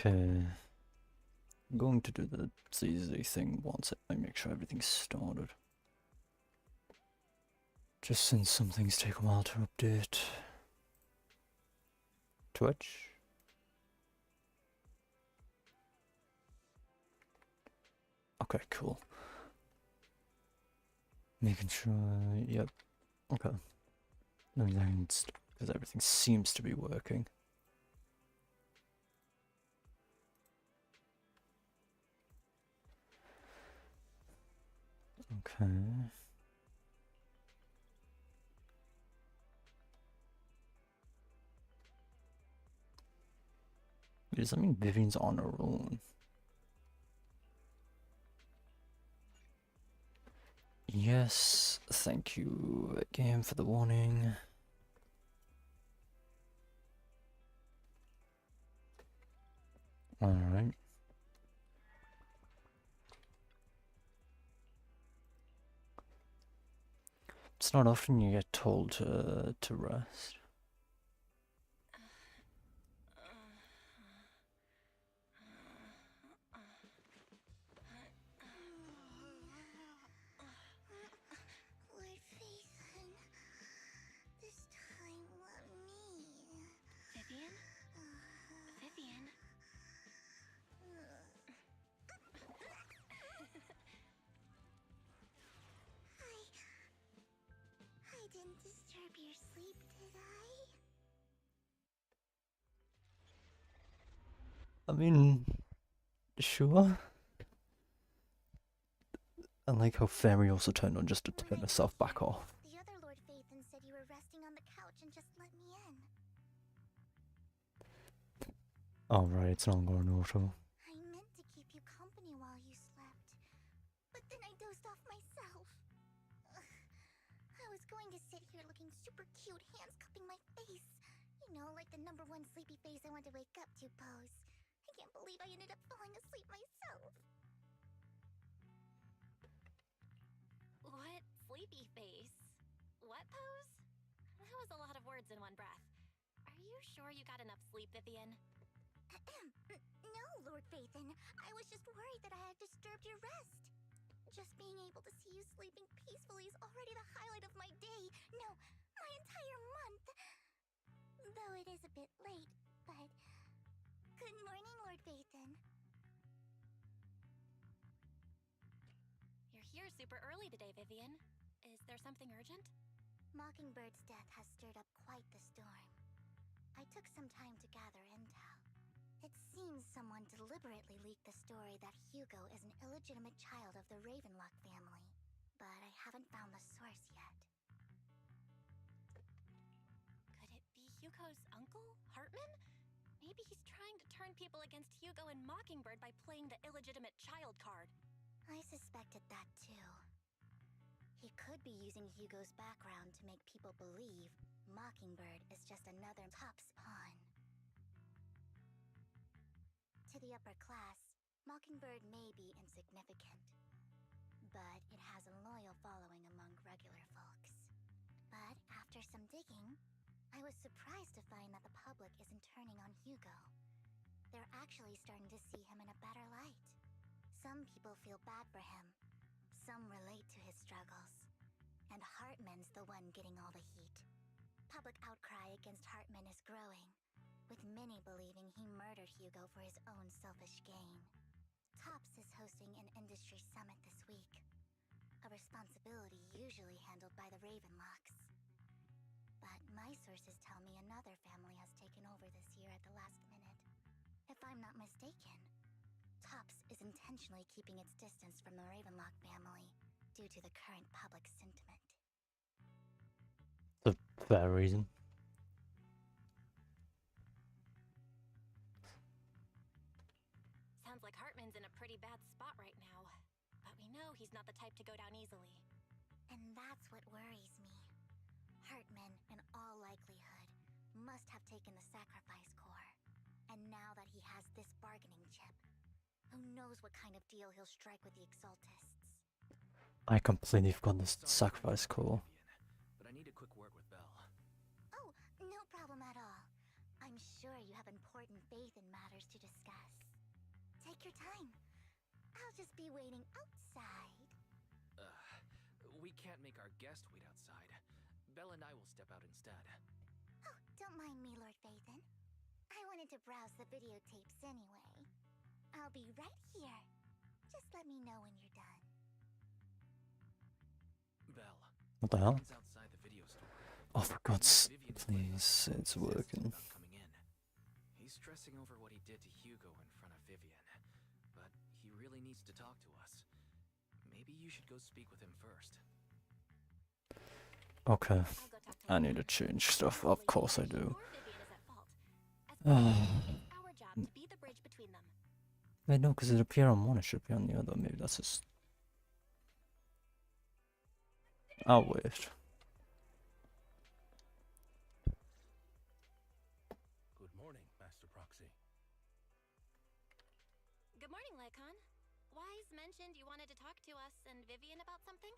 Okay. I'm going to do the ZZ thing once I make sure everything's started. Just since some things take a while to update. Twitch? Okay, cool. Making sure, yep. Okay. Because everything seems to be working. Okay. Does that mean Vivian's on her own? Yes, thank you, game, for the warning. Alright. It's not often you get told to rest. Didn't disturb your sleep, did I? I mean, sure. I like how Fairy also turned on just to turn herself back off. The other Lord Phaethon said you were resting on the couch and just let me in. Oh right, it's not going auto. I meant to keep you company while you slept, but then I dozed off myself. I was going to sit here looking super cute, hands cupping my face. You know, like the #1 sleepy face I want to wake up to pose. I can't believe I ended up falling asleep myself. What? Sleepy face? What pose? That was a lot of words in one breath. Are you sure you got enough sleep, Vivian? No, Lord Phaethon. I was just worried that I had disturbed your rest. Just being able to see you sleeping peacefully is already the highlight of my day. No, my entire month. Though it is a bit late, but... Good morning, Lord Phaethon. You're here super early today, Vivian. Is there something urgent? Mockingbird's death has stirred up quite the storm. I took some time to gather intel. It seems someone deliberately leaked the story that Hugo is an illegitimate child of the Ravenlock family, but I haven't found the source yet. Could it be Hugo's uncle, Hartman? Maybe he's trying to turn people against Hugo and Mockingbird by playing the illegitimate child card. I suspected that too. He could be using Hugo's background to make people believe Mockingbird is just another Top's pawn. To the upper class, Mockingbird may be insignificant, but it has a loyal following among regular folks. But after some digging, I was surprised to find that the public isn't turning on Hugo. They're actually starting to see him in a better light. Some people feel bad for him, some relate to his struggles, and Hartman's the one getting all the heat. Public outcry against Hartman is growing, with many believing he murdered Hugo for his own selfish gain. Tops is hosting an industry summit this week, a responsibility usually handled by the Ravenlocks. But my sources tell me another family has taken over this year at the last minute. If I'm not mistaken, Tops is intentionally keeping its distance from the Ravenlock family due to the current public sentiment. The fair reason. Sounds like Hartman's in a pretty bad spot right now. But we know he's not the type to go down easily. And that's what worries me. Hartman, in all likelihood, must have taken the sacrifice core. And now that he has this bargaining chip, who knows what kind of deal he'll strike with the Exaltists. I completely forgot this sacrifice core. But I need a quick word with Belle. Oh, no problem at all. I'm sure you have important faith in matters to discuss. Take your time. I'll just be waiting outside. We can't make our guest wait outside. Belle and I will step out instead. Oh, don't mind me, Lord Phaethon. I wanted to browse the videotapes anyway. I'll be right here. Just let me know when you're done. Belle. What the hell? He's outside the video store. Oh, for God's Vivian is putting please, on- it's says working. about coming in. He's stressing over what he did to Hugo in front of Vivian, but he really needs to talk to us. Maybe you should go speak with him first. Okay, I'll go talk to I him. need to change stuff. Of course I do. Or Vivian is at fault. As parents, it's our job to be the bridge between them. Wait, no, because it appeared on one, it should be on the other. Maybe that's just. I'll wait. Good morning, Master Proxy. Good morning, Lycon. Wise mentioned you wanted to talk to us and Vivian about something?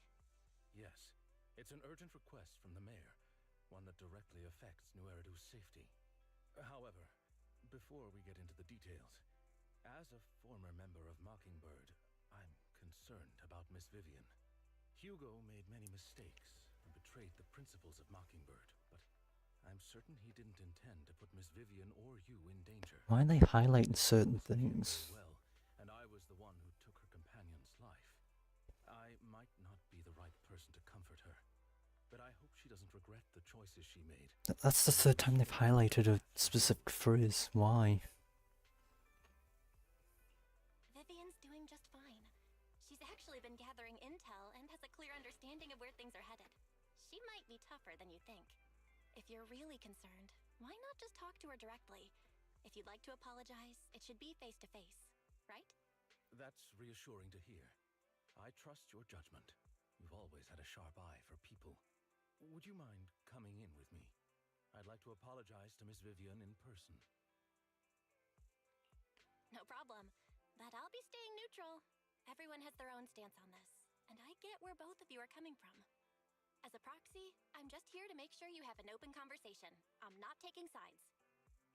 Yes, it's an urgent request from the mayor, one that directly affects New Eridu's safety. However, before we get into the details, as a former member of Mockingbird, I'm concerned about Miss Vivian. Hugo made many mistakes and betrayed the principles of Mockingbird, but I'm certain he didn't intend to put Miss Vivian or you in danger. Why are they highlighting certain Hugo things? well, and I was the one who took her companion's life. I might not be the right person to comfort her, but I hope she doesn't regret the choices she made. That's the third time they've highlighted a specific phrase. Why? Vivian's doing just fine. She's actually been gathering intel and has a clear understanding of where things are headed. She might be tougher than you think. If you're really concerned, why not just talk to her directly? If you'd like to apologize, it should be face to face, right? That's reassuring to hear. I trust your judgment. You've always had a sharp eye for people. Would you mind coming in with me? I'd like to apologize to Miss Vivian in person. No problem. But I'll be staying neutral. Everyone has their own stance on this, and I get where both of you are coming from. As a proxy, I'm just here to make sure you have an open conversation. I'm not taking sides.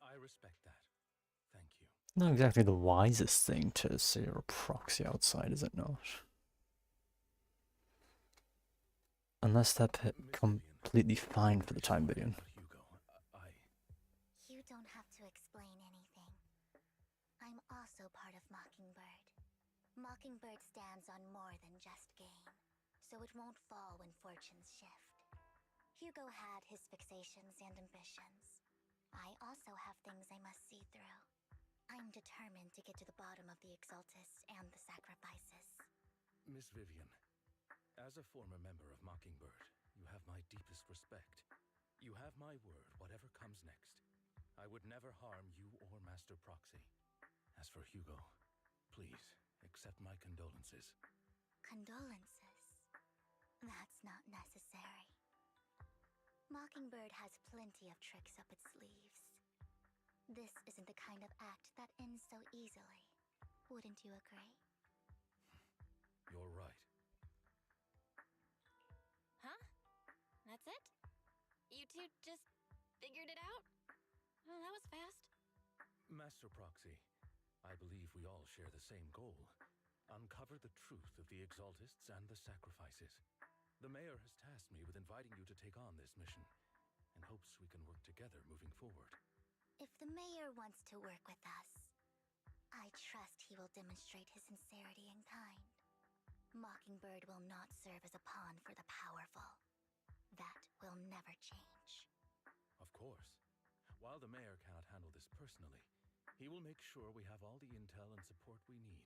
I respect that. Thank you. Not exactly the wisest thing to say you're a proxy outside, is it not? Unless they're Miss Vivian, completely fine for the time being. about Hugo, You don't have to explain anything. I'm also part of Mockingbird. Mockingbird stands on more than just game, so it won't fall when fortunes shift. Hugo had his fixations and ambitions. I also have things I must see through. I'm determined to get to the bottom of the Exaltists and the sacrifices. Miss Vivian, as a former member of Mockingbird, you have my deepest respect. You have my word, whatever comes next. I would never harm you or Master Proxy. As for Hugo, please accept my condolences. Condolences? That's not necessary. Mockingbird has plenty of tricks up its sleeves. This isn't the kind of act that ends so easily. Wouldn't you agree? You're right. Huh? That's it? You two just figured it out? Well, that was fast. Master Proxy, I believe we all share the same goal. Uncover the truth of the Exaltists and the sacrifices. The mayor has tasked me with inviting you to take on this mission, and hopes we can work together moving forward. If the mayor wants to work with us, I trust he will demonstrate his sincerity and kind. Mockingbird will not serve as a pawn for the powerful. That will never change. Of course. While the mayor cannot handle this personally, he will make sure we have all the intel and support we need.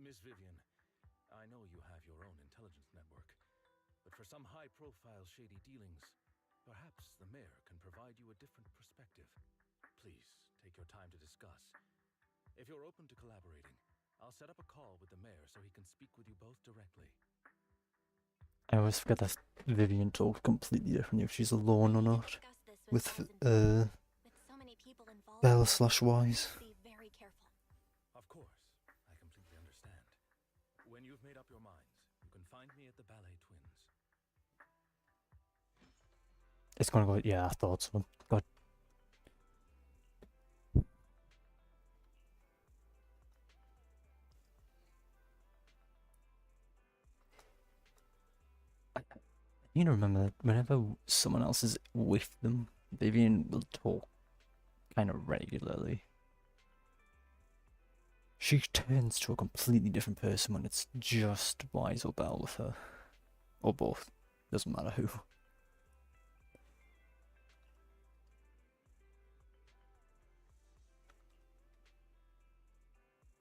Miss Vivian, I know you have your own intelligence network, but for some high-profile shady dealings, perhaps the mayor can provide you a different perspective. Please, take your time to discuss. If you're open to collaborating, I'll set up a call with the mayor so he can speak with you both directly. I always forget that Vivian talks completely differently if she's alone or not. Discuss this With With so many people involved, Belle/Wise. be very careful. Of course, I completely understand. When you've made up your minds, you can find me at the Ballet Twins. It's gonna go. Yeah, I thought so. God. You know, remember that whenever someone else is with them, Vivian will talk kind of regularly. She turns to a completely different person when it's just Wise or Belle with her. Or both. Doesn't matter who.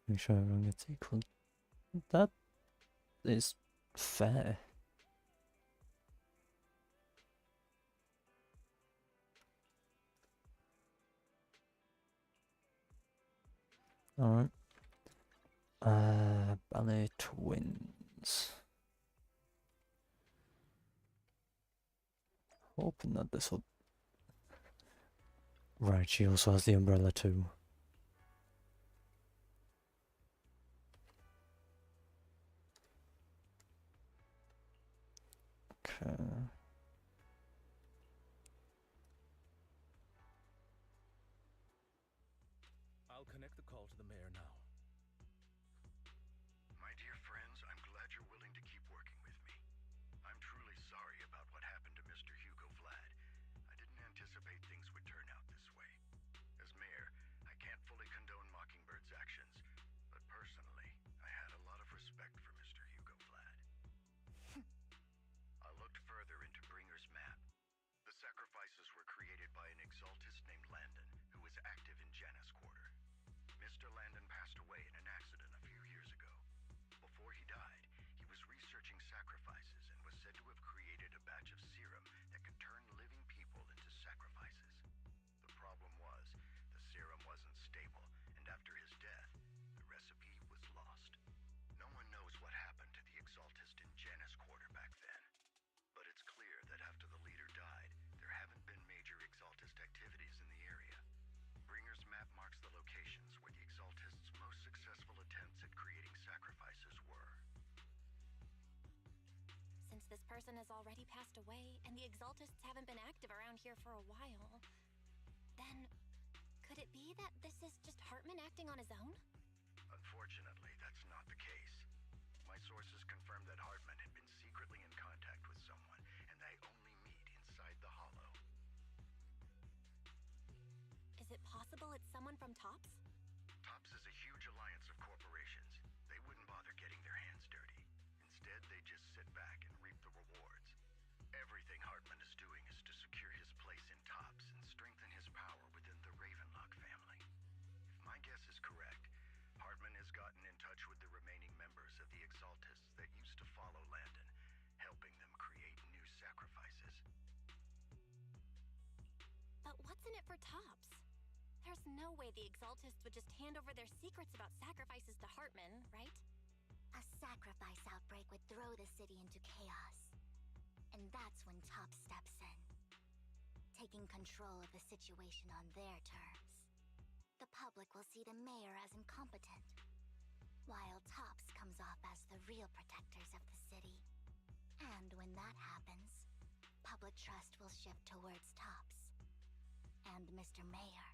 Make sure everyone gets equal. That is fair. Alright. Ballet twins. Hoping that this will... Right, she also has the umbrella too. Okay. I'll connect the call to the mayor now. My dear friends, I'm glad you're willing to keep working with me. I'm truly sorry about what happened to Mr. Hugo Vlad. I didn't anticipate things would turn out this way. As mayor, I can't fully condone Mockingbird's actions, but personally, I had a lot of respect for Mr. Hugo Vlad. I looked further into Bringer's map. The sacrifices were created by an exaltist named Landon, who was active in Janus Quarter. Mr. Landon passed away in an accident a few years ago. Before he died, he was researching sacrifices and was said to have created a batch of serum that could turn living people into sacrifices. The problem was, the serum wasn't stable, and after his death, the recipe was lost. No one knows what happened to the exaltist in Janus Quarter back then. But it's clear that after the leader died, there haven't been major exaltist activities in the area. Bringer's map marks the locations where the exaltists' most successful attempts at creating sacrifices were. Since this person has already passed away, and the Exaltists haven't been active around here for a while, then could it be that this is just Hartman acting on his own? Unfortunately, that's not the case. My sources confirmed that Hartman had been secretly in contact with someone, and they only meet inside the Hollow. Is it possible it's someone from Tops? TOPS is a huge alliance of corporations. They wouldn't bother getting their hands dirty. Instead, they just sit back and reap the rewards. Everything Hartman is doing is to secure his place in TOPS and strengthen his power within the Ravenlock family. If my guess is correct, Hartman has gotten in touch with the remaining members of the Exaltists that used to follow Landon, helping them create new sacrifices. But what's in it for Tops? There's no way the Exaltists would just hand over their secrets about sacrifices to Hartman, right? A sacrifice outbreak would throw the city into chaos. And that's when Top steps in, taking control of the situation on their terms. The public will see the mayor as incompetent, while Tops comes off as the real protectors of the city. And when that happens, public trust will shift towards Tops. And Mr. Mayor,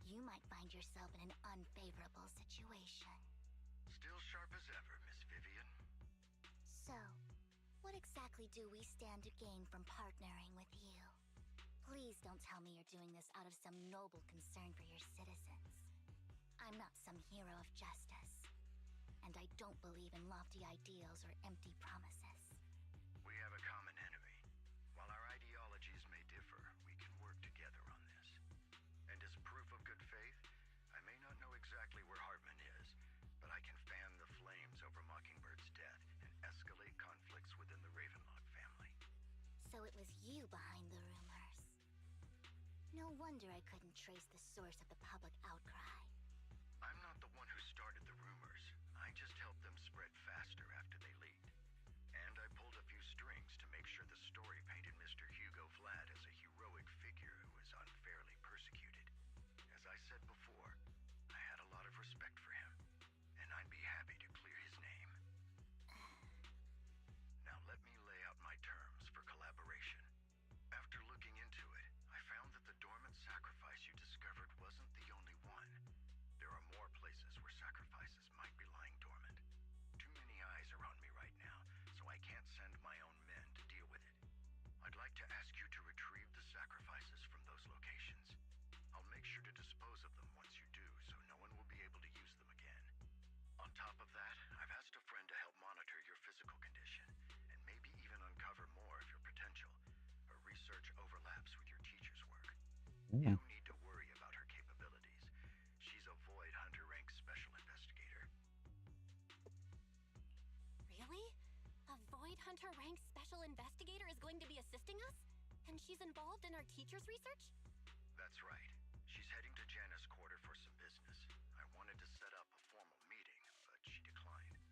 you might find yourself in an unfavorable situation. Still sharp as ever, Miss Vivian. So, what exactly do we stand to gain from partnering with you? Please don't tell me you're doing this out of some noble concern for your citizens. I'm not some hero of justice, and I don't believe in lofty ideals or empty promises. We have a common enemy. While our ideologies may differ, we can work together on this. And as proof of good faith, I may not know exactly where Hartman is, but I can fan the flames over Mockingbird's death and escalate conflicts within the Ravenlock family. So it was you behind the rumors. No wonder I couldn't trace the source of the public outcry. I'm not the one who started the rumors. I just helped them spread faster after they leaked. And I pulled a few strings to make sure the story painted Mr. Hugo Vlad as a heroic figure who was unfairly persecuted. As I said before, I had a lot of respect for him, and I'd be happy to clear his name. Now let me lay out my terms for collaboration. After looking into it, I found that the dormant sacrifice you discovered wasn't the only one. There are more places where sacrifices might be lying dormant. Too many eyes are on me right now, so I can't send my own men to deal with it. sacrifices from those locations. I'll make sure to dispose of them once you do, so no one will be able to use them again. On top of that, I've asked a friend to help monitor your physical condition, and maybe even uncover more of your potential. Her research overlaps with your teacher's work. You don't need to worry about her capabilities. She's a Void Hunter rank special investigator. Really? A Void Hunter ranked special investigator is going to be assisting us? And she's involved in our teacher's research? That's right. She's heading to Janus Quarter for some business. I wanted to set up a formal meeting, but she declined.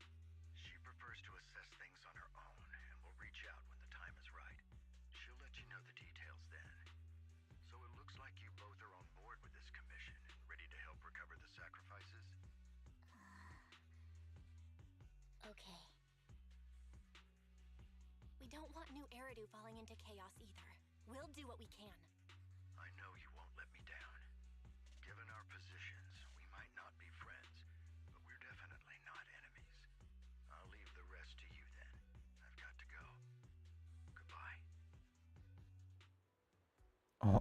She prefers to assess things on her own, and will reach out when the time is right. She'll let you know the details then. So it looks like you both are on board with this commission and ready to help recover the sacrifices? Okay. We don't want New Eridu falling into chaos either. We'll do what we can. I know you won't let me down. Given our positions, we might not be friends, but we're definitely not enemies. I'll leave the rest to you then. I've got to go. Goodbye. Oh,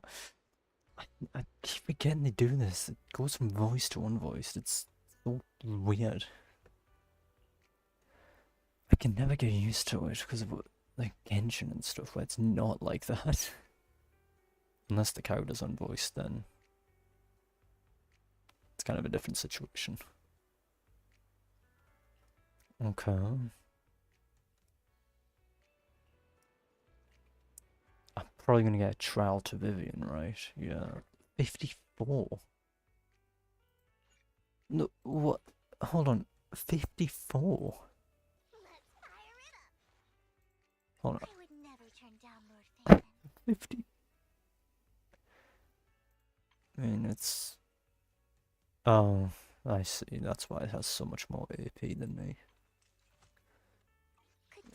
I keep forgetting they do this. It goes from voice to unvoiced. It's so weird. I can never get used to it because of like Genshin and stuff where it's not like that. Unless the character's unvoiced, then it's kind of a different situation. Okay. I'm probably gonna get a trial to Vivian, right? Yeah. 54. No, what? Hold on. 54? Let's fire it up. Hold on. I would never turn down Lord Phaeton. 50. I mean, it's... Oh, I see. That's why it has so much more AP than me.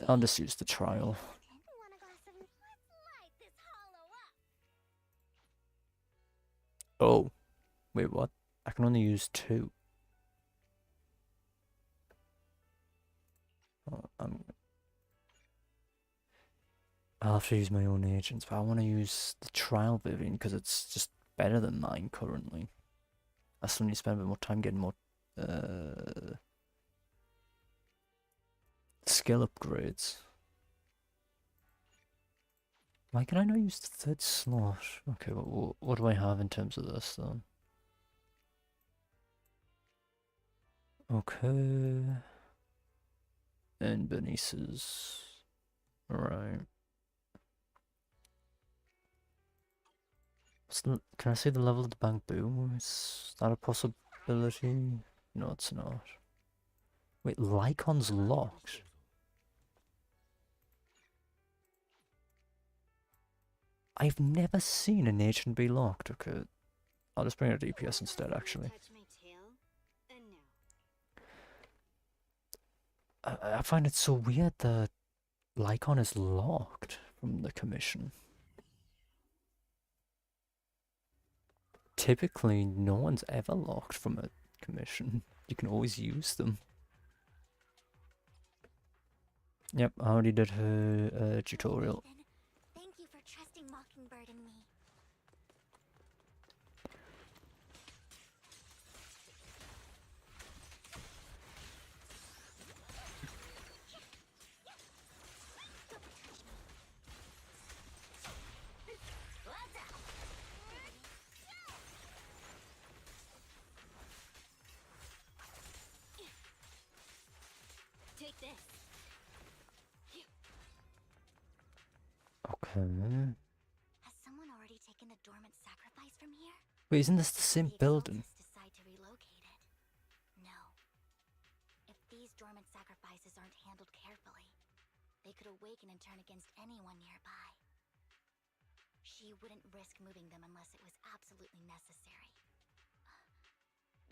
I'll just use the trial. Want a glass of... Let's light this hollow up. Oh. Wait, what? I can only use 2. Oh, I'll have to use my own agents, but I want to use the trial Vivian because it's just better than mine currently. I still need to spend a bit more time getting more skill upgrades. Why can I not use the 3rd slot? Okay, what do I have in terms of this then? Okay. And Benice's. Alright. Can I see the level of the bamboo? Is that a possibility? No, it's not. Wait, Lycon's locked. I've never seen an agent be locked. Okay, I'll just bring it to DPS instead, actually. I find it so weird that Lycon is locked from the commission. Typically, no one's ever locked from a commission. You can always use them. Yep, I already did her tutorial. Thank you for trusting Mockingbird and me. Take this. Okay. Has someone already taken the dormant sacrifice from here? Wait, isn't this the same The building? Exaltists decide to relocate it. No. If these dormant sacrifices aren't handled carefully, they could awaken and turn against anyone nearby. She wouldn't risk moving them unless it was absolutely necessary.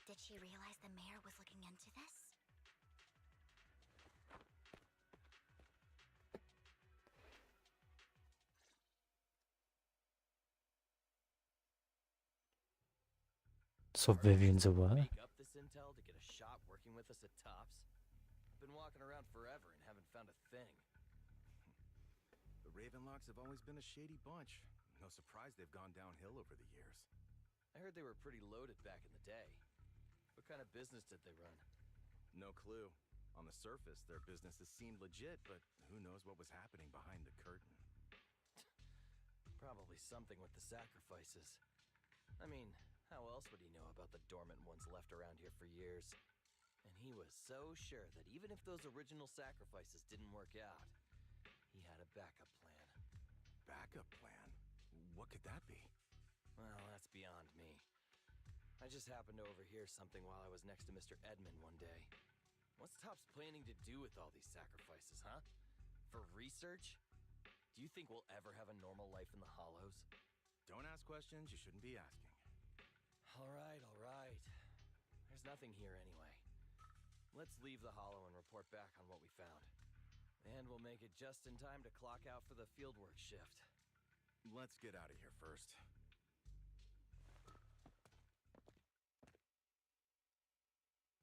Did she realize the mayor was looking into this? So Vivian's aware? Make up this intel to get a shot working with us at Tops? Been walking around forever and haven't found a thing. The Ravenlocks have always been a shady bunch. No surprise they've gone downhill over the years. I heard they were pretty loaded back in the day. What kind of business did they run? No clue. On the surface, their businesses seemed legit, but who knows what was happening behind the curtain. Probably something with the sacrifices. I mean, how else would he know about the dormant ones left around here for years? And he was so sure that even if those original sacrifices didn't work out, he had a backup plan. Backup plan? What could that be? Well, that's beyond me. I just happened to overhear something while I was next to Mr. Edmund one day. What's Topps planning to do with all these sacrifices, huh? For research? Do you think we'll ever have a normal life in the Hollows? Don't ask questions you shouldn't be asking. All right. There's nothing here anyway. Let's leave the Hollow and report back on what we found. And we'll make it just in time to clock out for the fieldwork shift. Let's get out of here first.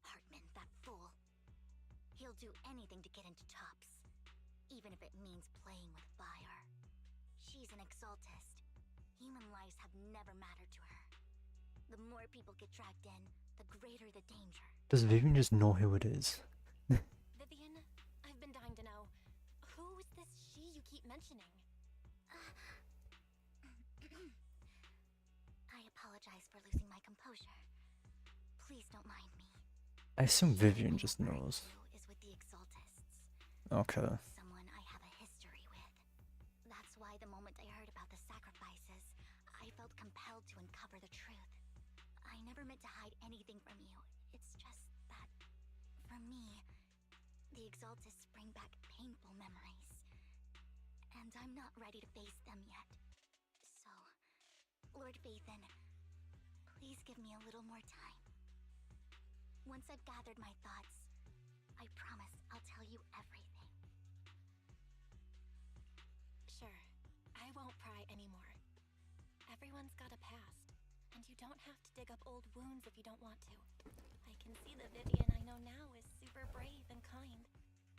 Hartman, that fool. He'll do anything to get into Topps, even if it means playing with fire. She's an exaltist. Human lives have never mattered to her. The more people get dragged in, the greater the danger. Does Vivian just know who it is? Vivian, I've been dying to know. Who is this she you keep mentioning? I apologize for losing my composure. Please don't mind me. I assume Vivian just knows. Is with the exaltists. Okay. Someone I have a history with. That's why the moment I heard about the sacrifices, I felt compelled to uncover the truth. I never meant to hide anything from you. It's just that, for me, the exaltists bring back painful memories. And I'm not ready to face them yet. So, Lord Vathan, please give me a little more time. Once I've gathered my thoughts, I promise I'll tell you everything. Sure, I won't pry anymore. Everyone's got a past, and you don't have to dig up old wounds if you don't want to. I can see the Vivian I know now is super brave and kind.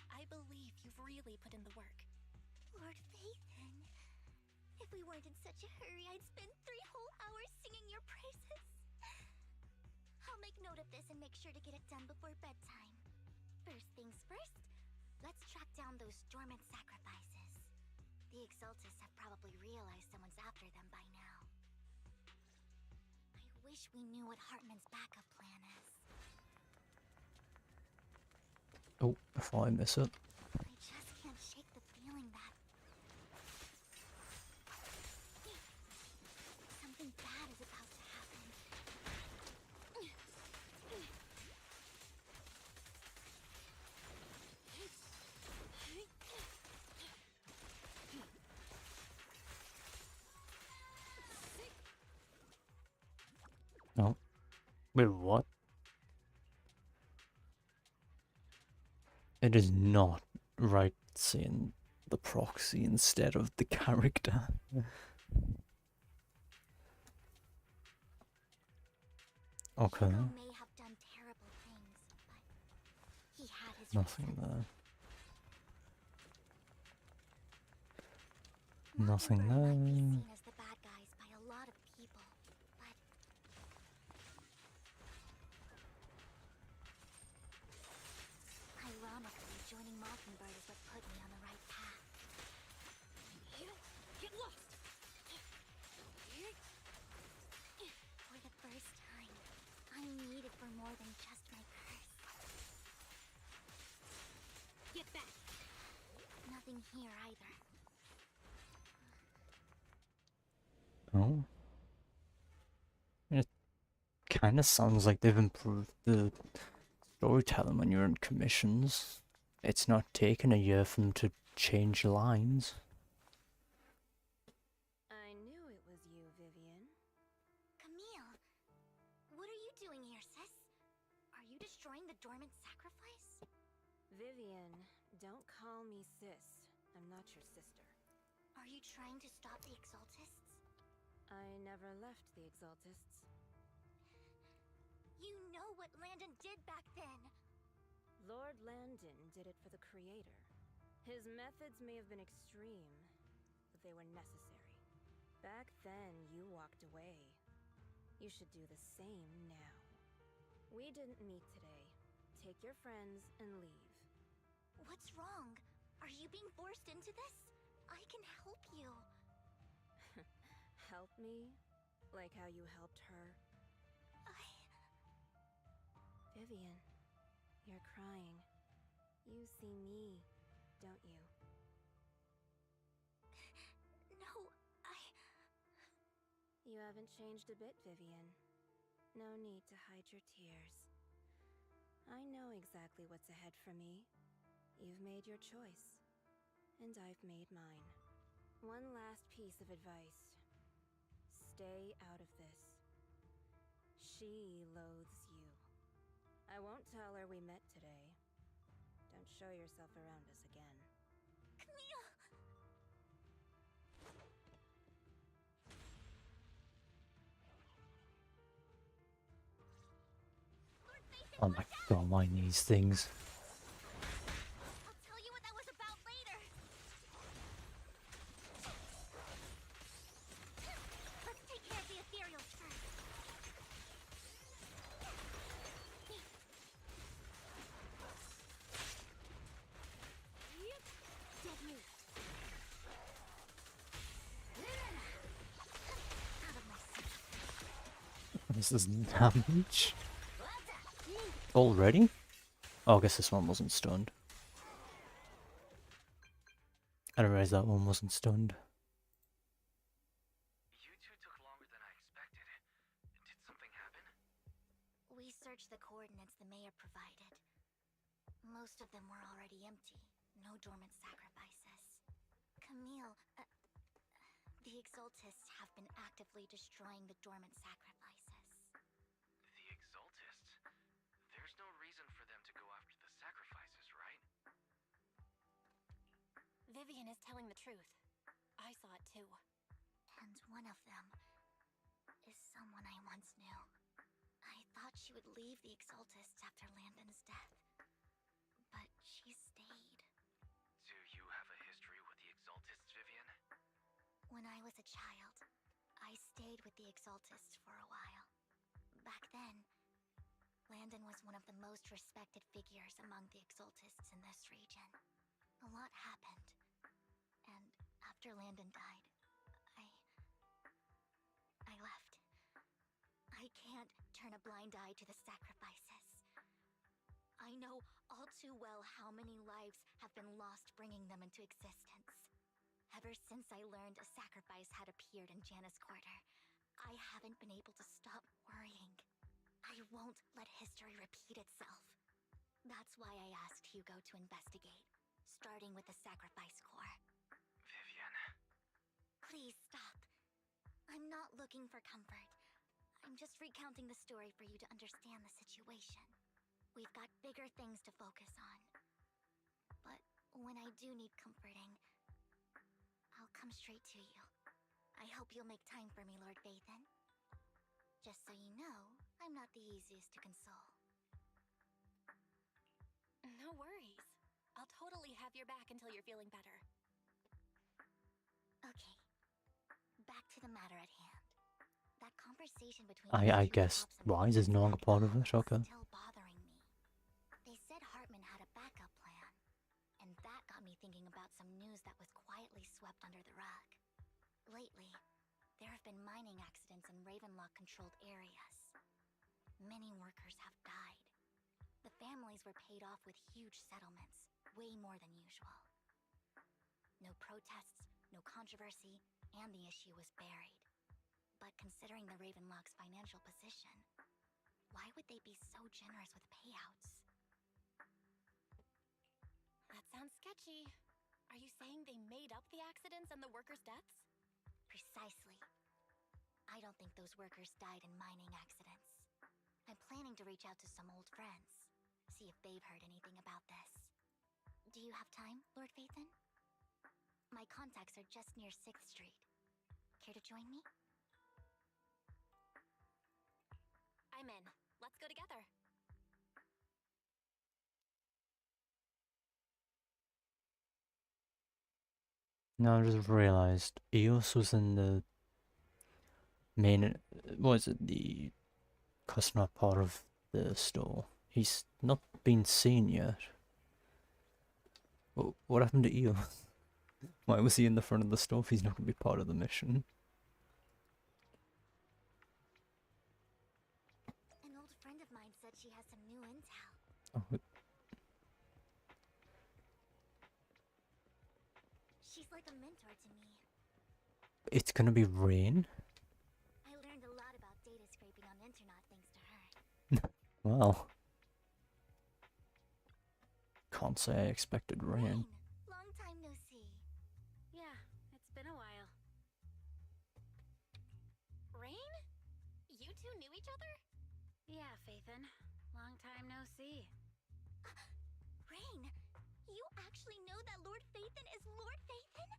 I believe you've really put in the work. Lord Vathan, if we weren't in such a hurry, I'd spend 3 whole hours singing your praises. I'll make note of this and make sure to get it done before bedtime. First things first, let's track down those dormant sacrifices. The exaltists have probably realized someone's after them by now. I wish we knew what Hartman's backup plan is. Oh, before I miss it. I just can't shake the feeling that something bad is about to happen. No. Wait, what? It is not right seeing the proxy instead of the character. Okay. Hugo may have done terrible things, but he had his Nothing reasons. there. Nothing Mockingbird might be there. seen as the bad guys by a lot of people, but ironically, joining Mockingbird is what put me on the right path. Get lost! For the first time, I'm needed for more than just my curse. Get back! Nothing here either. Oh. It kind of sounds like they've improved the storytelling when you're in commissions. It's not taking a year for them to change lines. I knew it was you, Vivian. Camille, what are you doing here, sis? Are you destroying the dormant sacrifice? Vivian, don't call me sis. I'm not your sister. Are you trying to stop the exaltists? I never left the exaltists. You know what Landon did back then. Lord Landon did it for the Creator. His methods may have been extreme, but they were necessary. Back then, you walked away. You should do the same now. We didn't meet today. Take your friends and leave. What's wrong? Are you being forced into this? I can help you. Help me? Like how you helped her? Vivian, you're crying. You see me, don't you? No, You haven't changed a bit, Vivian. No need to hide your tears. I know exactly what's ahead for me. You've made your choice, and I've made mine. One last piece of advice. Stay out of this. She loathes you. I won't tell her we met today. Don't show yourself around us again. Camille! Lord Mason, Oh my watch out! god, mind these things. I'll tell you what that was about later. Let's take care of the ethereals first. Dead meat. Out of my sight. This is damage. Already? Oh, I guess this one wasn't stunned. I didn't realize that one wasn't stunned. You two took longer than I expected. Did something happen? We searched the coordinates the mayor provided. Most of them were already empty. No dormant sacrifices. Camille, the Exaltists have been actively destroying the dormant sacrifices. The Exaltists? There's no reason for them to go after the sacrifices, right? Vivian is telling the truth. I saw it too. And one of them is someone I once knew. I thought she would leave the Exaltists after Landon's death. But she stayed. Do you have a history with the Exaltists, Vivian? When I was a child, I stayed with the Exaltists for a while. Back then, Landon was one of the most respected figures among the Exaltists in this region. A lot happened. And after Landon died, I left. I can't turn a blind eye to the sacrifices. I know all too well how many lives have been lost bringing them into existence. Ever since I learned a sacrifice had appeared in Janus Quarter, I haven't been able to stop worrying. I won't let history repeat itself. That's why I asked Hugo to investigate, starting with the Sacrifice Corps. Vivian. Please stop. I'm not looking for comfort. I'm just recounting the story for you to understand the situation. We've got bigger things to focus on. But when I do need comforting, I'll come straight to you. I hope you'll make time for me, Lord Vathan. Just so you know, I'm not the easiest to console. No worries. I'll totally have your back until you're feeling better. Okay. Back to the matter at hand. That conversation between I those two guess cops and Wise is no longer part of it, okay. still bothering me. They said Hartman had a backup plan, and that got me thinking about some news that was quietly swept under the rug. Lately, there have been mining accidents in Ravenlock-controlled areas. Many workers have died. The families were paid off with huge settlements, way more than usual. No protests, no controversy, and the issue was buried. But considering the Ravenlock's financial position, why would they be so generous with payouts? That sounds sketchy. Are you saying they made up the accidents and the workers' deaths? Precisely. I don't think those workers died in mining accidents. I'm planning to reach out to some old friends, see if they've heard anything about this. Do you have time, Lord Vathan? My contacts are just near 6th Street. Care to join me? I'm in. Let's go together. No, I just realized Eos was in the Was it the customer part of the store? He's not been seen yet. What happened to Eo? Why was he in the front of the store if he's not going to be part of the mission? An old friend of mine said she has some new intel. Oh, She's like a mentor to me. it's going to be Rain? I learned a lot about data scraping on the internet thanks to her. Wow. Can't say I expected Rain. Long time no see. Yeah, it's been a while. Rain? You two knew each other? Yeah, Phaethon. Long time no see. Rain, you actually know that Lord Phaethon is Lord Phaethon?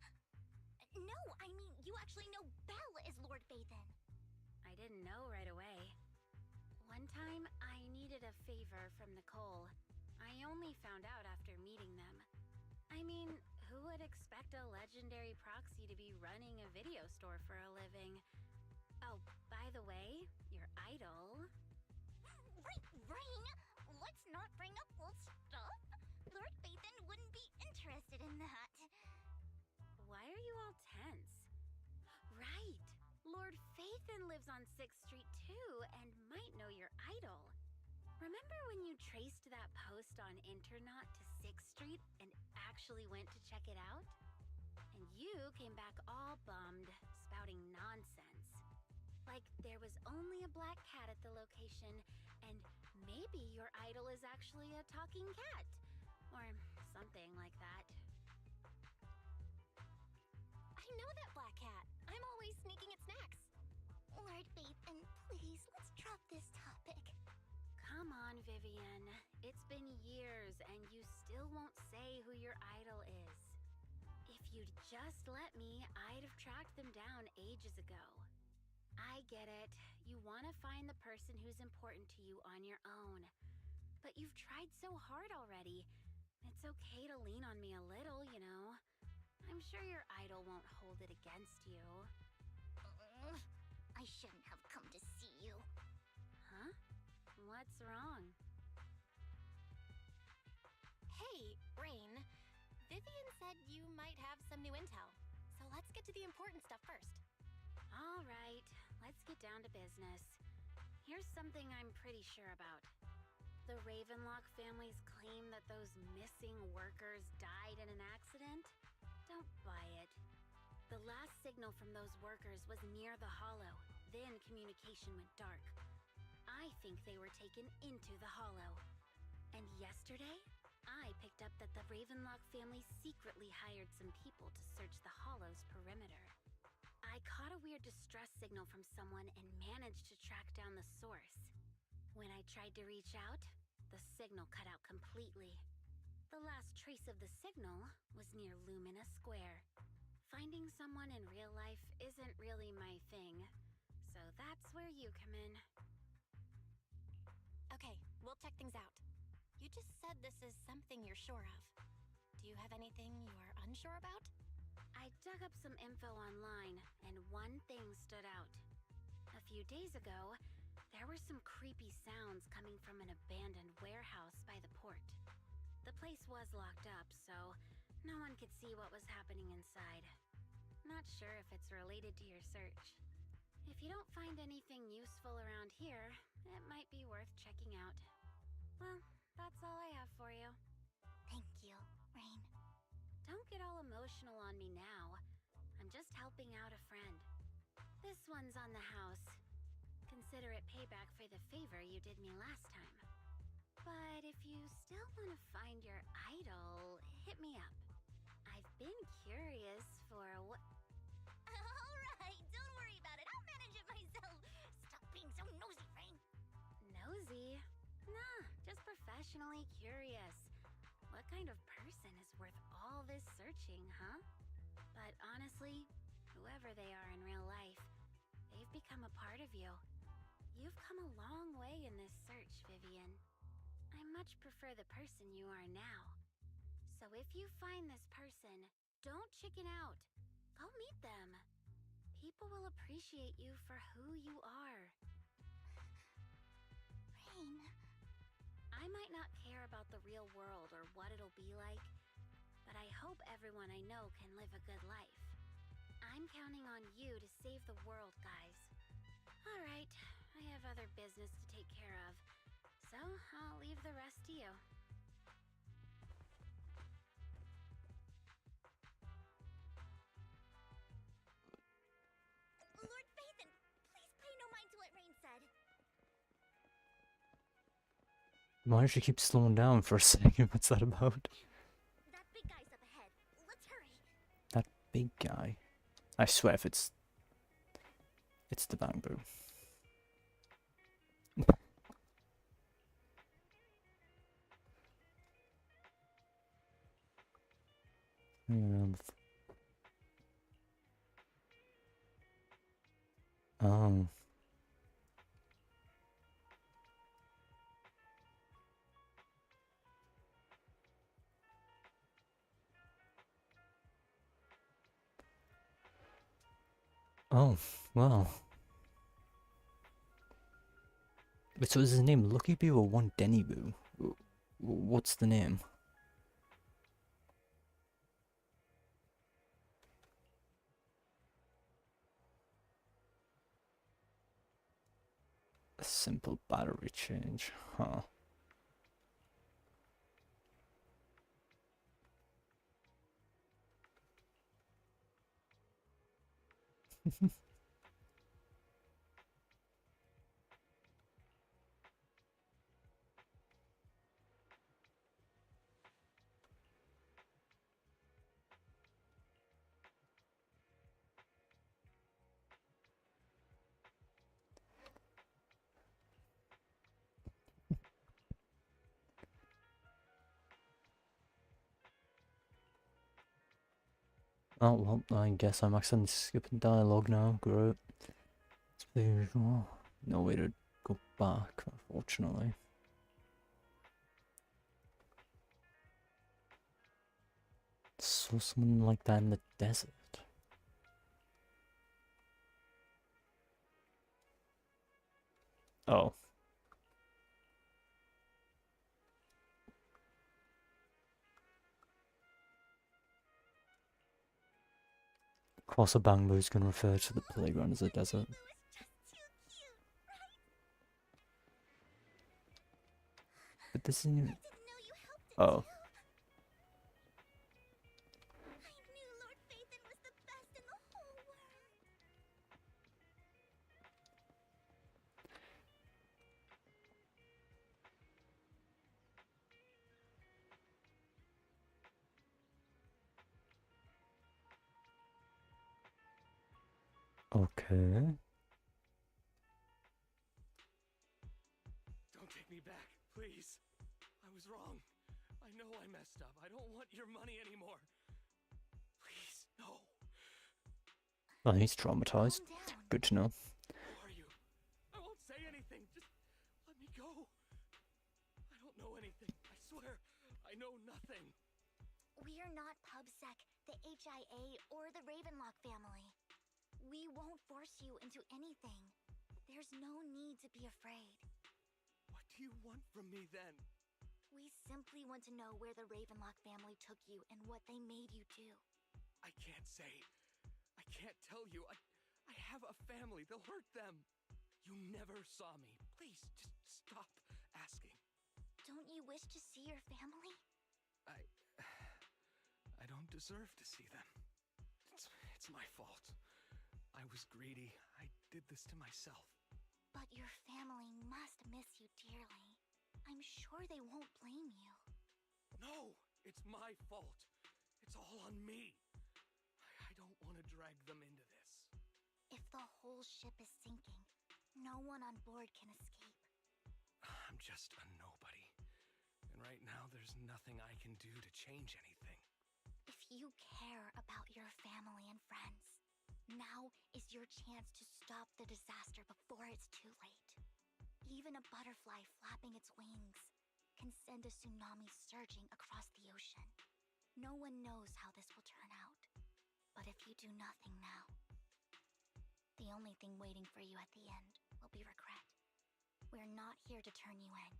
No, I mean, you actually know Belle is Lord Phaethon. I didn't know right away. One time, I needed a favor from Nicole. I only found out after meeting them. I mean, who would expect a legendary proxy to be running a video store for a living? Oh, by the way, your idol... Rain, let's not bring up old stuff. Lord Phaethon wouldn't be interested in that. Why are you all tense? Right! Lord Phaethon lives on 6th Street too, and might know your idol. Remember when you traced that post on Internet to 6th Street and actually went to check it out? And you came back all bummed, spouting nonsense. Like there was only a black cat at the location, and maybe your idol is actually a talking cat. Or something like that. I know that black cat. I'm always sneaking at snacks. Lord Phaethon, please, let's drop this topic. Come on, Vivian. It's been years and you still won't say who your idol is. If you'd just let me, I'd have tracked them down ages ago. I get it. You want to find the person who's important to you on your own. But you've tried so hard already. It's okay to lean on me a little, you know. I'm sure your idol won't hold it against you. I shouldn't have come to see you. Huh? What's wrong? Hey, Rain. Vivian said you might have some new intel. So let's get to the important stuff first. All right, let's get down to business. Here's something I'm pretty sure about. The Ravenlock family's claim that those missing workers died in an accident? Don't buy it. The last signal from those workers was near the Hollow. Then communication went dark. I think they were taken into the Hollow. And yesterday, I picked up that the Ravenlock family secretly hired some people to search the Hollow's perimeter. I caught a weird distress signal from someone and managed to track down the source. When I tried to reach out, the signal cut out completely. The last trace of the signal was near Lumina Square. Finding someone in real life isn't really my thing, so that's where you come in. Okay, we'll check things out. You just said this is something you're sure of. Do you have anything you are unsure about? I dug up some info online, and one thing stood out. A few days ago, there were some creepy sounds coming from an abandoned warehouse by the port. The place was locked up, so no one could see what was happening inside. Not sure if it's related to your search. If you don't find anything useful around here, it might be worth checking out. Well, that's all I have for you. Thank you, Rain. Don't get all emotional on me now. I'm just helping out a friend. This one's on the house. Consider it payback for the favor you did me last time. But if you still want to find your idol, hit me up. I've been curious for what... Alright, don't worry about it. I'll manage it myself. Stop being so nosy, Rain. Nosy? Nah, just professionally curious. What kind of person is worth all this searching, huh? But honestly, whoever they are in real life, they've become a part of you. You've come a long way in this search, Vivian. I much prefer the person you are now. So if you find this person, don't chicken out. Go meet them. People will appreciate you for who you are. Rain. I might not care about the real world or what it'll be like, but I hope everyone I know can live a good life. I'm counting on you to save the world, guys. Alright, I have other business to take care of, so I'll leave the rest to you. Lord Phaethon, please pay no mind to what Rain said. Why does she keep slowing down for a second? What's that about? That big guy's up ahead. Let's hurry. That big guy. I swear if it's the bamboo. Oh. Oh, wow. But so is his name Lucky Boo or One Denny Boo? What's the name? A simple battery change, huh? Oh, well, I guess I'm accidentally skipping dialogue now. Great. It's the usual. No way to go back, unfortunately. Saw someone like that in the desert. Oh. Of course, a bamboo is going to refer to the playground as a desert. Boo is just too cute, right? But this isn't even... I didn't know you helped it Oh. too. I knew Lord Phaethon was the best in the whole world. Okay. Don't take me back, please. I was wrong. I know I messed up. I don't want your money anymore. Please, no. Oh, he's traumatized. Calm down. Good to know. Who are you? I won't say anything. Just let me go. I don't know anything. I swear, I know nothing. We are not PubSec, the HIA, or the Ravenlock family. We won't force you into anything. There's no need to be afraid. What do you want from me then? We simply want to know where the Ravenlock family took you and what they made you do. I can't say. I can't tell you. I have a family. They'll hurt them. You never saw me. Please, just stop asking. Don't you wish to see your family? I don't deserve to see them. It's my fault. I was greedy. I did this to myself. But your family must miss you dearly. I'm sure they won't blame you. No, it's my fault. It's all on me. I don't want to drag them into this. If the whole ship is sinking, no one on board can escape. I'm just a nobody. And right now, there's nothing I can do to change anything. If you care about your family and friends, now is your chance to stop the disaster before it's too late. Even a butterfly flapping its wings can send a tsunami surging across the ocean. No one knows how this will turn out. But if you do nothing now, The only thing waiting for you at the end will be regret. We're not here to turn you in,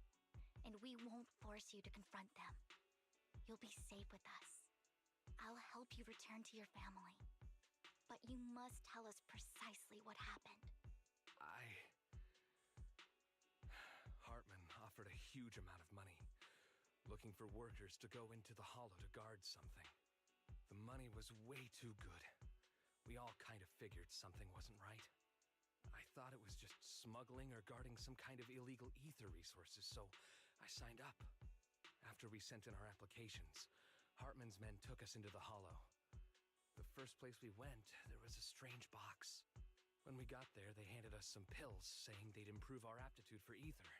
and we won't force you to confront them. You'll be safe with us. I'll help you return to your family. But you must tell us precisely what happened. Hartman offered a huge amount of money, looking for workers to go into the hollow to guard something. The money was way too good. We all kind of figured something wasn't right. I thought it was just smuggling or guarding some kind of illegal ether resources, so I signed up. After we sent in our applications, Hartman's men took us into the hollow. The first place we went, there was a strange box. When we got there, they handed us some pills, saying they'd improve our aptitude for ether,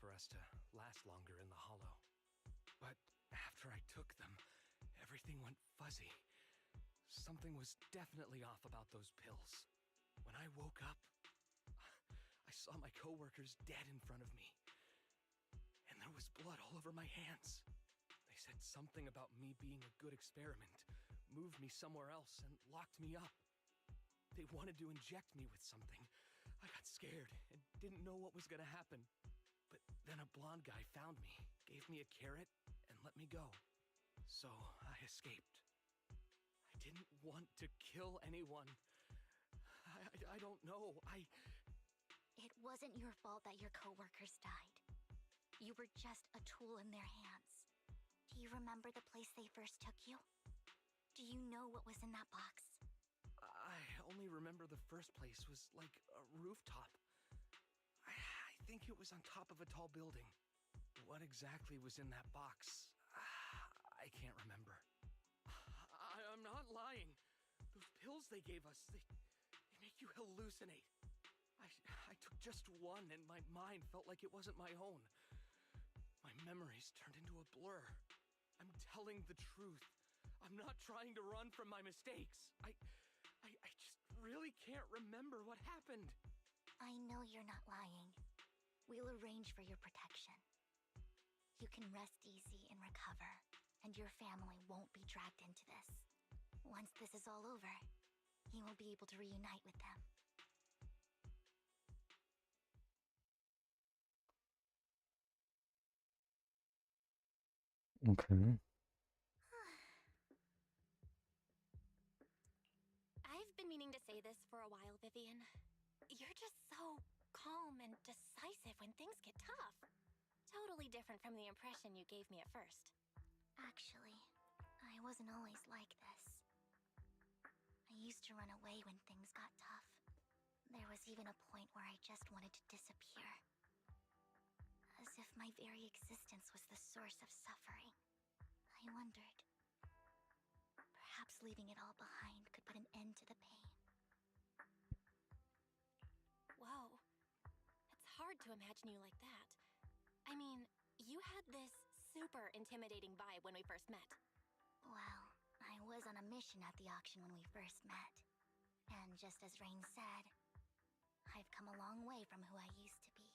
for us to last longer in the hollow. But after I took them, everything went fuzzy. Something was definitely off about those pills. When I woke up, I saw my coworkers dead in front of me. And there was blood all over my hands. They said something about me being a good experiment, moved me somewhere else, and locked me up. They wanted to inject me with something. I got scared and didn't know what was gonna happen. But then a blonde guy found me, gave me a carrot, and let me go. So I escaped. I didn't want to kill anyone. I don't know. It wasn't your fault that your coworkers died. You were just a tool in their hands. Do you remember the place they first took you? Do you know what was in that box? I only remember the first place was like a rooftop. I think it was on top of a tall building. What exactly was in that box? I can't remember. I'm not lying. Those pills they gave us, they make you hallucinate. I took just one and my mind felt like it wasn't my own. My memories turned into a blur. I'm telling the truth. I'm not trying to run from my mistakes. I just really can't remember what happened. I know you're not lying. We'll arrange for your protection. You can rest easy and recover, and your family won't be dragged into this. Once this is all over, you will be able to reunite with them. Okay. I've been meaning to say this for a while, Vivian. You're just so calm and decisive when things get tough. Totally different from the impression you gave me at first. Actually, I wasn't always like this. I used to run away when things got tough. There was even a point where I just wanted to disappear. As if my very existence was the source of suffering. I wondered. Perhaps leaving it all behind could put an end to the pain. Whoa. It's hard to imagine you like that. I mean, you had this super intimidating vibe when we first met. Well, I was on a mission at the auction when we first met. And just as Rain said, I've come a long way from who I used to be.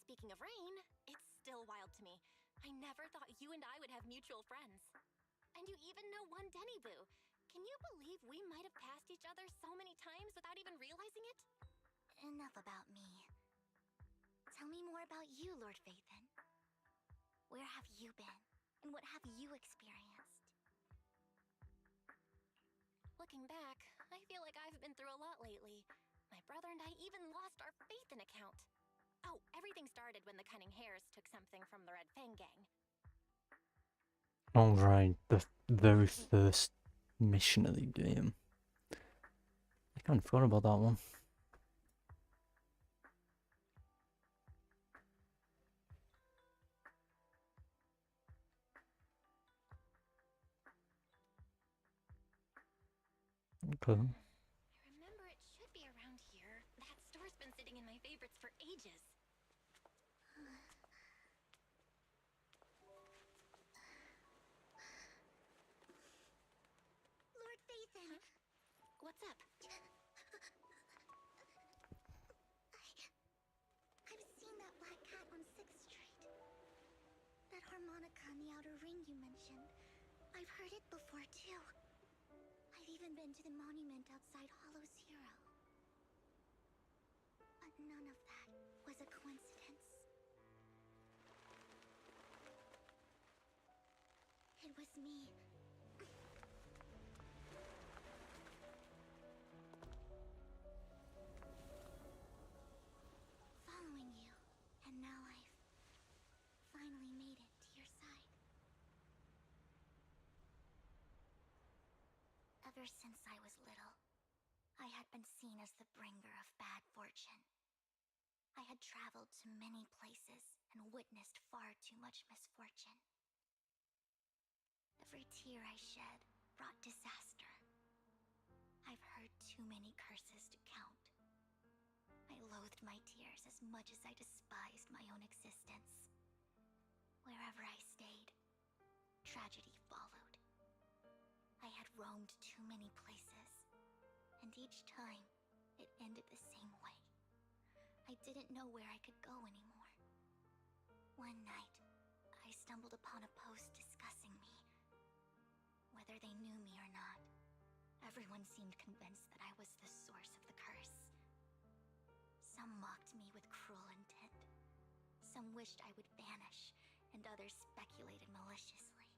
Speaking of Rain, it's still wild to me. I never thought you and I would have mutual friends. And you even know one Denny Boo. Can you believe we might have passed each other so many times without even realizing it? Enough about me. Tell me more about you, Lord Phaethon. Where have you been? And what have you experienced? Looking back, I feel like I've been through a lot lately. My brother and I even lost our Phaethon account. Oh, everything started when the Cunning Hares took something from the Red Fang gang. All right, the very first mission of the game. I kind of forgot about that one. Okay. I remember it should be around here. That store's been sitting in my favorites for ages. Lord Phaethon! What's up? I've seen that black cat on 6th Street. That harmonica in the outer ring you mentioned. I've heard it before, too. I've even been to the monument outside Hollow Zero. But none of that was a coincidence. It was me. Following you, and now I've finally made it to your side. Ever since I was little, I had been seen as the bringer of bad fortune. I had traveled to many places and witnessed far too much misfortune. Every tear I shed brought disaster. I've heard too many curses to count. I loathed my tears as much as I despised my own existence. Wherever I stayed, tragedy followed. I had roamed too many places, and each time, it ended the same way. I didn't know where I could go anymore. One night, I stumbled upon a post discussing me. Whether they knew me or not, everyone seemed convinced that I was the source of the curse. Some mocked me with cruel intent. Some wished I would vanish, and others speculated maliciously.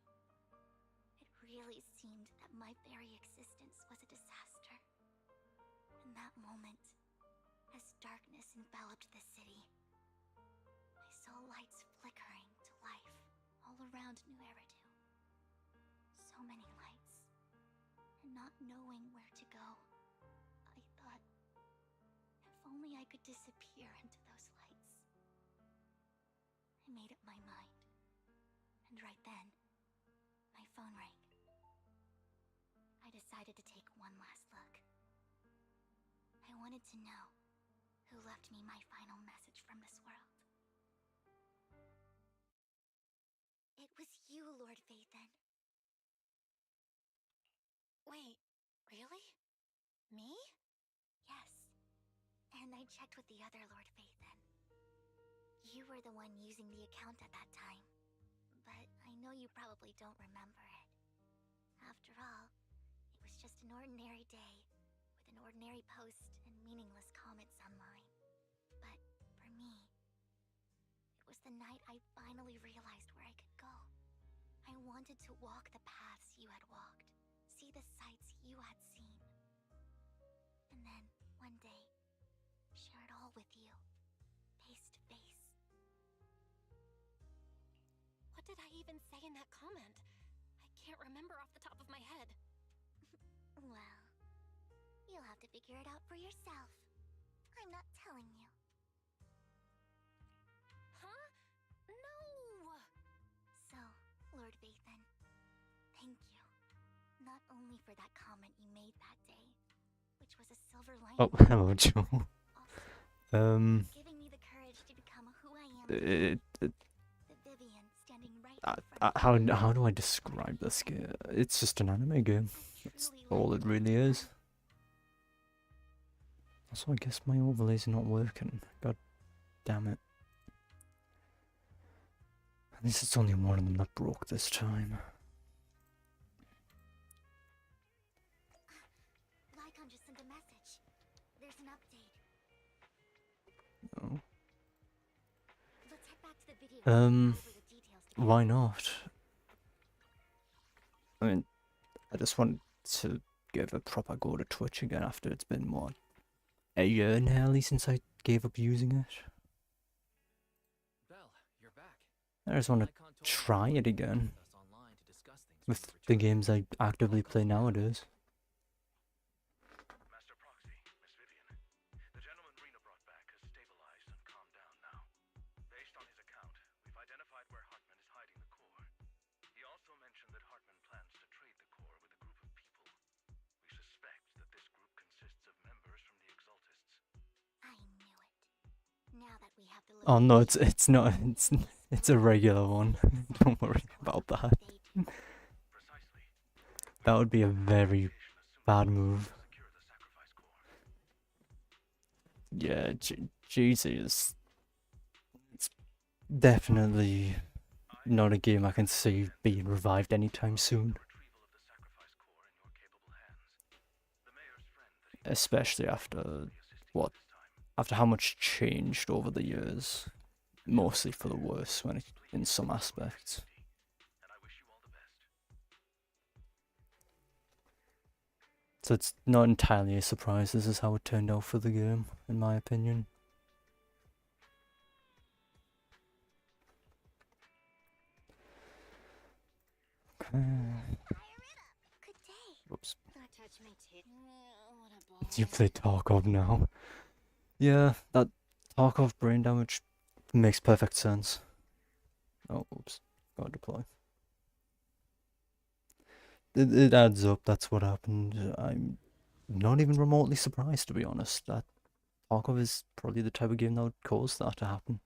It really seemed that my very existence was a disaster. In that moment, as darkness enveloped the city, I saw lights flickering to life all around New Eridu. So many lights, and not knowing where to go, I thought, if only I could disappear into those lights. I made up my mind, and right then, my phone rang. I decided to take one last look. I wanted to know who left me my final message from this world. It was you, Lord Vathan. Wait, really? Me? Yes. And I checked with the other Lord Vathan. You were the one using the account at that time. But I know you probably don't remember it. After all, it was just an ordinary day, with an ordinary post and meaningless comments online. But for me, it was the night I finally realized where I could go. I wanted to walk the paths you had walked, see the sights you had seen. And then, one day, share it all with you, face to face. What did I even say in that comment? I can't remember off the top of my head. Well, you'll have to figure it out for yourself. I'm not telling you. Huh? No! So, Lord Vathan, thank you. Not only for that comment you made that day, which was a silver lining. Oh, hello, Joe. Also, giving me the courage to become who I am. The Vivian standing right in front of how do I describe this game? It's just an anime game. That's all it really is. Also, I guess my overlays are not working. God damn it. At least it's only one of them that broke this time. Lycon just sent a message. There's an update. Oh. Let's head back to the video and go over the details together. Why not? I mean, I just want to give a proper go to Twitch again after it's been, what, a year nearly since I gave up using it. Belle, you're back. I just want to Lycon told try me it to again meet with us online to discuss things when with you the return. games I actively play nowadays. Master Proxy, Miss Vivian. The gentleman Rena brought back has stabilized and calmed down now. Based on his account, we've identified where Hartman is hiding the core. He also mentioned that Hartman plans to trade the core with a group of people. We suspect that this group consists of members from the Exaltists. I knew it. Now that we have the Oh no, location, it's not. It's a regular one. Don't worry about that. Precisely. That would be a very bad move. Secure the sacrifice core. Yeah, Jesus. It's definitely not a game I can see being revived anytime soon. Retrieval of the sacrifice core in your capable hands. especially after what, after how much changed over the years, mostly for the worse when it, in some aspects. So it's not entirely a surprise this is how it turned out for the game, in my opinion. Okay. Good day. Oops. Don't touch my tit. What a ball. You play Tarkov now. Yeah, that Tarkov brain damage makes perfect sense. Oh, oops. Gotta deploy. It adds up, that's what happened. I'm not even remotely surprised, to be honest. That Tarkov is probably the type of game that would cause that to happen.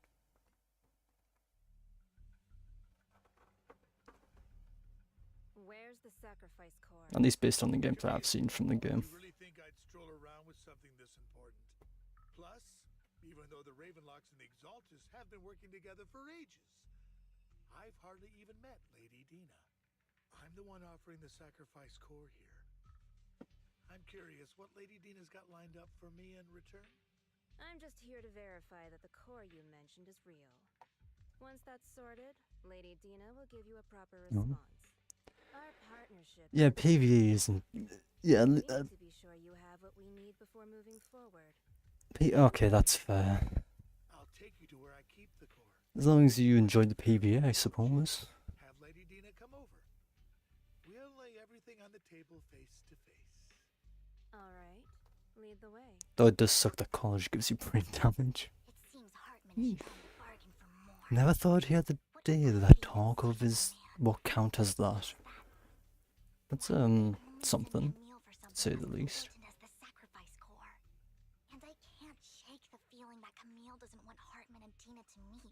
Where's the sacrifice core? At least based on the gameplay I've seen from the game. You really think I'd stroll around with something this important? Plus, even though the Ravenlocks and the Exaltus have been working together for ages, I've hardly even met Lady Dina. I'm the one offering the sacrifice core here. I'm curious what Lady Dina's got lined up for me in return? I'm just here to verify that the core you mentioned is real. Once that's sorted, Lady Dina will give you a proper response. Our partnership. Yeah, PvE isn't. Yeah, We need to be sure you have what we need before moving forward. okay, that's fair. I'll take you to where I keep the core. As long as you enjoyed the PvE, I suppose. Have Lady Dina come over. We'll lay everything on the table face to face. Alright, lead the way. Though it does suck that college gives you brain damage. It seems Hartman is trying to bargain for more. Never thought he had the day that Tarkov is what count as that. That's something, to say the least. As the sacrifice core. And I can't shake the feeling that Camille doesn't want Hartman and Dina to meet.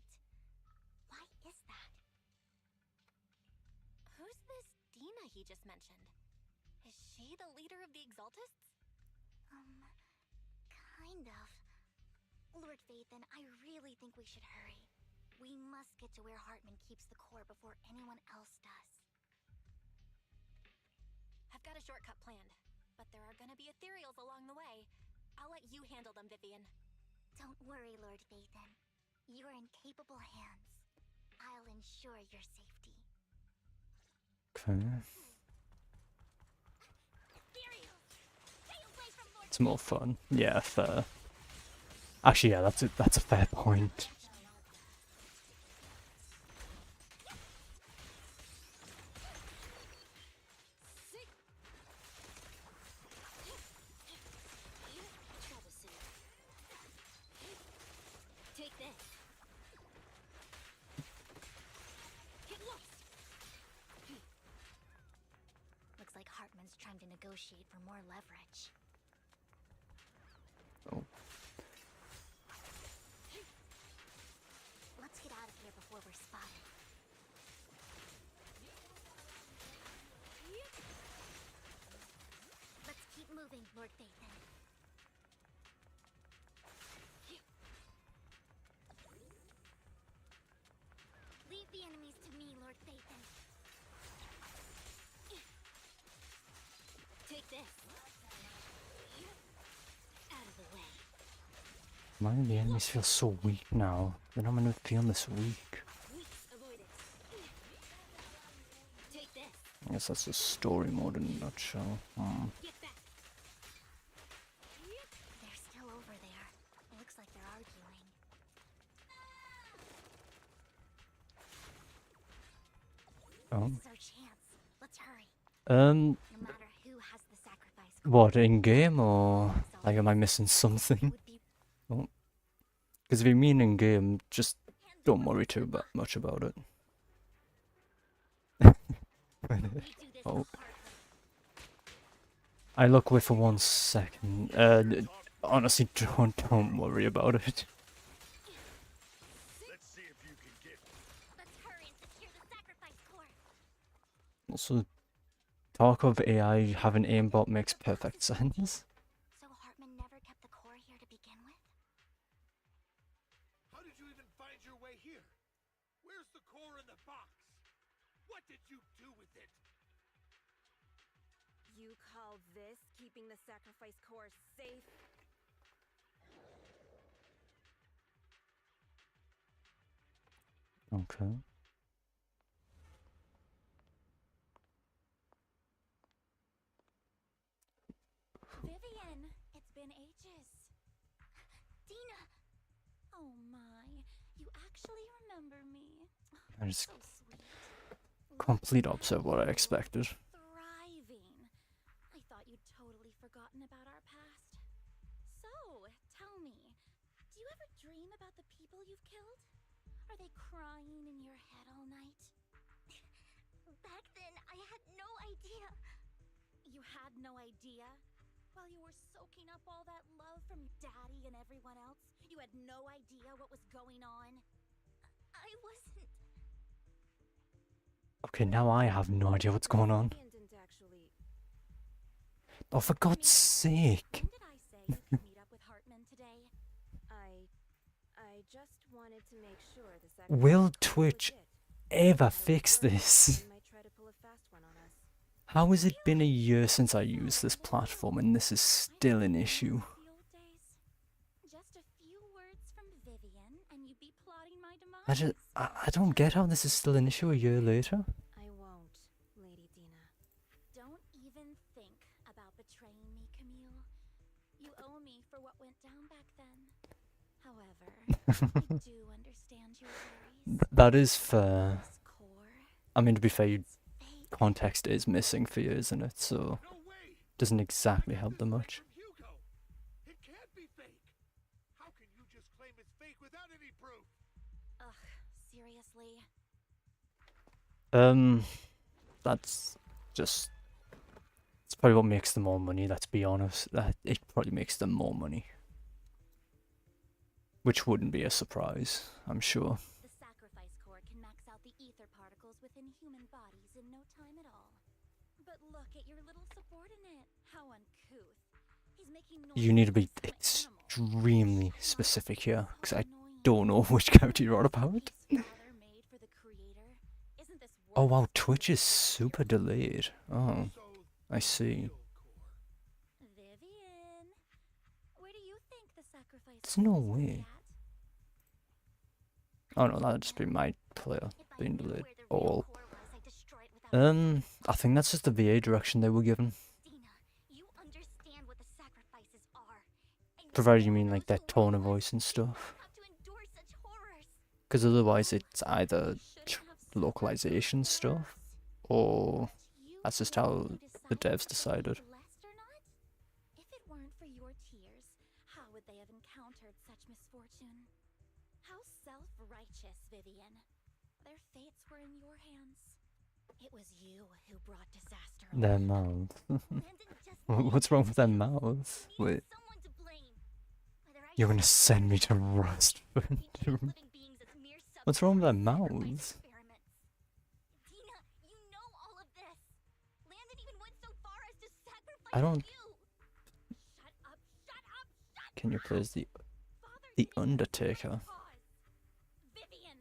Why is that? Who's this Dina he just mentioned? Is she the leader of the Exaltists? Kind of. Lord Vathan, I really think we should hurry. We must get to where Hartman keeps the core before anyone else does. I've got a shortcut planned, but there are gonna be ethereals along the way. I'll let you handle them, Vivian. Don't worry, Lord Vathan. You're in capable hands. I'll ensure your safety. Okay. Ethereals! Stay away from Lord It's more fun. Yeah, fair. Actually, yeah, that's a fair point. Take this. Get lost. Looks like Hartman's trying to negotiate for more leverage. Oh. Let's get out of here before we're spotted. Let's keep moving, Lord Vathan. Leave the enemies to me, Lord Vathan. Take this. Out of the way. Why do the enemies feel so weak now? They're not meant to feel this weak. Avoid it. Take this. I guess that's the story mode in a nutshell. Get back. They're still over there. Looks like they're arguing. Oh. This is our chance. Let's hurry. Um, No matter who has the sacrifice. what, in game or like am I missing something? Oh. Because if you mean in game, just don't worry too much about it. Oh. I look away for 1 second. Honestly, don't worry about it. Let's see if you can get Let's hurry and secure the sacrifice core. Also, talk of AI having aimbot makes perfect sense. So Hartman never kept the core here to begin with? How did you even find your way here? Where's the core in the box? What did you do with it? You You call this keeping the sacrifice core safe? Okay. Vivian, it's been ages. Dina! Oh my, you actually remember me. That is So sweet. complete opposite of what I expected. Thriving. I thought you'd totally forgotten about our past. So, tell me, do you ever dream about the people you've killed? Are they crying in your head all night? Back then, I had no idea. You had no idea? While you were soaking up all that love from Daddy and everyone else, you had no idea what was going on? I wasn't. Okay, now I have no idea what's going on. Vivian didn't actually. Oh, for God's sake! When did I say you could meet up with Hartman today? I just wanted to make sure the sacrifice Will core was Twitch legit. ever I was fix worried this? someone might try to pull a fast one on us. How has it been a year since I used this platform and this is still an issue? The old days. Just a few words from Vivian, and you'd be plotting my demise. I don't get how this is still an issue a year later. I won't, Lady Dina. Don't even think about betraying me, Camille. You owe me for what went down back then. However, I do understand your worries. That is fair. This core, I mean, to be fair, it's fake. context is missing for you, isn't it? So, No way! doesn't exactly help them much. From Hugo. It can't be fake. How can you just claim it's fake without any proof? Ugh, seriously. That's just... It's probably what makes them more money, let's be honest. It probably makes them more money. Which wouldn't be a surprise, I'm sure. The sacrifice core can max out the ether particles within human bodies in no time at all. But look at your little subordinate. How uncouth. He's making noise You need to be like some animal. extremely specific here, because I Annoying. don't know which character you're on about. He's father made for the creator. Isn't this Oh wow, worth Twitch is super delayed. Oh, So, I see. real core. Vivian, where do you think the sacrifice There's core no is really way. at? Oh no, that'd just be my player If I being knew delayed. where the Oh real well. core was, I'd destroy it without I think that's just the VA direction they were given. Dina, you understand what the sacrifices are. And Provided no you one mean like knows their who tone it of was. voice and You stuff. have to endure such horrors. Because otherwise it's either You shouldn't have suffered localization for stuff, us. or But you that's just let how you the decide devs if they decided. were blessed or not? If it weren't for your tears, how would they have encountered such misfortune? How self-righteous, Vivian. Their fates were in your hands. It was you who brought disaster on Their them. mouths. Landon just What's wrong with their needs mouths? you. He needs Wait, someone to blame. Whether I you're gonna choose send me to or not, Rust. we treat living beings as mere What's wrong with their subjects for sacrifice mouths? experiments. Dina, you know all of this. Landon even went so far as to sacrifice I don't. you. Shut up, shut up, shut Can you please the Father Undertaker? Vivian,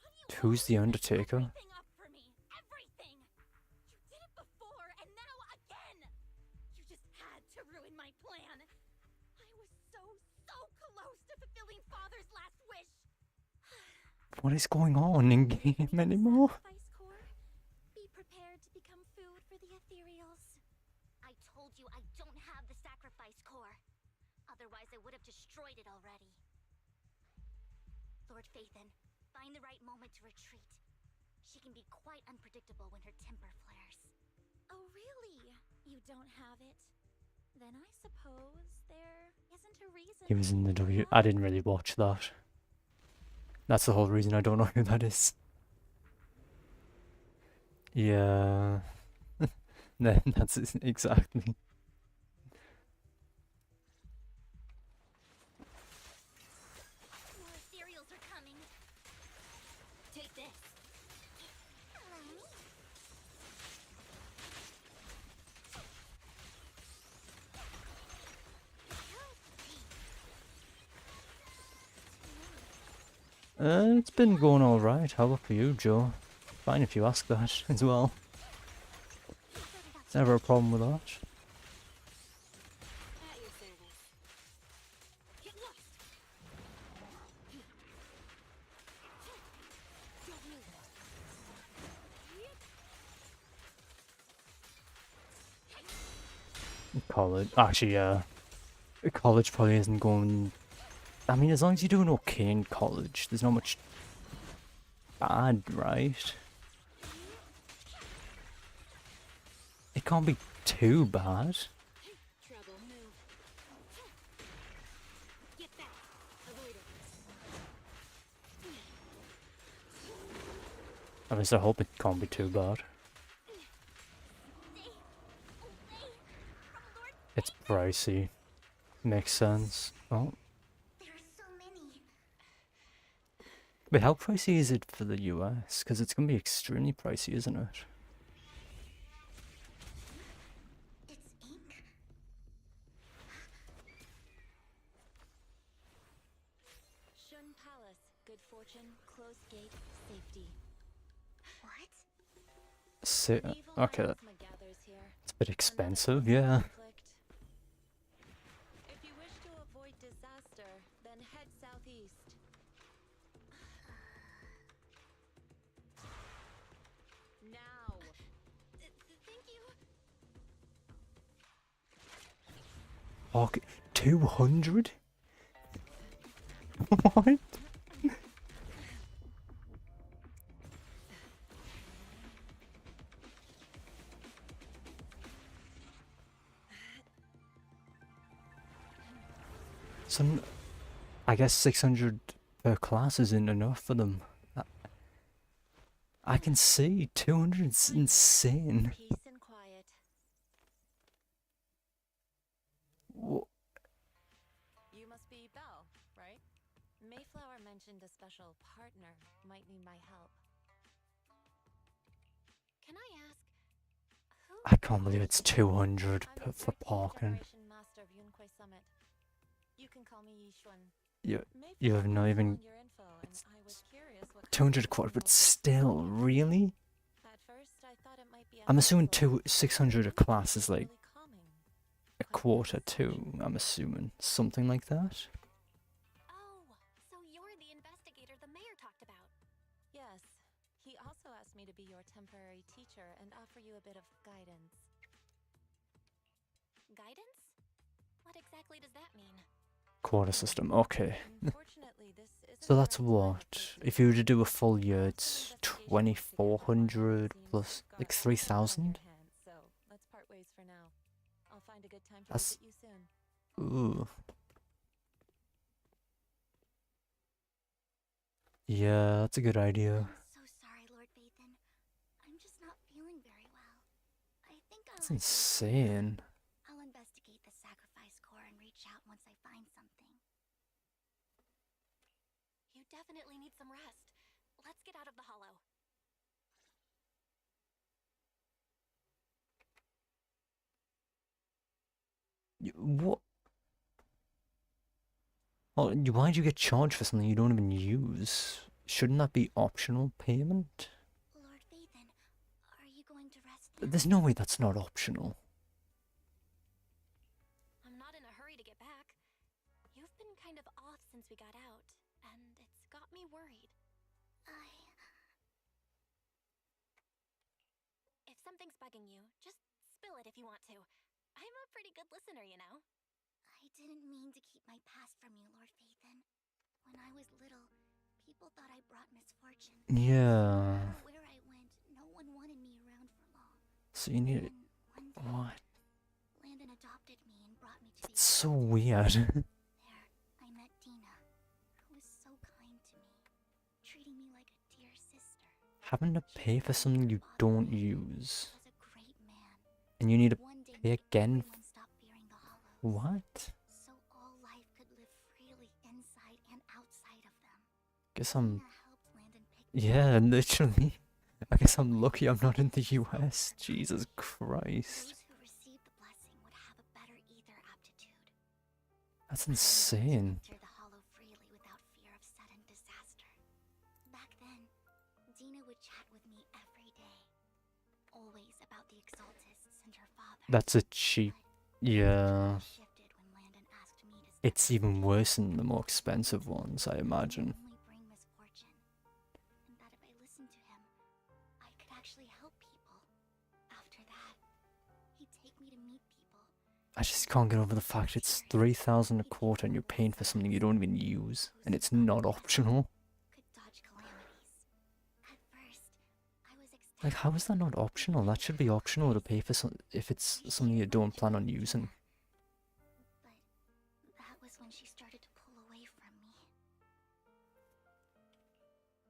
why do you Who's always the mess Undertaker? everything up for me? Everything. You did it before and now again. You just had to ruin my plan. I was so close to fulfilling Father's last wish. What is going on in game anymore? Sacrifice core, be prepared to become food for the ethereals. I told you I don't have the sacrifice core. Otherwise, I would have destroyed it already. Lord Phaethon, find the right moment to retreat. She can be quite unpredictable when her temper flares. Oh, really? You don't have it? Then I suppose there isn't a reason. He was in the to W. rely I didn't really watch that. That's the whole reason I don't know who that is. Yeah. Then that's exactly. More ethereals are coming. Take this. It's been going alright. How about for you, Joe? Fine if you ask that as well. Never a problem with that. At your service. Get lost. Don't move. College. Actually, yeah. College probably isn't going... I mean, as long as you're doing okay in college, there's not much bad, right? It can't be too bad. Trouble. Move. Get back. Avoid it. At least I hope it can't be too bad. It's pricey. Makes sense. Oh. There are so many. Wait, how pricey is it for the US? Because it's going to be extremely pricey, isn't it? It's ink? Shun Palace. Good fortune, closed gate, safety. What? Okay, Plasma gathers here. it's a bit expensive, yeah. If you wish to avoid disaster, then head southeast. Now. Thank you. Okay, 200? What? Some, I guess 600 per class isn't enough for them. I can see 200 is insane. Peace and quiet. You must be Belle, right? Mayflower mentioned a special partner might need my help. Can I ask who? I can't believe it's 200 I'm the for 13th parking. generation master of Yunhui Summit. You can call me Yishun. You have not even... Your info, and I was curious what 200 quad, but still, really? At first, I thought it might be I'm assuming hassle, 600 a class is like really calming. a quarter too, I'm assuming. Something like that? Oh, so you're the investigator the mayor talked about. Yes. He also asked me to be your temporary teacher and offer you a bit of guidance. Guidance? What exactly does that mean? Quarter system, okay. Unfortunately, this isn't So the that's right time for what? this. If you were to do a full year, Lots of it's investigations to get done, 2,400 seems plus you've like got a lot on 3,000? your hands, so let's part ways for now. I'll find a good time to That's- visit you soon. Ooh. Yeah, that's a good idea. I'm so sorry, Lord Bathan. I'm just not feeling very well. I think That's insane. I'll investigate the sacrifice core and reach out once I find something. You definitely need some rest. Let's get out of the hollow. What? Oh, why'd you get charged for something you don't even use? Shouldn't that be optional payment? Lord Bathan, are you going to rest now? There's no way that's not optional. I'm not in a hurry to get back. You've been kind of off since we got out, and it's got me worried. If something's bugging you, just spill it if you want to. I'm a pretty good listener, you know. I didn't mean to keep my past from you, Lord Bathan. When I was little, people thought I brought misfortune. Yeah. No matter where I went, no one wanted me around for long. So you need... Then, one day, What? Landon adopted me and brought me to That's the so weird. There, I met Dina, who was so kind to me, treating me like a dear sister. Having to pay for something you don't use. Was a great man. And you need to One day pay made again. everyone stop fearing the hollows. What? So all life could live freely inside and outside of them. Guess I'm... Dina helped Landon pick me Yeah, literally. I guess I'm lucky I'm not in the US. Jesus Christ. Those who received the blessing would have a better ether aptitude. That's I learned insane. to enter the hollow freely without fear of sudden disaster. Back then, Dina would chat with me every day. always about the Exaltists and her father. That's a cheap. Yeah. Shifted when Landon asked me to step It's even worse than the more expensive ones, I imagine. only bring misfortune, and that if I listened to him, I could actually help people. After that, he'd take me to meet people. I just can't get over the fact it's 3,000 a quarter and you're paying for something you don't even use, and it's not optional. Could dodge calamities. At first, I was ecstatic. Like, how is that not optional? That should be optional to pay for some if it's something you don't plan on using. But that was when she started to pull away from me.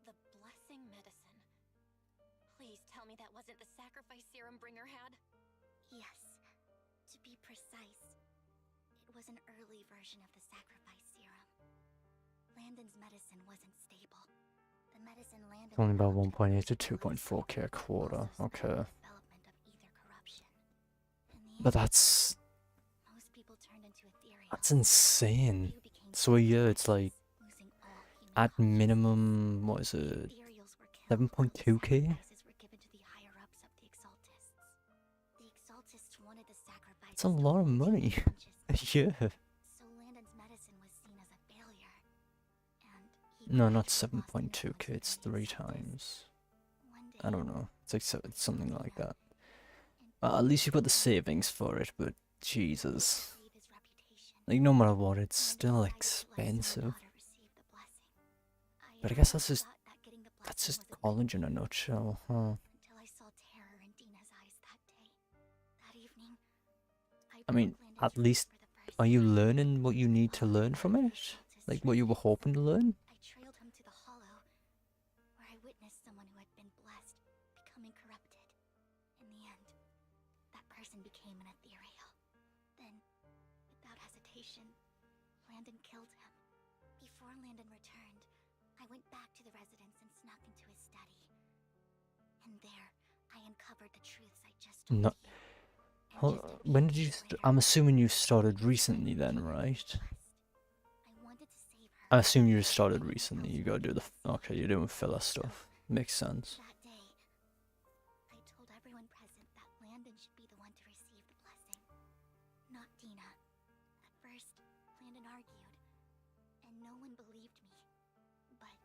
The blessing medicine. Please tell me that wasn't the sacrifice serum Bringer had. Yes. To be precise, it was an early version of the sacrifice serum. Landon's medicine wasn't stable. The medicine Landon Only about developed 1.8 to was 2.4k a quarter. also stopped Okay. the development of ether corruption. In the But end, that's most people turned into ethereal. insane. Few became So a year it's like losing all human at consciousness. minimum, what is it, Ethereals were killed, 7.2k? sacrifices were given to the higher-ups of the Exaltists. The Exaltists wanted the sacrifices It's a lot of to money. consciousness. Yeah. So Landon's medicine was seen as a failure. And he No, not gradually lost 7.2k, influence it's over the 3 Exaltists. times. One day, I don't know. It's like it's something like that. and At least you've got the savings for it, but Jesus. save his reputation, Like, no matter what, it's Landon still decided to let his own expensive. daughter receive the blessing. But I guess that's just thought that getting the that's blessing just was a good college in a thing. nutshell, huh? Until I saw terror in Dina's eyes that day. That evening, I mean, broke at Landon's wrist least for the first are you time. learning what you need to learn from it? Like what you were hoping to learn? I trailed him to the hollow, where I witnessed someone who had been blessed becoming corrupted. In the end, that person became an ethereal. Then, without hesitation, Landon killed him. Before Landon returned, I went back to the residence and snuck into his study. And there, I uncovered the truths I just told No. you. And just a few When did you? days later, I'm assuming you started recently, then, right? I wanted to save her. I assume you started recently. You gotta do the. Okay, you're doing filler stuff. Makes sense. That day, I told everyone present that Landon should be the one to receive the blessing, not Dina. At first, Landon argued, and no one believed me. But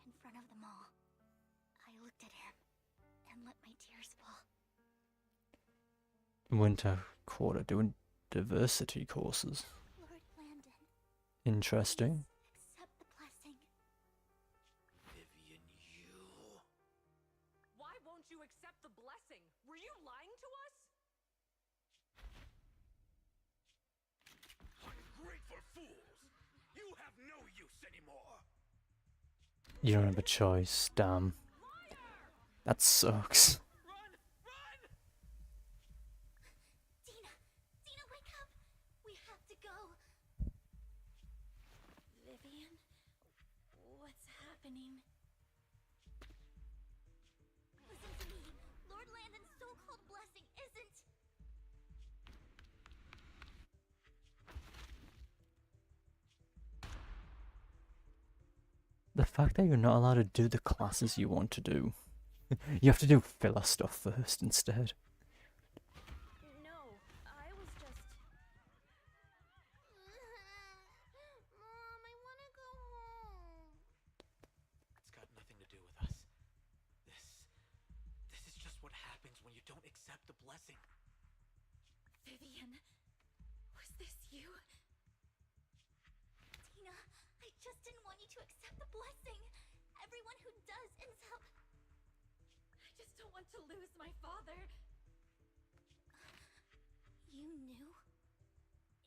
in front of them all, I looked at him and let my tears fall. Winter quarter doing diversity courses. Lord Landon, Interesting. accept the blessing. Vivian, you. Why won't you accept the blessing? Were you lying to us? Ungrateful fools! You have no use anymore! You don't have a choice. Damn. That sucks. Dina, wake up! We have to go. Vivian, what's happening? Listen to me. Lord Landon's so-called blessing isn't... The fact that you're not allowed to do the classes you want to do. You have to do filler stuff first instead. No, I was just... Mom, I want to go home. It's got nothing to do with us. This is just what happens when you don't accept the blessing. Vivian, was this you? Dina, I just didn't want you to accept the blessing. Everyone who does ends up... I just don't want to lose my father. You knew?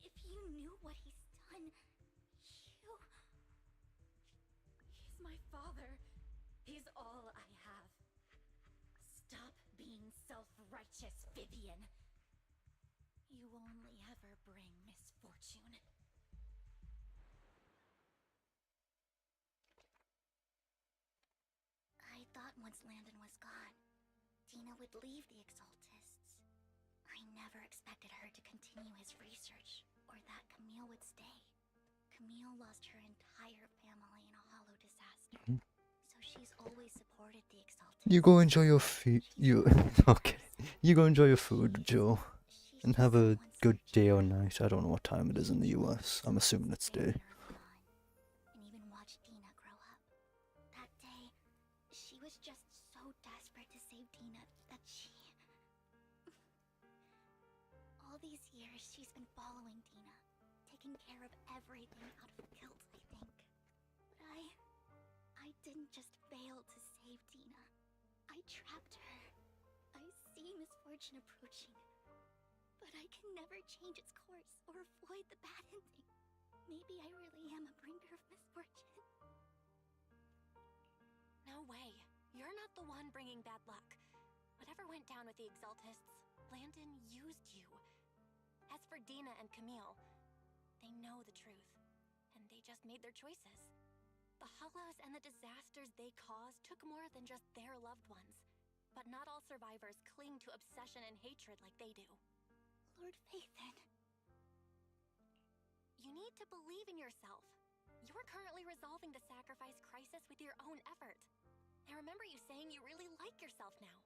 If you knew what he's done, you... He's my father. He's all I have. Stop being self-righteous, Vivian. You only ever bring misfortune. I thought once Landon was gone, Dina would leave the Exaltists. I never expected her to continue his research, or that Camille would stay. Camille lost her entire family in a hollow disaster, so she's always supported the Exaltists. You go enjoy your food. You okay? You go enjoy your food, Joe, She's and just have a someone good searching day or for night. I don't know what time it is in the U.S. I'm assuming it's stay day. early on, and even watch Dina grow up. That day, she was just so desperate to save Dina that she... All these years, she's been following Dina, taking care of everything out of guilt, I think. But I didn't just fail to save Dina. I trapped her. I see misfortune approaching, but I can never change its course or avoid the bad ending. Maybe I really am a bringer of misfortune. No way. You're not the one bringing bad luck. Whatever went down with the Exaltists, Landon used you. As for Dina and Camille, they know the truth, and they just made their choices. The Hollows and the disasters they caused took more than just their loved ones. But not all survivors cling to obsession and hatred like they do. Lord Phaethon. You need to believe in yourself. You're currently resolving the sacrifice crisis with your own effort. I remember you saying you really like yourself now.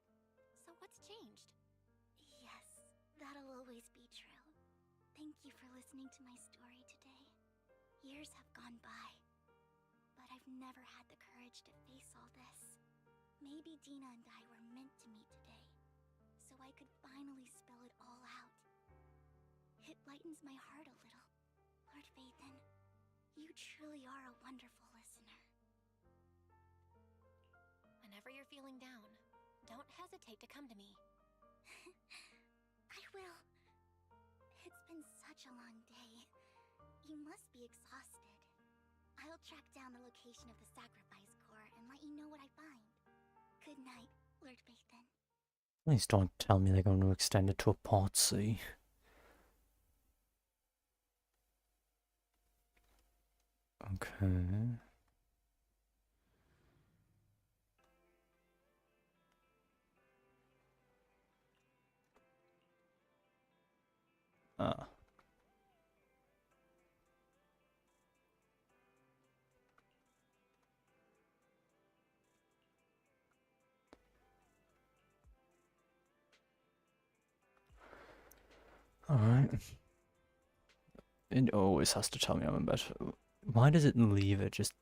So what's changed? Yes, that'll always be true. Thank you for listening to my story today. Years have gone by, but I've never had the courage to face all this. Maybe Dina and I were meant to meet today, so I could finally spill it all out. It lightens my heart a little. Lord Phaethon, you truly are a wonderful listener. Whenever you're feeling down, don't hesitate to come to me. I will. It's been such a long day. You must be exhausted. I'll track down the location of the sacrifice core and let you know what I find. Good night, Lord Phaethon. Please don't tell me they're going to extend it to a part C. Okay. Ah. Alright. It always has to tell me I'm in bed. Why does it leave it just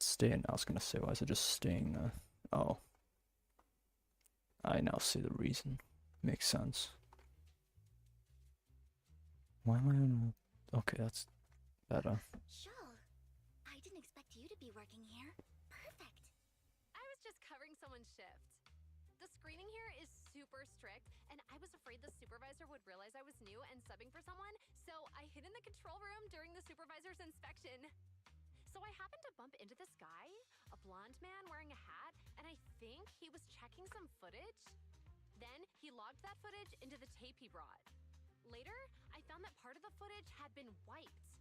staying? I was gonna say, why is it just staying there? Oh. I now see the reason. Makes sense. Why am I on a... Okay, that's better. Sure. I didn't expect you to be working here. Perfect. I was just covering someone's shift. The screening here is super strict, and I was afraid the supervisor would realize I was new and subbing for someone, so I hid in the control room during the supervisor's inspection. So I happened to bump into this guy, a blonde man wearing a hat, and I think he was checking some footage. Then he logged that footage into the tape he brought. Later, I found that part of the footage had been wiped.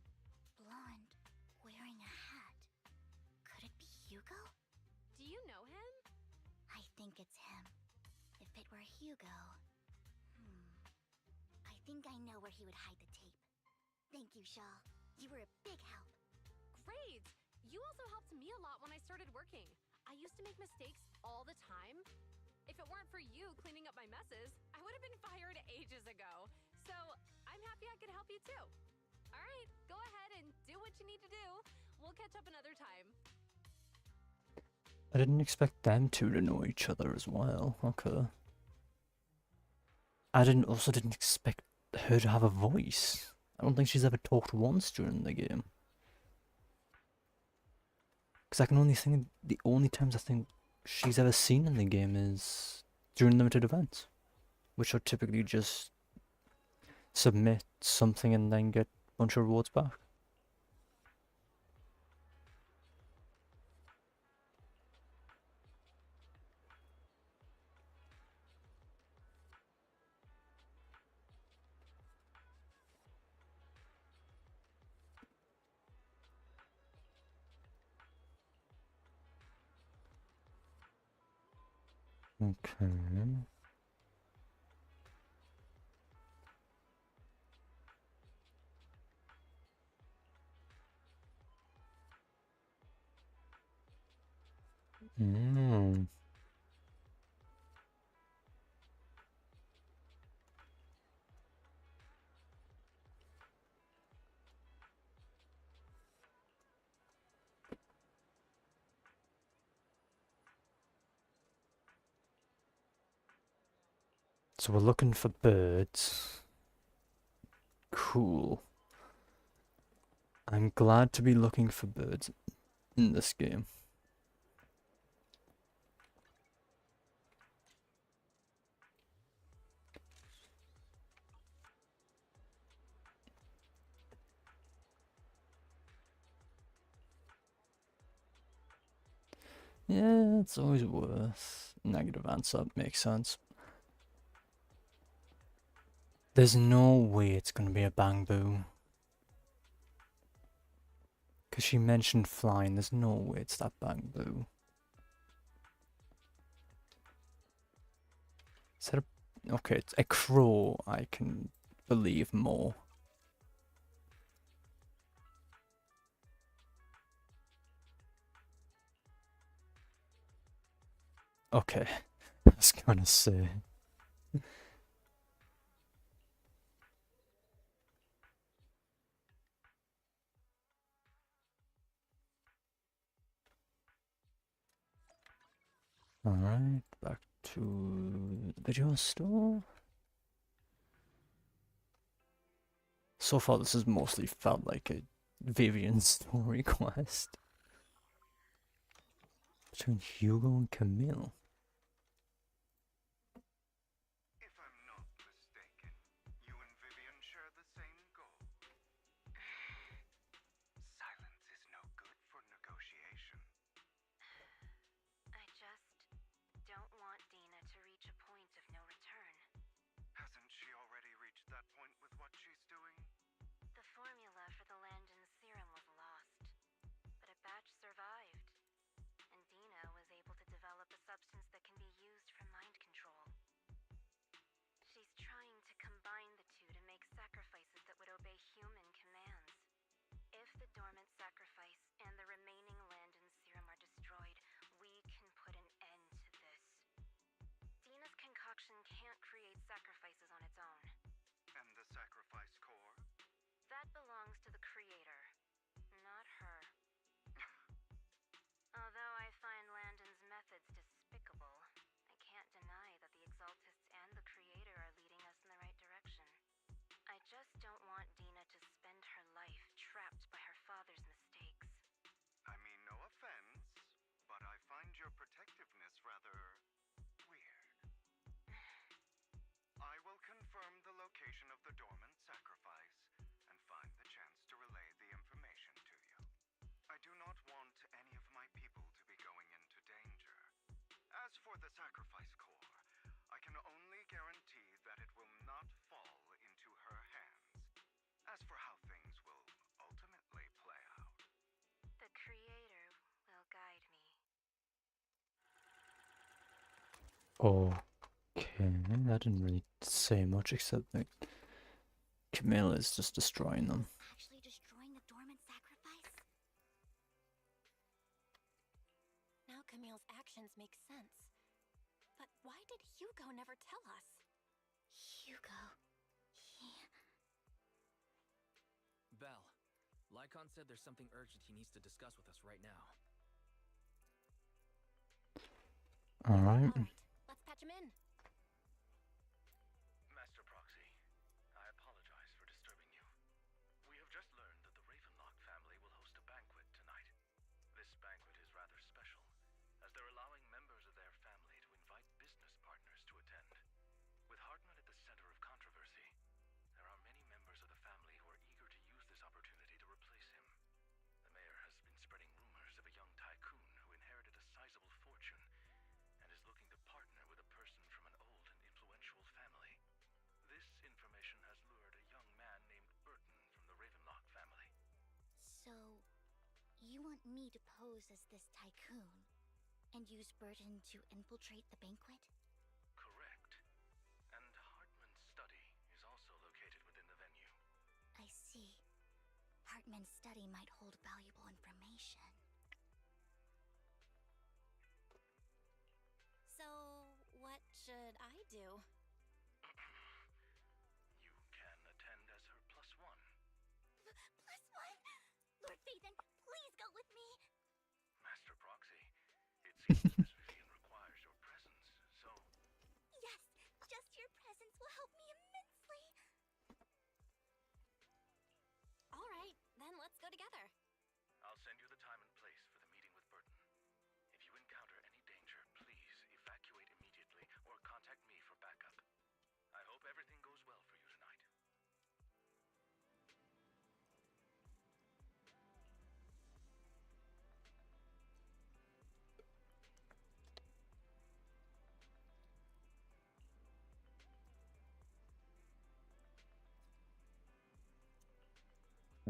Blonde, wearing a hat. Could it be Hugo? Do you know him? I think it's him. If it were Hugo... I think I know where he would hide the tape. Thank you, Shaw. You were a big help. Great! You also helped me a lot when I started working. I used to make mistakes all the time. If it weren't for you cleaning up my messes, I would have been fired ages ago. So, I'm happy I could help you too. Alright, go ahead and do what you need to do. We'll catch up another time. I didn't expect them two to know each other as well. Okay. I also didn't expect her to have a voice. I don't think she's ever talked once during the game. Because I can only think the only times I think she's ever seen in the game is during limited events, which are typically just submit something and then get a bunch of rewards back. Okay. Hmm. So we're looking for birds. Cool. I'm glad to be looking for birds in this game. Yeah, it's always worth. Negative answer, makes sense. There's no way it's gonna be a bamboo. Because she mentioned flying, there's no way it's that bamboo. Is that a... Okay, it's a crow, I can believe more. Okay, I was gonna say. Alright, back to the video store. So far, this has mostly felt like a Vivian story quest. Between Hugo and Camille. If I'm not mistaken, you and Vivian share the same goal. Silence is no good for negotiation. I just don't want Dina to reach a point of no return. Hasn't she already reached that point with what she's doing? The formula for the Landon serum was lost, but a batch survived, and Dina was able to develop a substance that can be used for mind control. She's trying to combine the two to make sacrifices that would obey human commands. If the dormant sacrifice and the remaining Landon serum are destroyed, we can put an end to this. Dina's concoction can't create sacrifices on its own. And the sacrifice core? That belongs to the creator, not her. Although I find Landon's methods despicable, I can't deny that the Exaltists and the creator are leading us in the right direction. I just don't want Dina to spend her life trapped by her father's mistakes. I mean, no offense, but I find your protectiveness rather weird. I will confirm the location of the dormant sacrifice and find the chance to relay the information to you. I do not want any of my people to be going into danger. As for the sacrifice core, I can only guarantee that it will not fall into her hands. As for how things will ultimately play out, The creator will guide me. Okay, that didn't really say much except that Camille is just destroying them. Actually destroying the dormant sacrifice? Now Camille's actions make sense. But why did Hugo never tell us? Hugo. Belle, Lycon said there's something urgent he needs to discuss with us right now. Alright. Alright, let's patch him in. Master Proxy, I apologize for disturbing you. We have just learned that the Ravenlock family will host a banquet tonight. This banquet is rather special, as they're allowing members of their family to invite business partners to attend. With Hartman at the center of controversy, there are many members of the family who are eager to use this opportunity to replace him. The mayor has been spreading rumors of a young tycoon who inherited a sizable fortune and is looking to partner with a person from an old and influential family. This information has lured a young man named Burton from the Ravenlock family. So, you want me to pose as this tycoon and use Burton to infiltrate the banquet? Correct. And Hartman's study is also located within the venue. I see. Hartman's study might hold valuable information. So, what should I do? You can attend as her +1. +1? Lord Phaethon, please go with me! Master Proxy, it seems Miss Vivian requires your presence, so... Yes, just your presence. hope everything goes well for you tonight.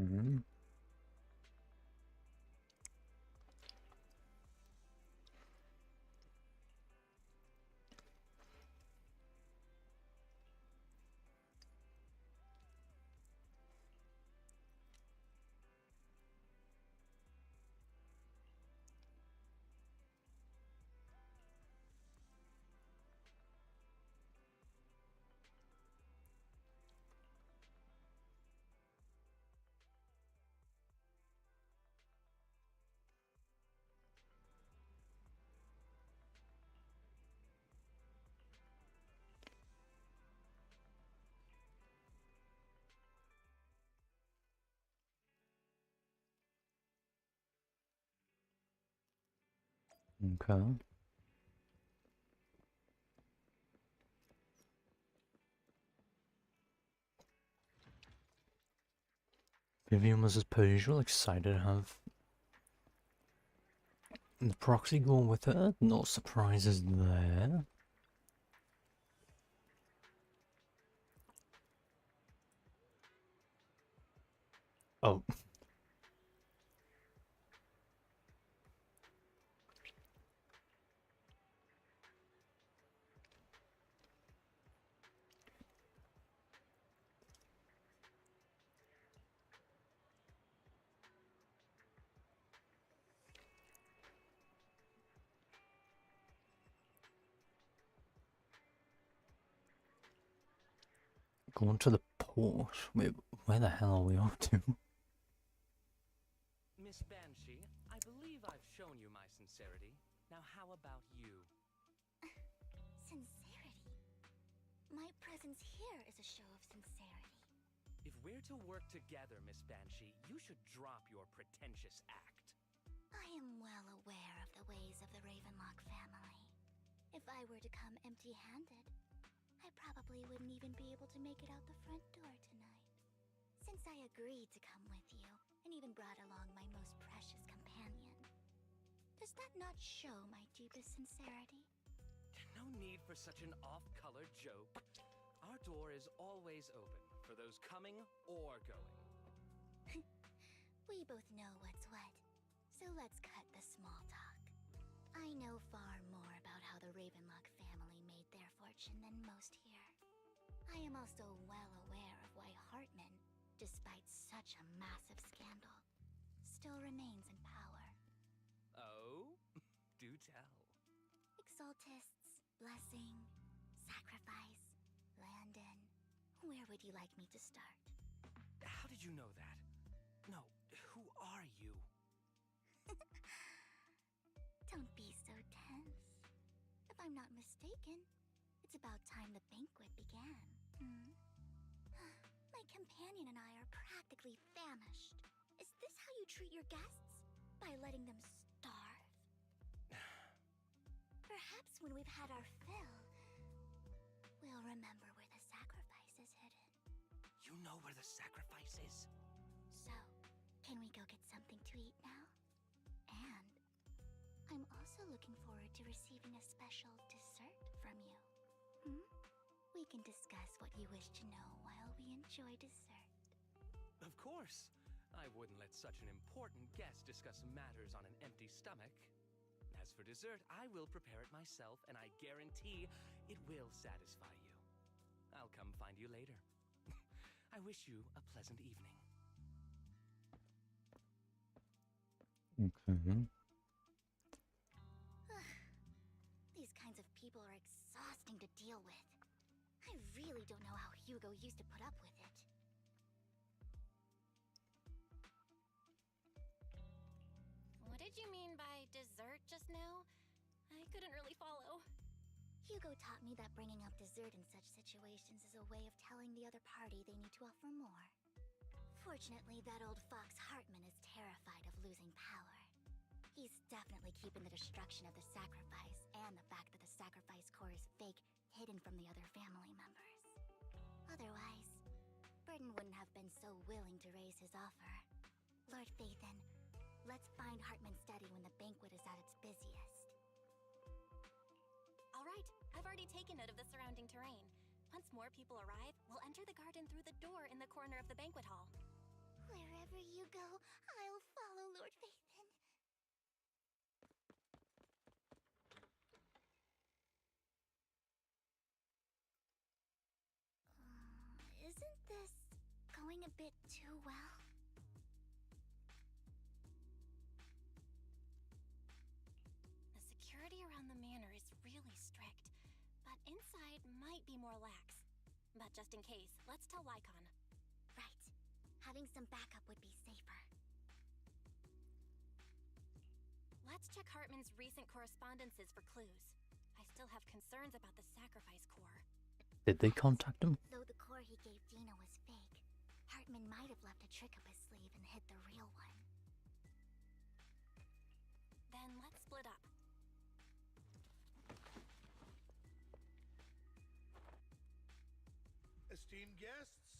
Mm-hmm. Okay. Vivian was as per usual excited to have the proxy go with her. No surprises there. Oh. Going to the port. Wait, where the hell are we off to? Miss Banshee, I believe I've shown you my sincerity. Now how about you? Sincerity? My presence here is a show of sincerity. If we're to work together, Miss Banshee, you should drop your pretentious act. I am well aware of the ways of the Ravenlock family. If I were to come empty-handed, I probably wouldn't even be able to make it out the front door tonight. Since I agreed to come with you, and even brought along my most precious companion, does that not show my deepest sincerity? No need for such an off-color joke. Our door is always open for those coming or going. We both know what's what, so let's cut the small talk. I know far more about how the Ravenlock family made their fortune than most here. I am also well aware of why Hartman, despite such a massive scandal, still remains in power. Oh? Do tell. Exaltists, blessing, sacrifice, Landon. Where would you like me to start? How did you know that? No, who are you? Don't be so tense. If I'm not mistaken, it's about time the banquet began. My companion and I are practically famished. Is this how you treat your guests? By letting them starve? Perhaps when we've had our fill, we'll remember where the sacrifice is hidden. You know where the sacrifice is? So, can we go get something to eat now? And I'm also looking forward to receiving a special dessert from you. We can discuss what you wish to know while we enjoy dessert. Of course. I wouldn't let such an important guest discuss matters on an empty stomach. As for dessert, I will prepare it myself, and I guarantee it will satisfy you. I'll come find you later. I wish you a pleasant evening. Okay. These kinds of people are exhausting to deal with. I really don't know how Hugo used to put up with it. What did you mean by dessert just now? I couldn't really follow. Hugo taught me that bringing up dessert in such situations is a way of telling the other party they need to offer more. Fortunately, that old fox Hartman is terrified of losing power. He's definitely keeping the destruction of the sacrifice and the fact that the sacrifice core is fake hidden from the other family members. Otherwise, Burden wouldn't have been so willing to raise his offer. Lord Phaethon, let's find Hartman's study when the banquet is at its busiest. All right, I've already taken note of the surrounding terrain. Once more people arrive, we'll enter the garden through the door in the corner of the banquet hall. Wherever you go, I'll follow, Lord Phaethon. Isn't this going a bit too well? The security around the manor is really strict, but inside might be more lax. But just in case, let's tell Lycon. Right. Having some backup would be safer. Let's check Hartman's recent correspondences for clues. I still have concerns about the sacrifice core. Did they contact him? Though the core he gave Dina was fake, Hartman might have left a trick up his sleeve and hid the real one. Then let's split up. Esteemed guests,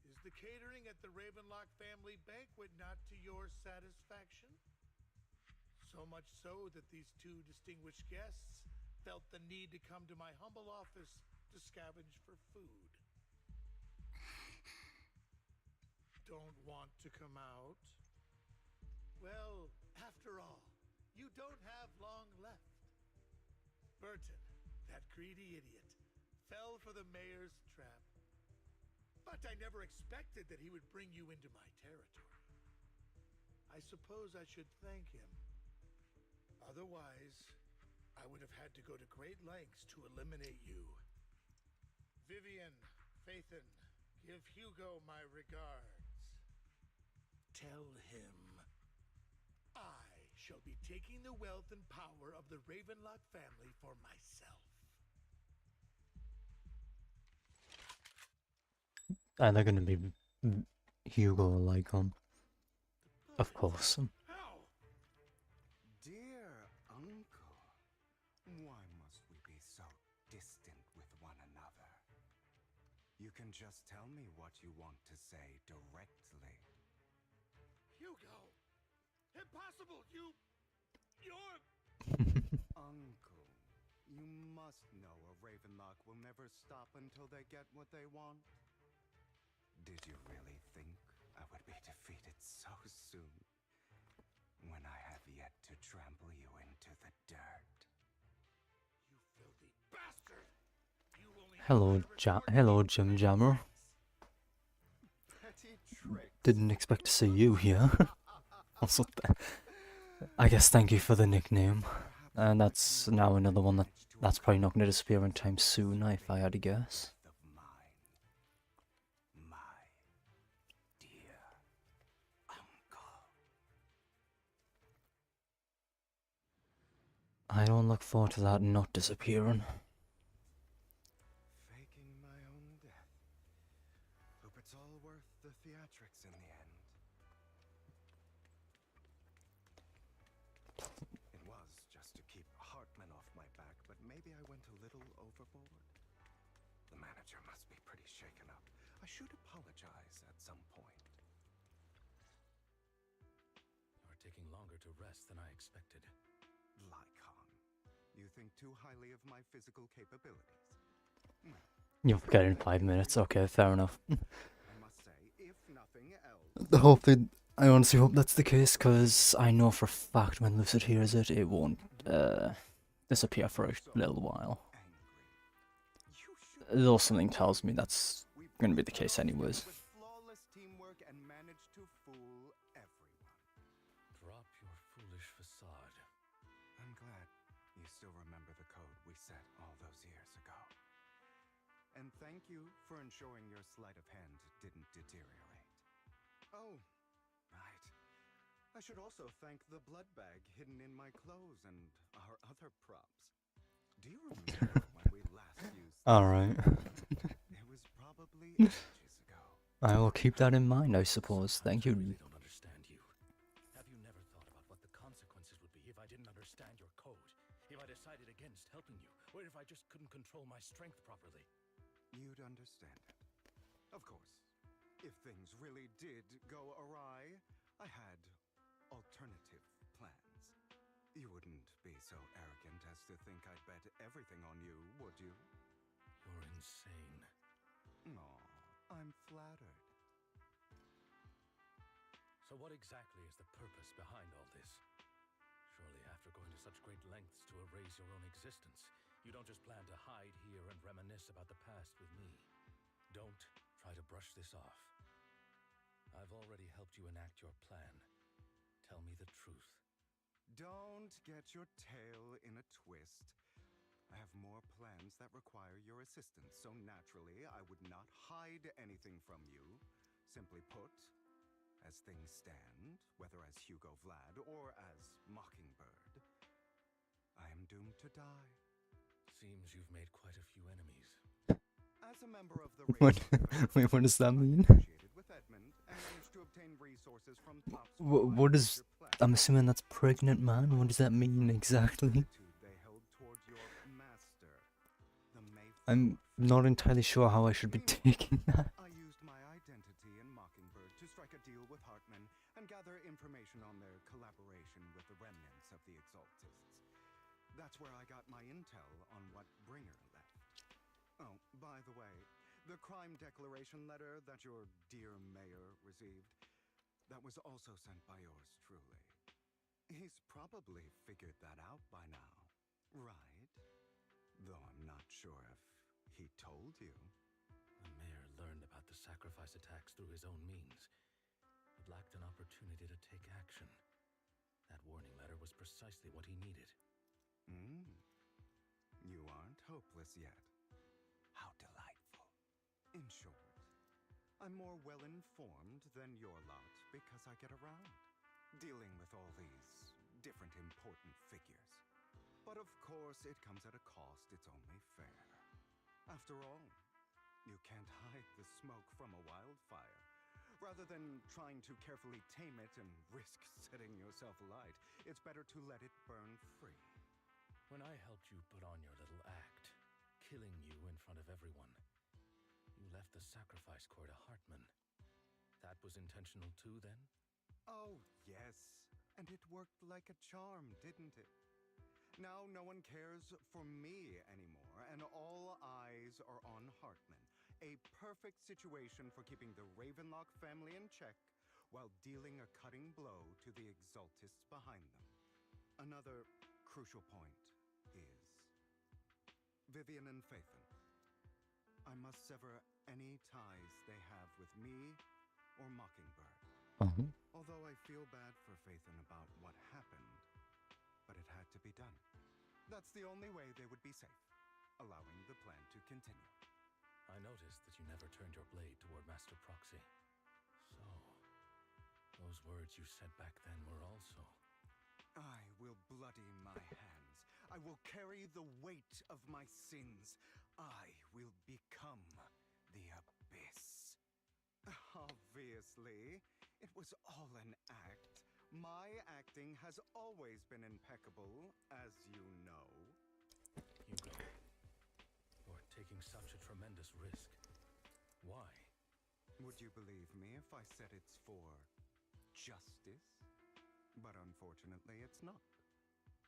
is the catering at the Ravenlock family banquet not to your satisfaction? So much so that these two distinguished guests felt the need to come to my humble office to scavenge for food. Don't want to come out? Well, after all, you don't have long left. Burton, that greedy idiot, fell for the mayor's trap. But I never expected that he would bring you into my territory. I suppose I should thank him. Otherwise, I would have had to go to great lengths to eliminate you. Vivian, Phaethon, give Hugo my regards. Tell him I shall be taking the wealth and power of the Ravenlock family for myself. And they're gonna be Hugo or Lycon. Of course. How? Dear uncle, why must we be so distant with one another? You can just tell me what you want to say directly. Hugo! Impossible! You're... Uncle, you must know a Ravenlock will never stop until they get what they want. Did you really think I would be defeated so soon, when I have yet to trample you into the dirt? You filthy bastard! You only have Hello, Jim Jammer. Petty tricks. Didn't expect to see you here. Also, I guess thank you for the nickname. And that's now another one that's probably not going to disappear anytime soon, if I had to guess. Of mine, my dear uncle. I don't look forward to that not disappearing. Faking my own death. Hope it's all worth the theatrics in the end. It was just to keep Hartman off my back, but maybe I went a little overboard. The manager must be pretty shaken up. I should apologize at some point. You're taking longer to rest than I expected. Lycon, you think too highly of my physical capabilities. You'll forget in 5 minutes. Okay, fair enough. I must say, if nothing else... I honestly hope that's the case, because I know for a fact when Lucid hears it, it won't disappear for a little while. Though something tells me that's going to be the case anyways. With flawless teamwork and managed to fool everyone. Drop your foolish facade. I'm glad you still remember the code we set all those years ago. And thank you for ensuring your sleight of hand didn't deteriorate. Oh, right. I should also thank the blood bag hidden in my clothes and our other props. Do you remember when we last used this? Alright. It was probably ages ago. I will keep that in mind, I suppose. Thank you. I don't understand you. Have you never thought about what the consequences would be if I didn't understand your code? If I decided against helping you? Or if I just couldn't control my strength properly? You'd understand it. Of course, if things really did go awry, I had alternative plans. You wouldn't be so arrogant as to think I'd bet everything on you, would you? You're insane. Aw, I'm flattered. So what exactly is the purpose behind all this? Surely after going to such great lengths to erase your own existence, you don't just plan to hide here and reminisce about the past with me. Don't try to brush this off. I've already helped you enact your plan. Tell me the truth. Don't get your tail in a twist. I have more plans that require your assistance, so naturally I would not hide anything from you. Simply put, as things stand, whether as Hugo Vlad or as Mockingbird, I am doomed to die. Seems you've made quite a few enemies. As a member of the What? Wait, what does that mean? Associated with Edmund and managed to obtain resources from top What is... I'm assuming that's pregnant man? What does that mean exactly? they held toward your master, the I'm not entirely sure how I should be taking that. I used my identity in Mockingbird to strike a deal with Hartman and gather information on their collaboration with the remnants of the Exaltists. That's where I got my intel on what Bringer left. Oh, by the way, the crime declaration letter that your dear mayor received, that was also sent by yours truly. He's probably figured that out by now, right? Though I'm not sure if he told you. The mayor learned about the sacrifice attacks through his own means, but lacked an opportunity to take action. That warning letter was precisely what he needed. You aren't hopeless yet. How delightful. In short, I'm more well-informed than your lot because I get around, dealing with all these different important figures. But of course, it comes at a cost. It's only fair. After all, you can't hide the smoke from a wildfire. Rather than trying to carefully tame it and risk setting yourself alight, it's better to let it burn free. When I helped you put on your little act, killing you in front of everyone, you left the sacrifice core to Hartman. That was intentional too, then? Oh, yes. And it worked like a charm, didn't it? Now no one cares for me anymore, and all eyes are on Hartman. A perfect situation for keeping the Ravenlock family in check while dealing a cutting blow to the Exaltists behind them. Another crucial point is Vivian and Phaethon. I must sever any ties they have with me or Mockingbird. Although I feel bad for Phaethon about what happened, but it had to be done. That's the only way they would be safe, allowing the plan to continue. I noticed that you never turned your blade toward Master Proxy. So, those words you said back then were also... I will bloody my hands. I will carry the weight of my sins. I will become the Abyss. Obviously, it was all an act. My acting has always been impeccable, as you know. Hugo, you're taking such a tremendous risk. Why? Would you believe me if I said it's for justice? But unfortunately, it's not.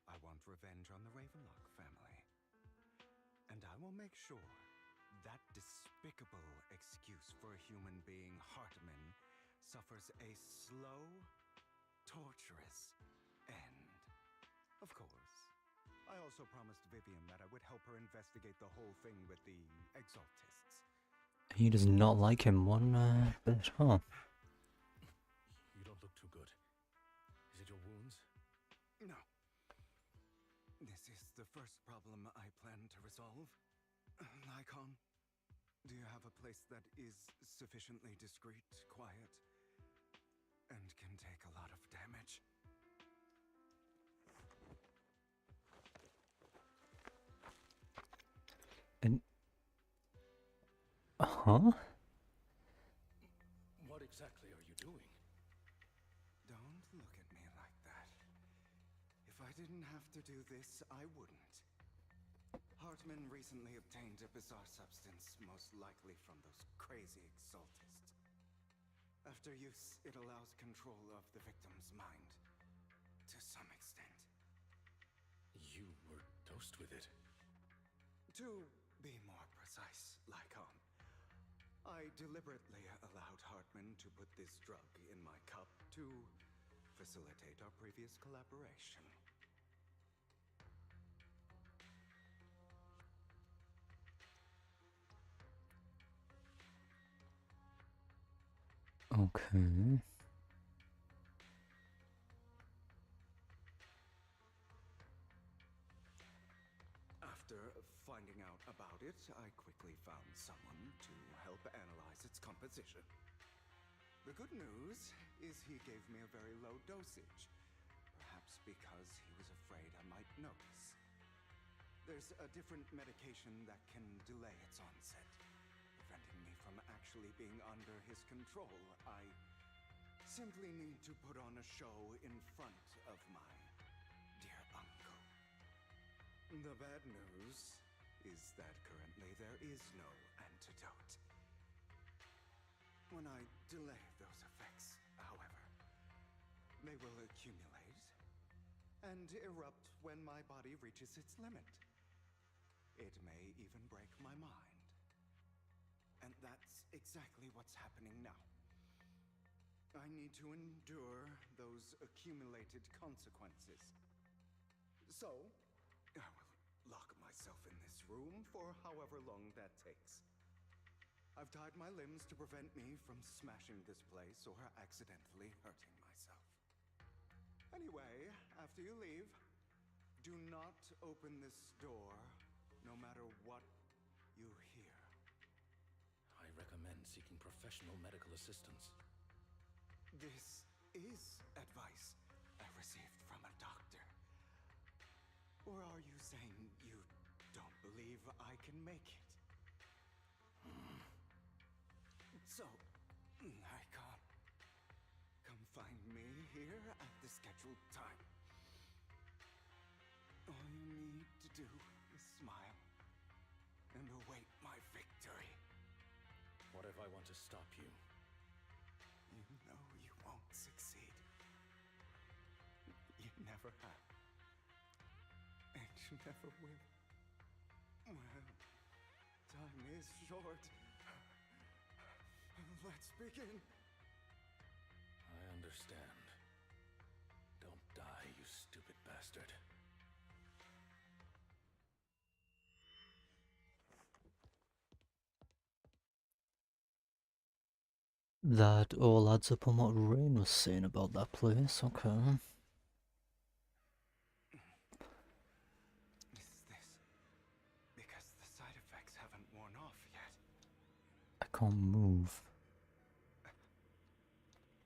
I want revenge on the Ravenlock family. And I will make sure that despicable excuse for a human being, Hartman, suffers a slow, torturous end. Of course, I also promised Vivian that I would help her investigate the whole thing with the Exaltists. He does not like him one bit, huh? You don't look too good. Is it your wounds? No. This is the first problem I plan to resolve. Lycon, do you have a place that is sufficiently discreet, quiet, and can take a lot of damage? And... Huh? What exactly are you doing? Don't look at me like that. If I didn't have to do this, I wouldn't. Hartman recently obtained a bizarre substance, most likely from those crazy exaltists. After use, it allows control of the victim's mind, to some extent. You were dosed with it. To be more precise, Lycon, I deliberately allowed Hartman to put this drug in my cup to facilitate our previous collaboration. Okay. After finding out about it, I quickly found someone to help analyze its composition. The good news is he gave me a very low dosage, perhaps because he was afraid I might notice. There's a different medication that can delay its onset, preventing me from actually being under his control. I simply need to put on a show in front of my dear uncle. The bad news is that currently there is no antidote. When I delay those effects, however, they will accumulate and erupt when my body reaches its limit. It may even break my mind. And that's exactly what's happening now. I need to endure those accumulated consequences. So, I will lock myself in this room for however long that takes. I've tied my limbs to prevent me from smashing this place or accidentally hurting myself. Anyway, after you leave, do not open this door, no matter what you hear. I recommend seeking professional medical assistance. This is advice I received from a doctor. Or are you saying you don't believe I can make it? So, I can't. Come find me here at the scheduled time. All you need to do is smile and await my victory. What if I want to stop you? You know you won't succeed. You never have. And you never will. Well, time is short. Let's begin. I understand. Don't die, you stupid bastard. That all adds up on what Rain was saying about that place, okay. Is this because the side effects haven't worn off yet? I can't move.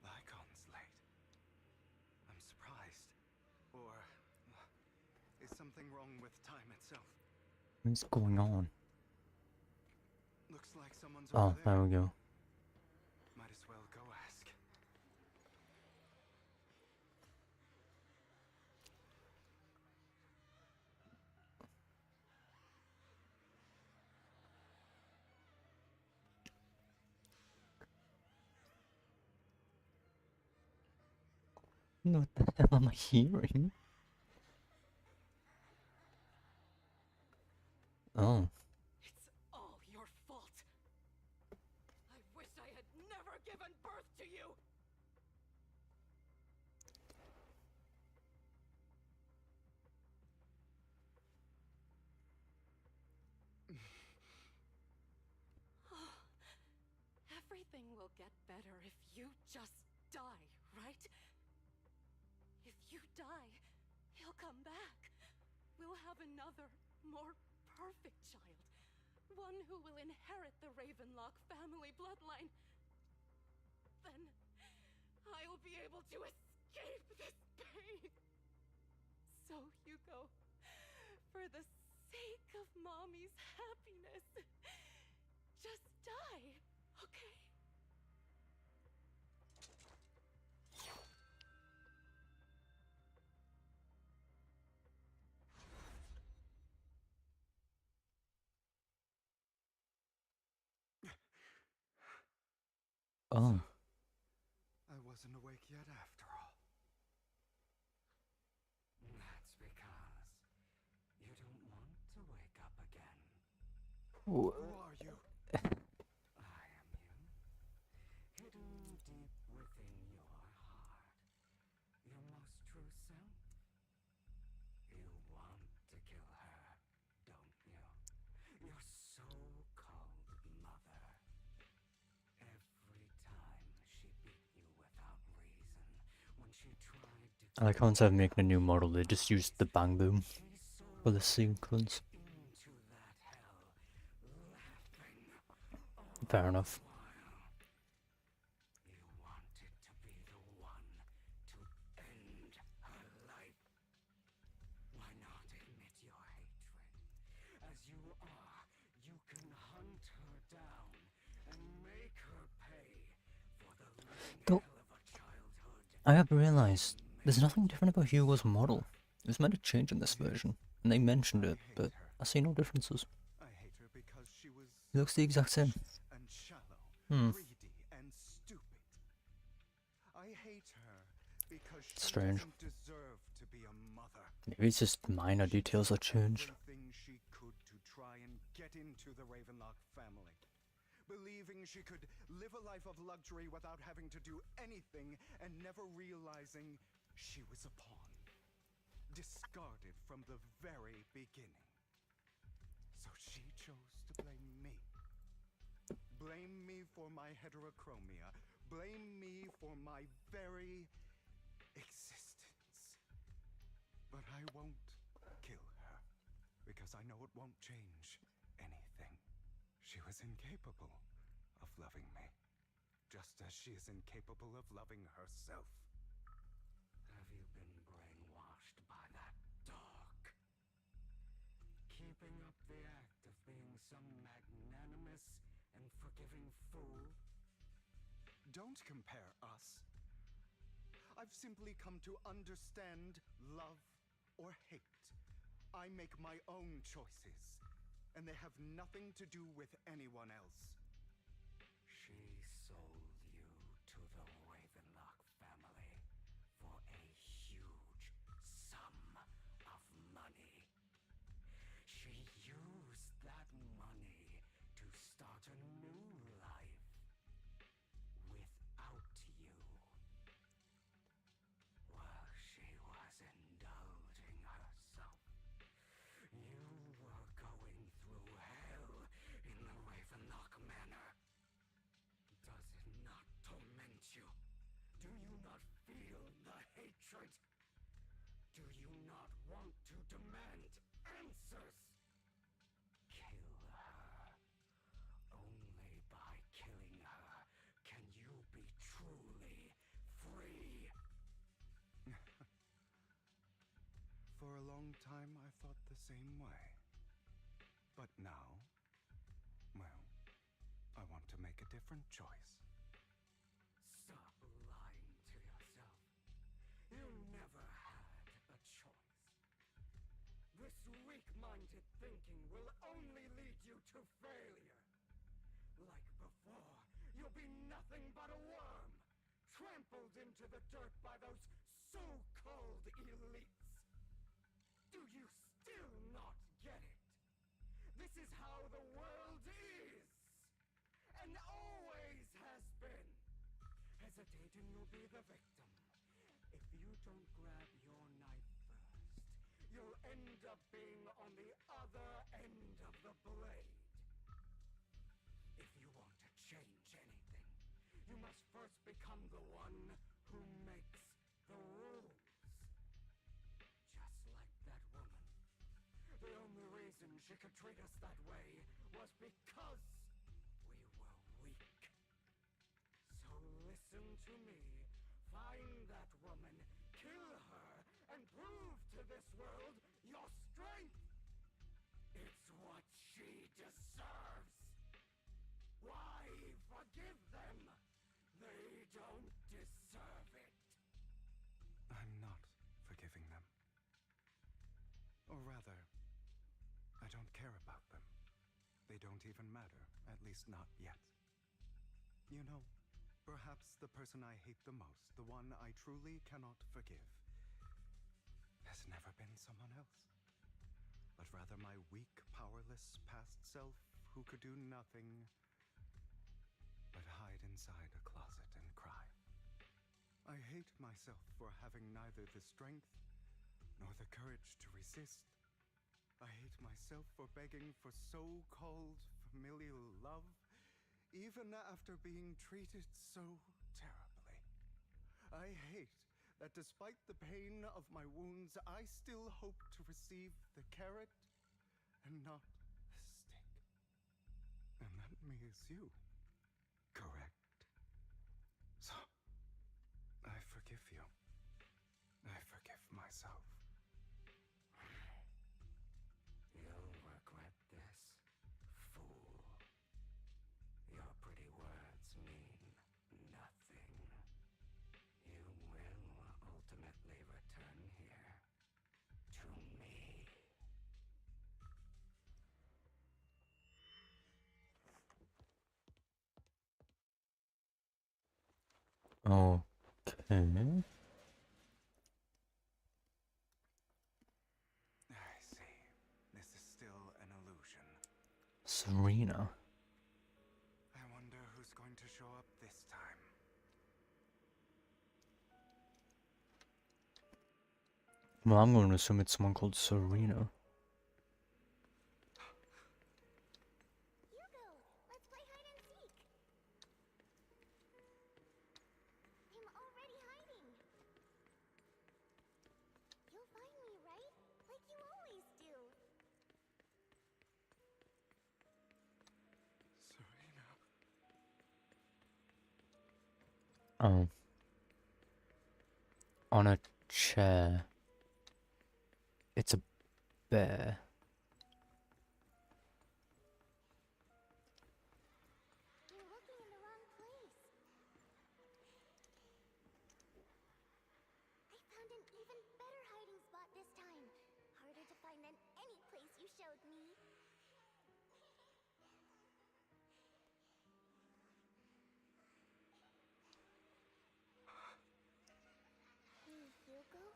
Lycon's late. I'm surprised. Or is something wrong with time itself? What's going on? Looks like someone's Oh, over there. there we go. Might as well go ask. What the hell am I hearing? Oh. It's all your fault. I wish I had never given birth to you. Everything will get better if you just die, right? If you die, he'll come back. We'll have another, more perfect child. One who will inherit the Ravenlock family bloodline. Then I'll be able to escape this pain. So, Hugo, for the sake of Mommy's happiness, just die, okay? Oh. I wasn't awake yet after all. That's because you don't want to wake up again. Who are you? I am you. Hidden deep within your heart. Your most true self. You want to kill her, don't you? Your so-called mother. Every time she beat you without reason, when she tried to I like how instead of making a new model, they just used the bang boom for the sequence. into that hell, laughing Fair enough. you wanted to be the one to end her life. Why not admit your hatred? As you are, you can hunt her down and make her pay for the living Though, hell of a childhood. I have realized there's nothing different about Hugo's model. It was meant to change in this version, and they mentioned it, but I see no differences. I hate her because she was He looks the exact same. and shallow, greedy and stupid. I hate her because she Strange. doesn't deserve to be a mother. Maybe it's just minor details that changed. Everything she could to try and get into the Ravenlock family. Believing she could live a life of luxury without having to do anything and never realizing she was a pawn. Discarded from the very beginning. So she chose to blame me. Blame me for my heterochromia. Blame me for my very existence. But I won't kill her, because I know it won't change anything. She was incapable of loving me, just as she is incapable of loving herself. Have you been brainwashed by that dog? Keeping up the act of being some magnanimous and forgiving fool? Don't compare us. I've simply come to understand love or hate. I make my own choices, and they have nothing to do with anyone else. She sold you to the Ravenlock family for a huge sum of money. She used that money to start a new life without you. While she was indulging herself, you were going through hell in the Ravenlock Manor. Does it not torment you? Do you not feel the hatred? Do you not want to demand answers? Kill her. Only by killing her can you be truly free. For a long time, I thought the same way. But now, well, I want to make a different choice. Stop lying to yourself. You never had a choice. This weak-minded thinking will only lead you to failure. Like before, you'll be nothing but a worm, trampled into the dirt by those so-called elites. Do you still not get it? This is how the world is, and always has been. Hesitating, you'll be the victim. If you don't grab your knife first, you'll end up being on the other end of the blade. If you want to change anything, you must first become the one who makes the rules. Just like that woman. The only reason she could treat us that way was because we were weak. So listen to me. Find that woman, kill her, and prove to this world your strength. It's what she deserves. Why forgive them? They don't deserve it. I'm not forgiving them. Or rather, I don't care about them. They don't even matter, at least not yet. You know, Perhaps the person I hate the most, the one I truly cannot forgive, has never been someone else, but rather my weak, powerless past self who could do nothing but hide inside a closet and cry. I hate myself for having neither the strength nor the courage to resist. I hate myself for begging for so-called familial love, even after being treated so terribly. I hate that despite the pain of my wounds, I still hope to receive the carrot and not the stick. And that me is you, correct? So, I forgive you. I forgive myself. You'll regret this, fool. Your pretty words mean nothing. You will ultimately return here to me. Okay. I see. This is still an illusion. Serena. I wonder who's going to show up this time. Well, I'm going to assume it's someone called Serena. Hugo, let's play hide and seek. I'm already hiding. You'll find me, right? Like you always do. Serena. Oh. On a chair. It's a bear. You're looking in the wrong place. I found an even better hiding spot this time. Harder to find than any place you showed me. Hey, Hugo,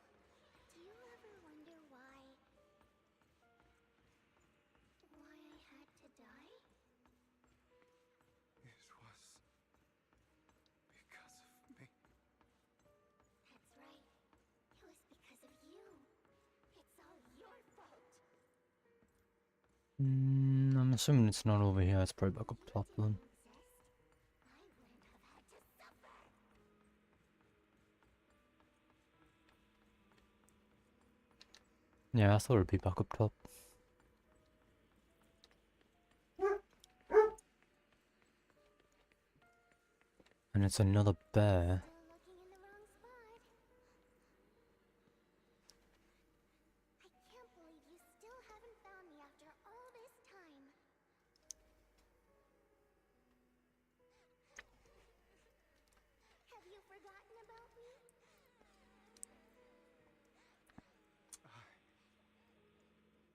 do you ever wonder why I had to die? It was because of me. That's right. It was because of you. It's all your fault. I'm assuming it's not over here. It's probably back up top then. I wouldn't have had to suffer. Yeah, I thought it'd be back up top. And it's another bear. Still looking in the wrong spot. I can't believe you still haven't found me after all this time. Have you forgotten about me?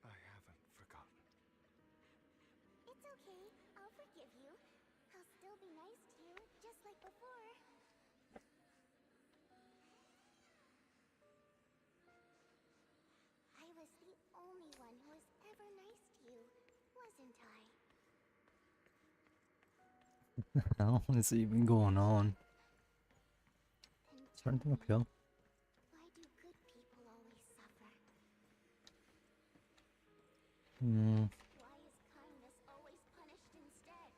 I haven't forgotten. It's okay. I'll forgive you. I'll still be nice to you, just like before. I was the only one who was ever nice to you, wasn't I? How is it even going on? Then Is there anything up here? why do good people always suffer? Why is kindness always punished instead?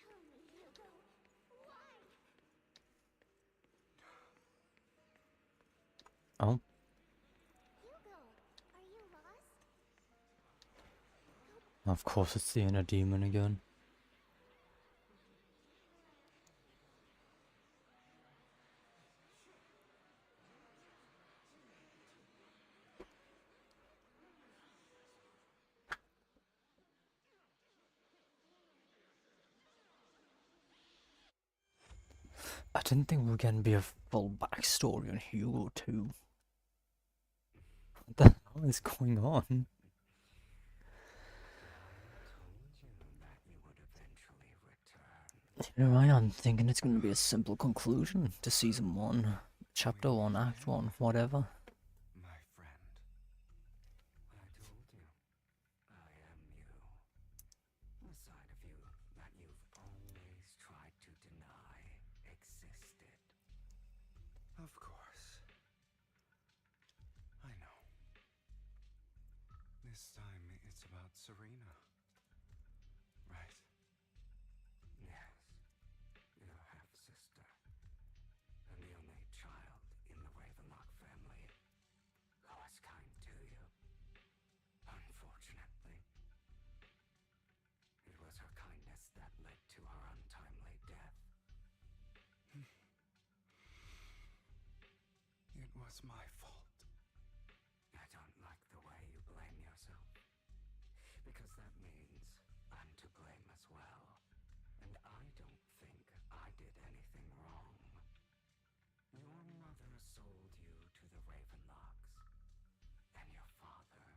Tell me, Hugo, why? Oh. Hugo, are you lost? Of course it's the inner demon again. I didn't think we were going to be a full backstory on Hugo too. What the hell is going on? Told you that you would eventually Here I am thinking it's going to be a simple conclusion to season 1, chapter 1, act 1, whatever. My friend. I told you, I am you. The side of you that you've always tried to deny existed. Of course. I know. This time it's about Serena. Right? Yes, your half-sister, and the only child in the Ravenlock family who was kind to you. Unfortunately, it was her kindness that led to her untimely death. It was my fault. I don't like the way you blame yourself, because that means I'm to blame as well. And I don't think I did anything wrong. Your mother sold you to the Ravenlocks. And your father?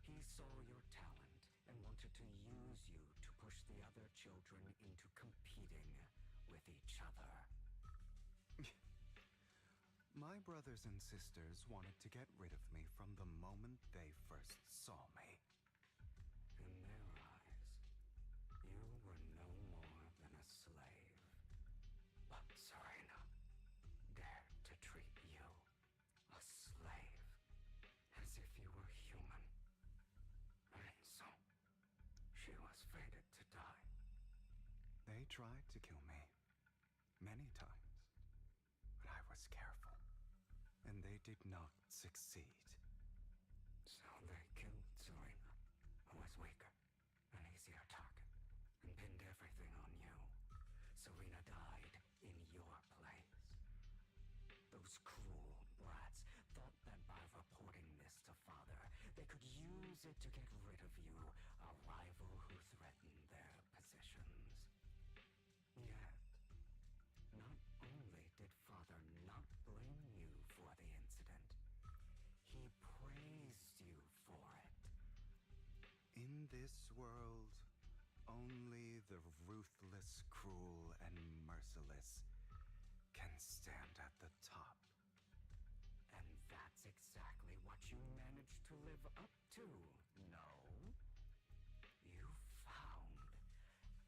He saw your talent and wanted to use you to push the other children into competing with each other. My brothers and sisters wanted to get rid of me from the moment they first saw me. In their eyes, you were no more than a slave. But Serena dared to treat you, a slave, as if you were human. And so, she was fated to die. They tried to kill me. Many times. But I was careful. And they did not succeed. So they killed Serena, who was weaker, an easier target, and pinned everything on you. Serena died in your place. Those cruel brats thought that by reporting this to Father, they could use it to get rid of you, a rival who threatened their positions. Yet, not only did Father not blame you for the incident, he praised you for it. In this world, only the ruthless, cruel, and merciless can stand at the top. And that's exactly what you managed to live up to, no? You found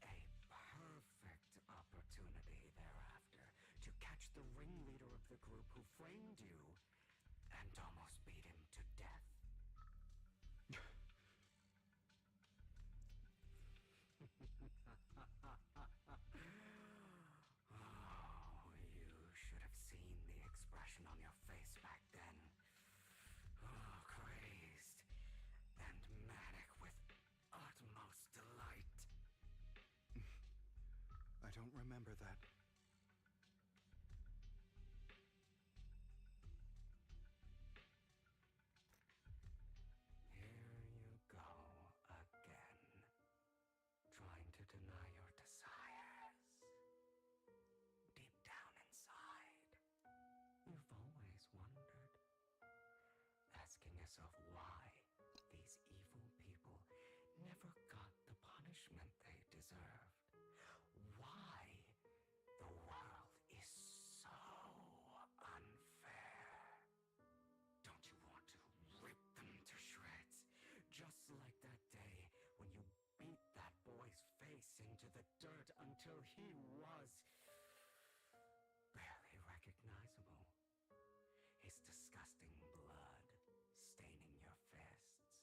a perfect opportunity thereafter to catch the ringleader of the group who framed you and almost beat him to death. Oh, you should have seen the expression on your face back then. Oh, crazed and manic with utmost delight. I don't remember that. Here you go again, trying to deny your desires. Deep down inside, you've always wondered, asking yourself why these evil people never got the punishment they deserved. Why the world is so unfair. Don't you want to rip them to shreds? Just like that day when you beat that boy's face into the dirt until he was barely recognizable. His disgusting blood staining your fists.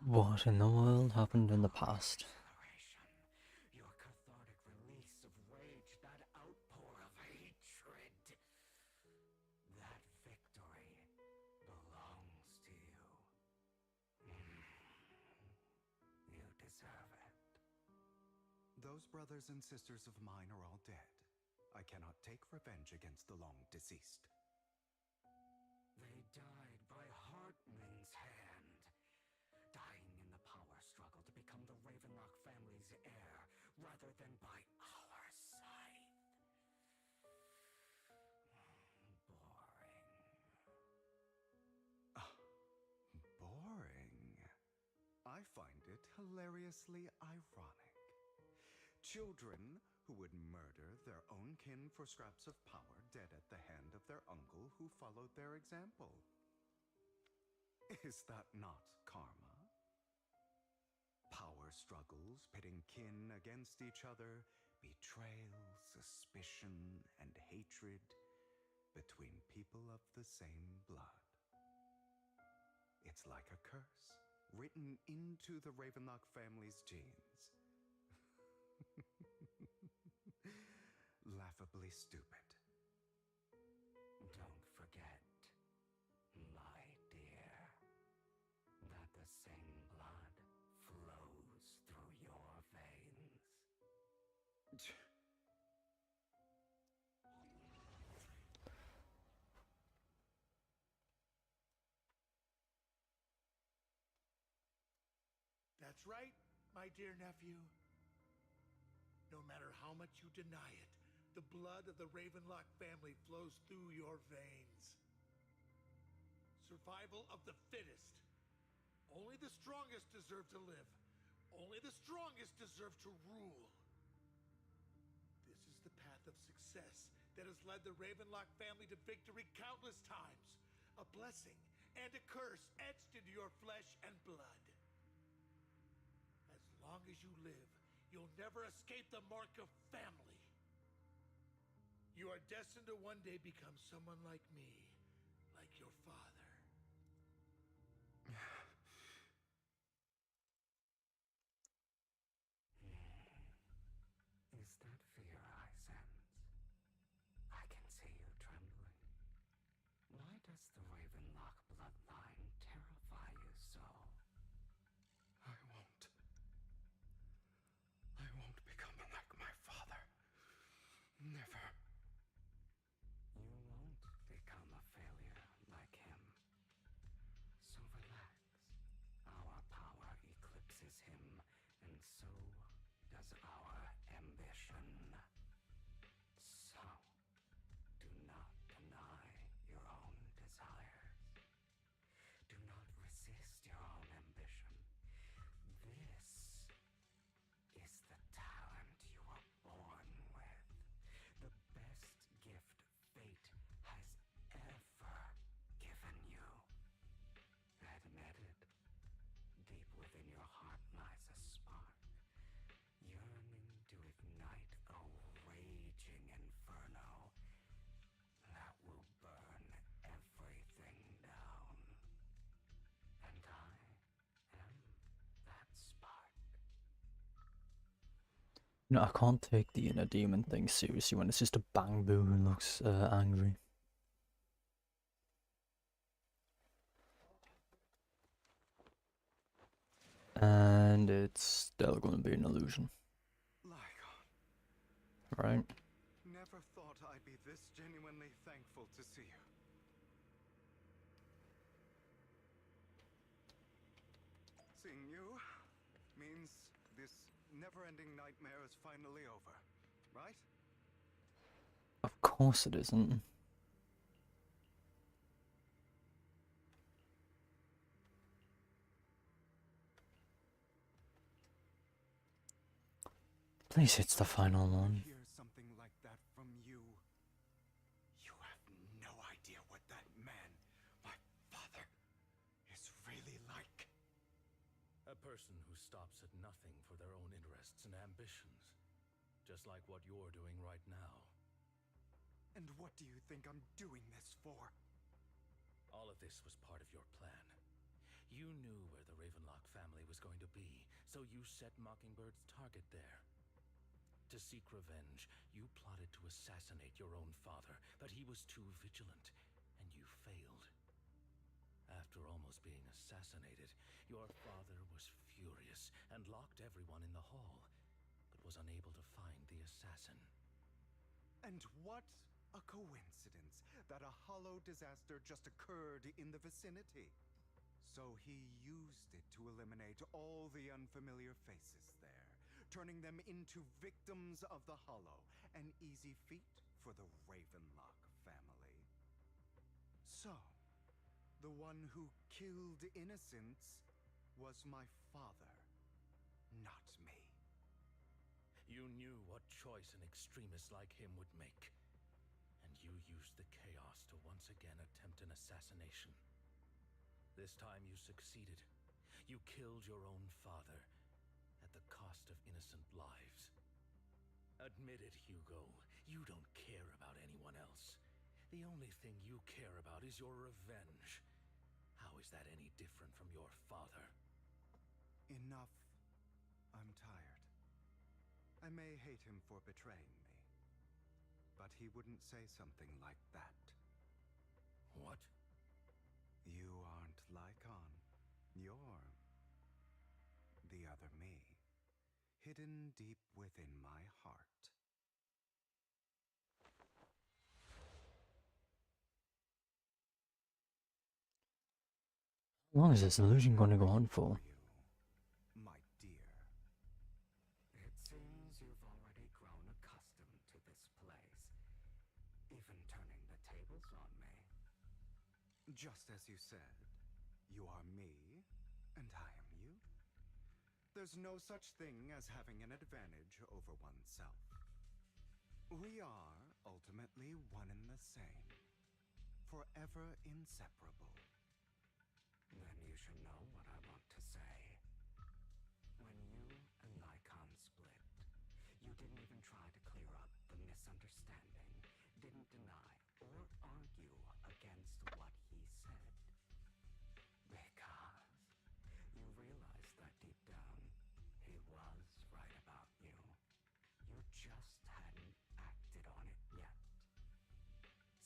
What in the world happened in the past? Your cathartic release of rage, that outpour of hatred. That victory belongs to you. You deserve it. Those brothers and sisters of mine are all dead. I cannot take revenge against the long deceased. They died by Hartman's hand. Dying in the power struggle to become the Ravenlock family's heir, rather than by our scythe. Boring. I find it hilariously ironic. Children who would murder their own kin for scraps of power, dead at the hand of their uncle who followed their example. Is that not karma? Power struggles pitting kin against each other, betrayal, suspicion, and hatred between people of the same blood. It's like a curse written into the Ravenlock family's genes. Laughably stupid. Don't forget, my dear, that the same blood flows through your veins. That's right, my dear nephew. No matter how much you deny it, the blood of the Ravenlock family flows through your veins. Survival of the fittest. Only the strongest deserve to live. Only the strongest deserve to rule. This is the path of success that has led the Ravenlock family to victory countless times. A blessing and a curse etched into your flesh and blood. As long as you live, you'll never escape the mark of family. You are destined to one day become someone like me, like your father. Is that fear I sense? I can see you trembling. Why does the Ravenlock bloodline terrify you so? I won't become like my father. Never. You won't become a failure like him. So relax. Our power eclipses him, and so does our ambition. So, do not deny your own desires. Do not resist your own ambition. This is the talent you were born with. The best gift fate has ever given you. Admit it. Deep within your heart lies a spark, yearning to ignite a raging inferno that will burn everything down. And I am that spark. No, I can't take the inner demon thing seriously when it's just a bang boo who looks angry. And it's still gonna be an illusion. Lygon. Right? Never thought I'd be this genuinely thankful to see you. Seeing you means this never-ending nightmare is finally over, right? Of course it isn't. Please, it's the final one. Hear something like that from you. You have no idea what that man, my father, is really like. A person who stops at nothing for their own interests and ambitions. Just like what you're doing right now. And what do you think I'm doing this for? All of this was part of your plan. You knew where the Ravenlock family was going to be, so you set Mockingbird's target there. To seek revenge, you plotted to assassinate your own father, but he was too vigilant, and you failed. After almost being assassinated, your father was furious and locked everyone in the hall, but was unable to find the assassin. And what a coincidence that a hollow disaster just occurred in the vicinity. So he used it to eliminate all the unfamiliar faces there, turning them into victims of the hollow, an easy feat for the Ravenlock family. So, the one who killed innocents was my father, not me. You knew what choice an extremist like him would make, and you used the chaos to once again attempt an assassination. This time you succeeded. You killed your own father at the cost of innocent lives. Admit it, Hugo. You don't care about anyone else. The only thing you care about is your revenge. How is that any different from your father? Enough. I'm tired. I may hate him for betraying me, but he wouldn't say something like that. What? You aren't Lycon. You're the other me, hidden deep within my heart. How long is this illusion going to go on for? My dear. It seems you've already grown accustomed to this place, even turning the tables on me. Just as you said, you are me, and I am you. There's no such thing as having an advantage over oneself. We are ultimately one and the same, forever inseparable. Then you should know what I want to say. When you and Lycon split, you didn't even try to clear up the misunderstanding, didn't deny or argue against what he said. Because you realized that deep down, he was right about you. You just hadn't acted on it yet.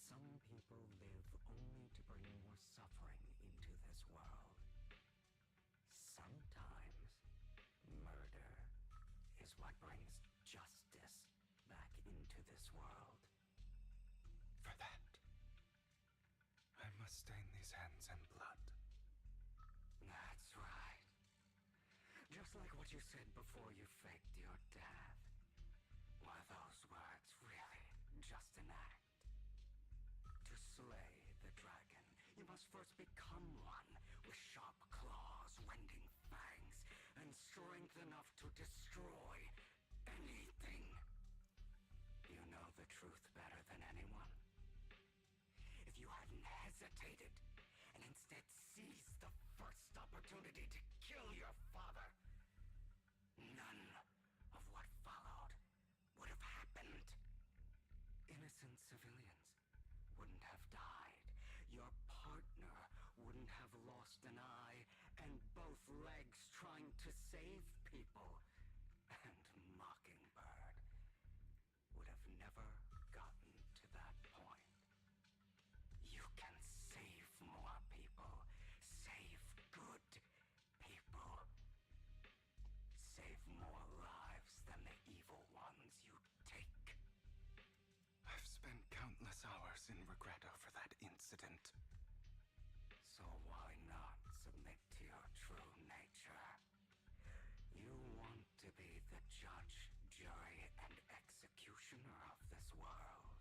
Some people live only to bring more suffering into this world. Sometimes, murder is what brings justice back into this world. For that, I must stain these hands in blood. That's right. Just like what you said before you faked your death. Were those words really just an act? To slay the dragon, you must first become one with sharp claws, wending fangs, and strength enough to destroy anything. You know the truth better than anyone. If you hadn't hesitated and instead seized the first opportunity to kill your father, none of what followed would have happened. Innocent civilians wouldn't have died. Your partner wouldn't have lost an eye and both legs trying to save people. And Mockingbird would have never gotten to that point. You can save more people. Save good people. Save more lives than the evil ones you take. I've spent countless hours in regret over that incident. So why not submit to your true nature? You want to be the judge, jury, and executioner of this world.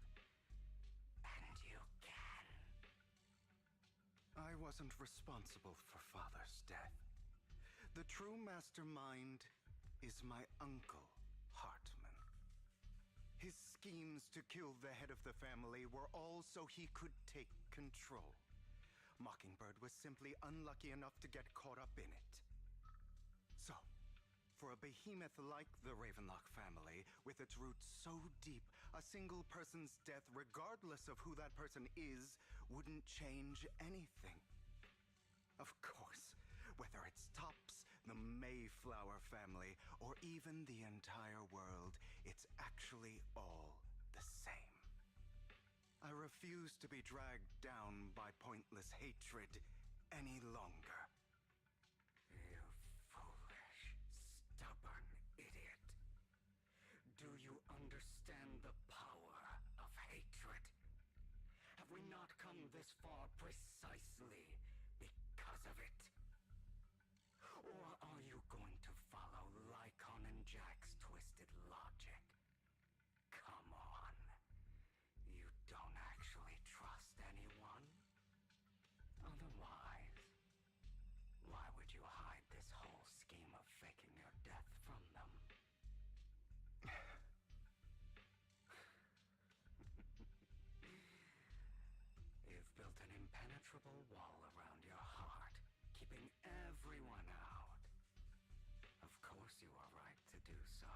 And you can. I wasn't responsible for Father's death. The true mastermind is my uncle, Hartman. His schemes to kill the head of the family were all so he could take control. Mockingbird was simply unlucky enough to get caught up in it. So, for a behemoth like the Ravenlock family, with its roots so deep, a single person's death, regardless of who that person is, wouldn't change anything. Of course, whether it's Tops, the Mayflower family, or even the entire world, it's actually all the same. I refuse to be dragged down by pointless hatred any longer. You foolish, stubborn idiot. Do you understand the power of hatred? Have we not come this far precisely because of it? Or are you going to follow Lycon and Jack's twisted logic? Come on. You don't actually trust anyone? Otherwise, why would you hide this whole scheme of faking your death from them? impenetrable wall around your heart, keeping everyone out. Of course you are right to do so.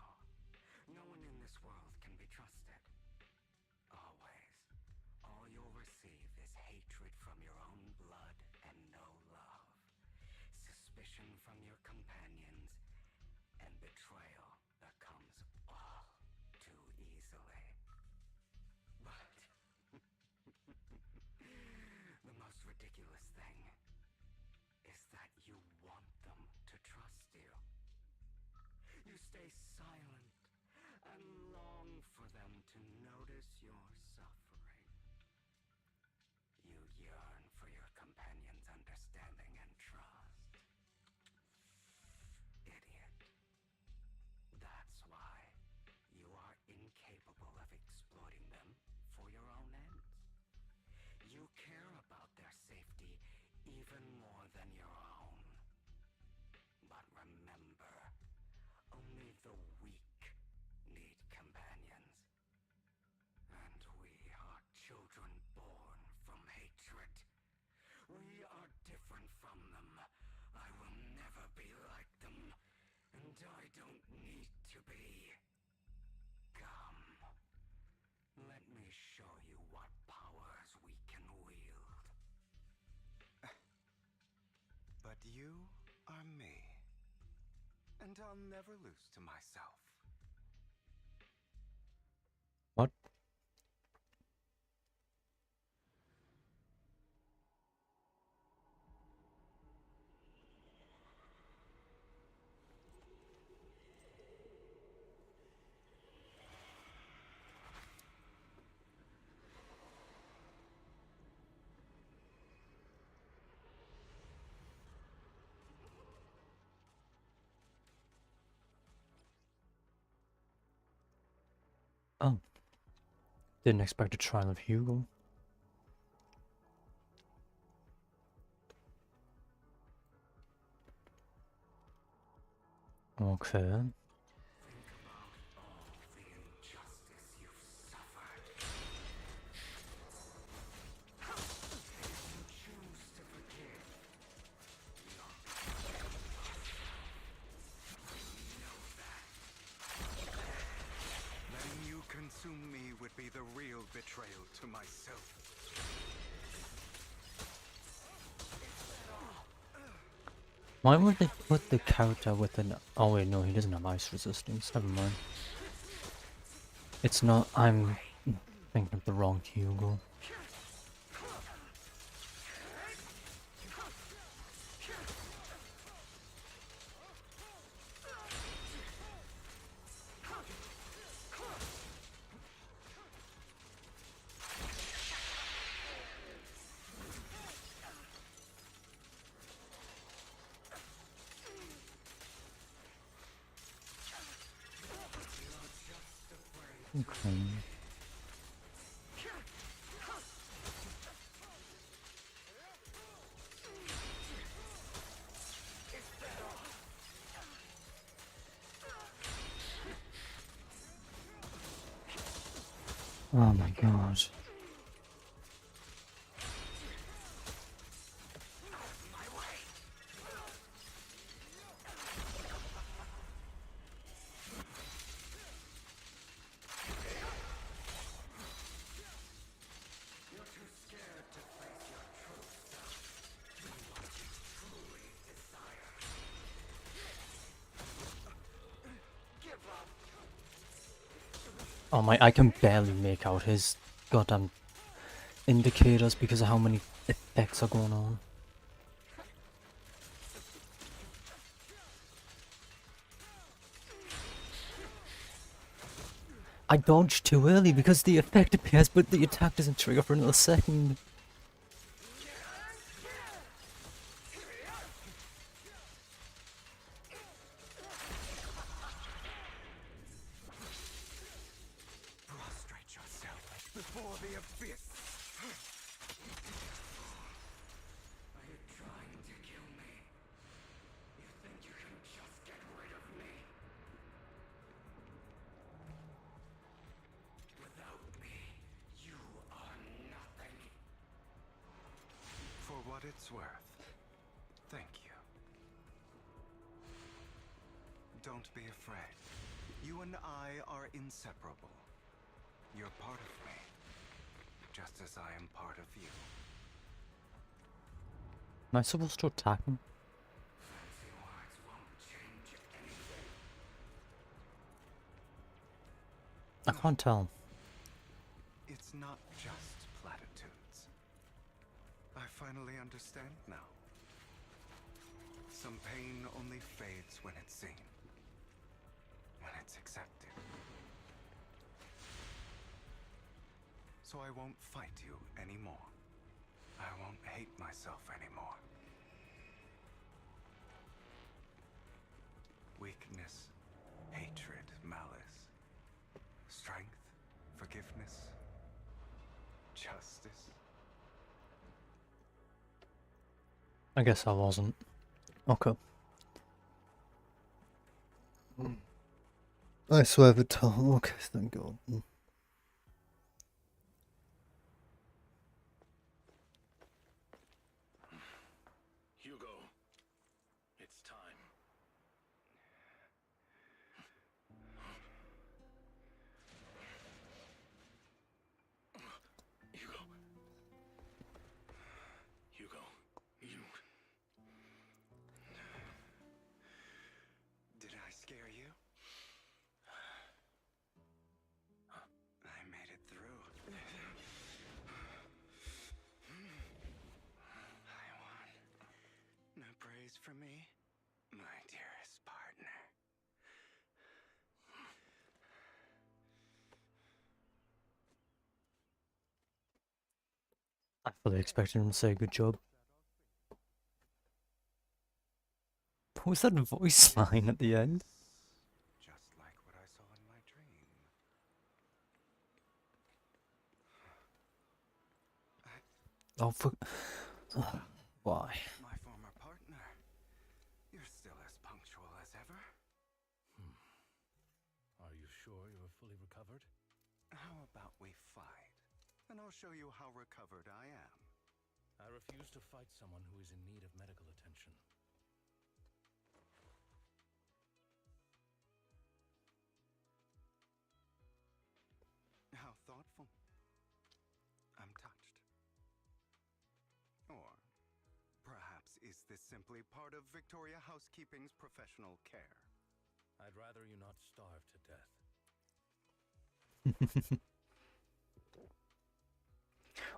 No one in this world can be trusted. Always. All you'll receive is hatred from your own blood and no love. Suspicion from your companions, and betrayal that comes all too easily. But the most ridiculous thing is that you want them to trust you. You stay silent and long for them to notice your suffering. You yearn for your companion's understanding and trust. Idiot. That's why you are incapable of exploiting them for your own ends. You care about their safety even more than your own. But remember, only the weak need companions. And we are children born from hatred. We are different from them. I will never be like them. And I don't need to be. Come. Let me show you what powers we can wield. But you are me. And I'll never lose to myself. What? Oh. Didn't expect a trial of Hugo. Okay. Think about all the injustice you've suffered. If you choose to forgive, you're know that. Then you consume me would be the real betrayal to myself. Why would they put the character with an... Oh wait, no, he doesn't have ice resistance. Never mind. It's not... I'm thinking of the wrong Hugo. Okay. Oh my god. You're too scared to face your true self. Do what you truly desire. Give up. Oh my, I can barely make out his goddamn indicators because of how many effects are going on. I dodged too early because the effect appears but the attack doesn't trigger for another second. Prostrate yourself before the abyss. Are you trying to kill me? You think you can just get rid of me? Without me, you are nothing. what it's worth, thank you. Don't be afraid. You and I are inseparable. You're part of me, just as I am part of you. Am I supposed to attack him? Fancy words won't change anything. I can't tell. It's not just platitudes. I finally understand now. Some pain only fades when it's seen. When it's accepted. So I won't fight you anymore. I won't hate myself anymore. Weakness, hatred, malice, strength, forgiveness, justice. I guess I wasn't. Okay. I swear to tell. Okay, thank God. Hugo, it's time. Hugo. Hugo, you... Did I scare you? I made it through. I won. No praise for me, my dearest partner. I fully expected him to say good job. What was that voice line at the end? Just like what I saw in my dream. Oh, fuck. Why? My former partner. You're still as punctual as ever. Are you sure you're fully recovered? How about we fight? And I'll show you how recovered I am. I refuse to fight someone who is in need of medical attention. How thoughtful. I'm touched. Or perhaps is this simply part of Victoria Housekeeping's professional care? I'd rather you not starve to death.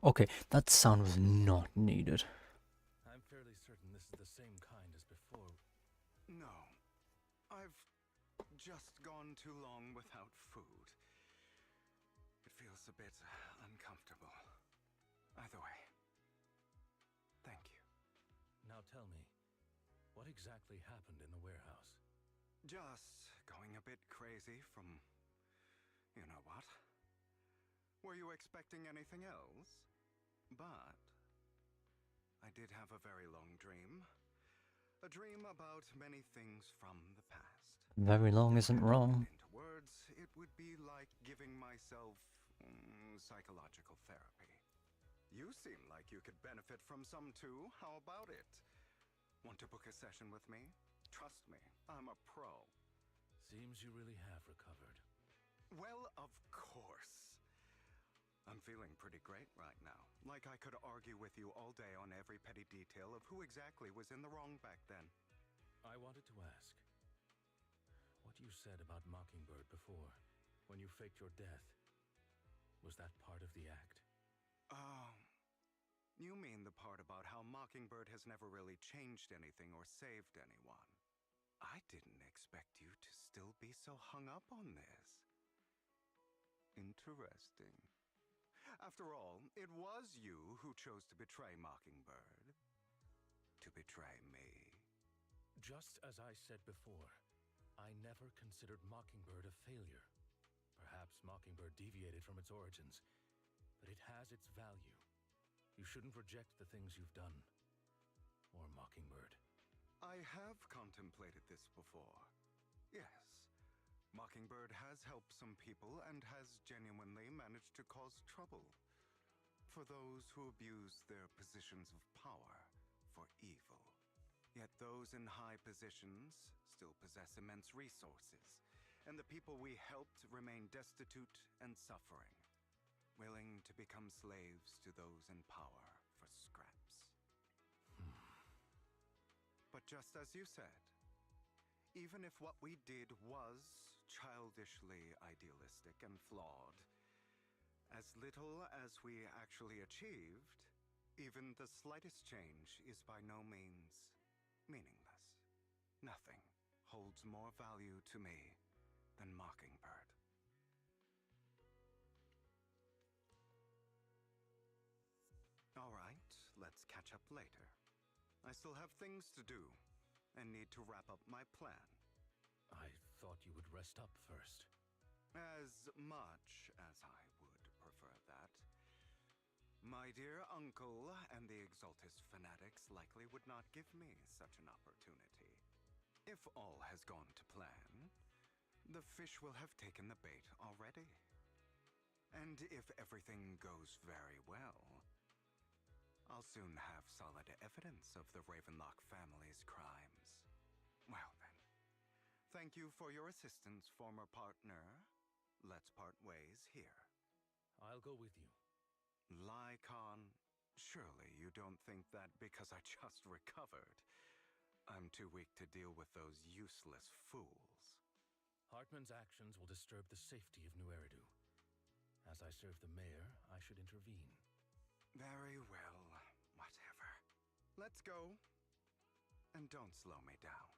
Okay, that sound was not needed. I'm fairly certain this is the same kind as before. No. I've just gone too long without food. It feels a bit uncomfortable. Either way, thank you. Now tell me, what exactly happened in the warehouse? Just going a bit crazy from... you know what? Were you expecting anything else? But I did have a very long dream. A dream about many things from the past. Very long isn't wrong. Into words, it would be like giving myself psychological therapy. You seem like you could benefit from some too. How about it? Want to book a session with me? Trust me, I'm a pro. Seems you really have recovered. Well, of course. I'm feeling pretty great right now. Like I could argue with you all day on every petty detail of who exactly was in the wrong back then. I wanted to ask, what you said about Mockingbird before, when you faked your death, was that part of the act? You mean the part about how Mockingbird has never really changed anything or saved anyone? I didn't expect you to still be so hung up on this. Interesting. After all, it was you who chose to betray Mockingbird. To betray me. Just as I said before, I never considered Mockingbird a failure. Perhaps Mockingbird deviated from its origins, but it has its value. You shouldn't reject the things you've done. Or Mockingbird. I have contemplated this before. Yes. Mockingbird has helped some people and has genuinely managed to cause trouble for those who abuse their positions of power. for evil. Yet those in high positions still possess immense resources, and the people we helped remain destitute and suffering, willing to become slaves to those in power for scraps. But just as you said, even if what we did was childishly idealistic and flawed, as little as we actually achieved, even the slightest change is by no means meaningless. Nothing holds more value to me than Mockingbird. All right, let's catch up later. I still have things to do and need to wrap up my plan. I thought you would rest up first. As much as I would prefer that. My dear uncle and the Exaltist fanatics likely would not give me such an opportunity. If all has gone to plan, the fish will have taken the bait already. And if everything goes very well, I'll soon have solid evidence of the Ravenlock family's crimes. Well then, thank you for your assistance, former partner. Let's part ways here. I'll go with you. Lycon, surely you don't think that because I just recovered, I'm too weak to deal with those useless fools. Hartman's actions will disturb the safety of New Eridu. As I serve the mayor, I should intervene. Very well, whatever. Let's go. And don't slow me down.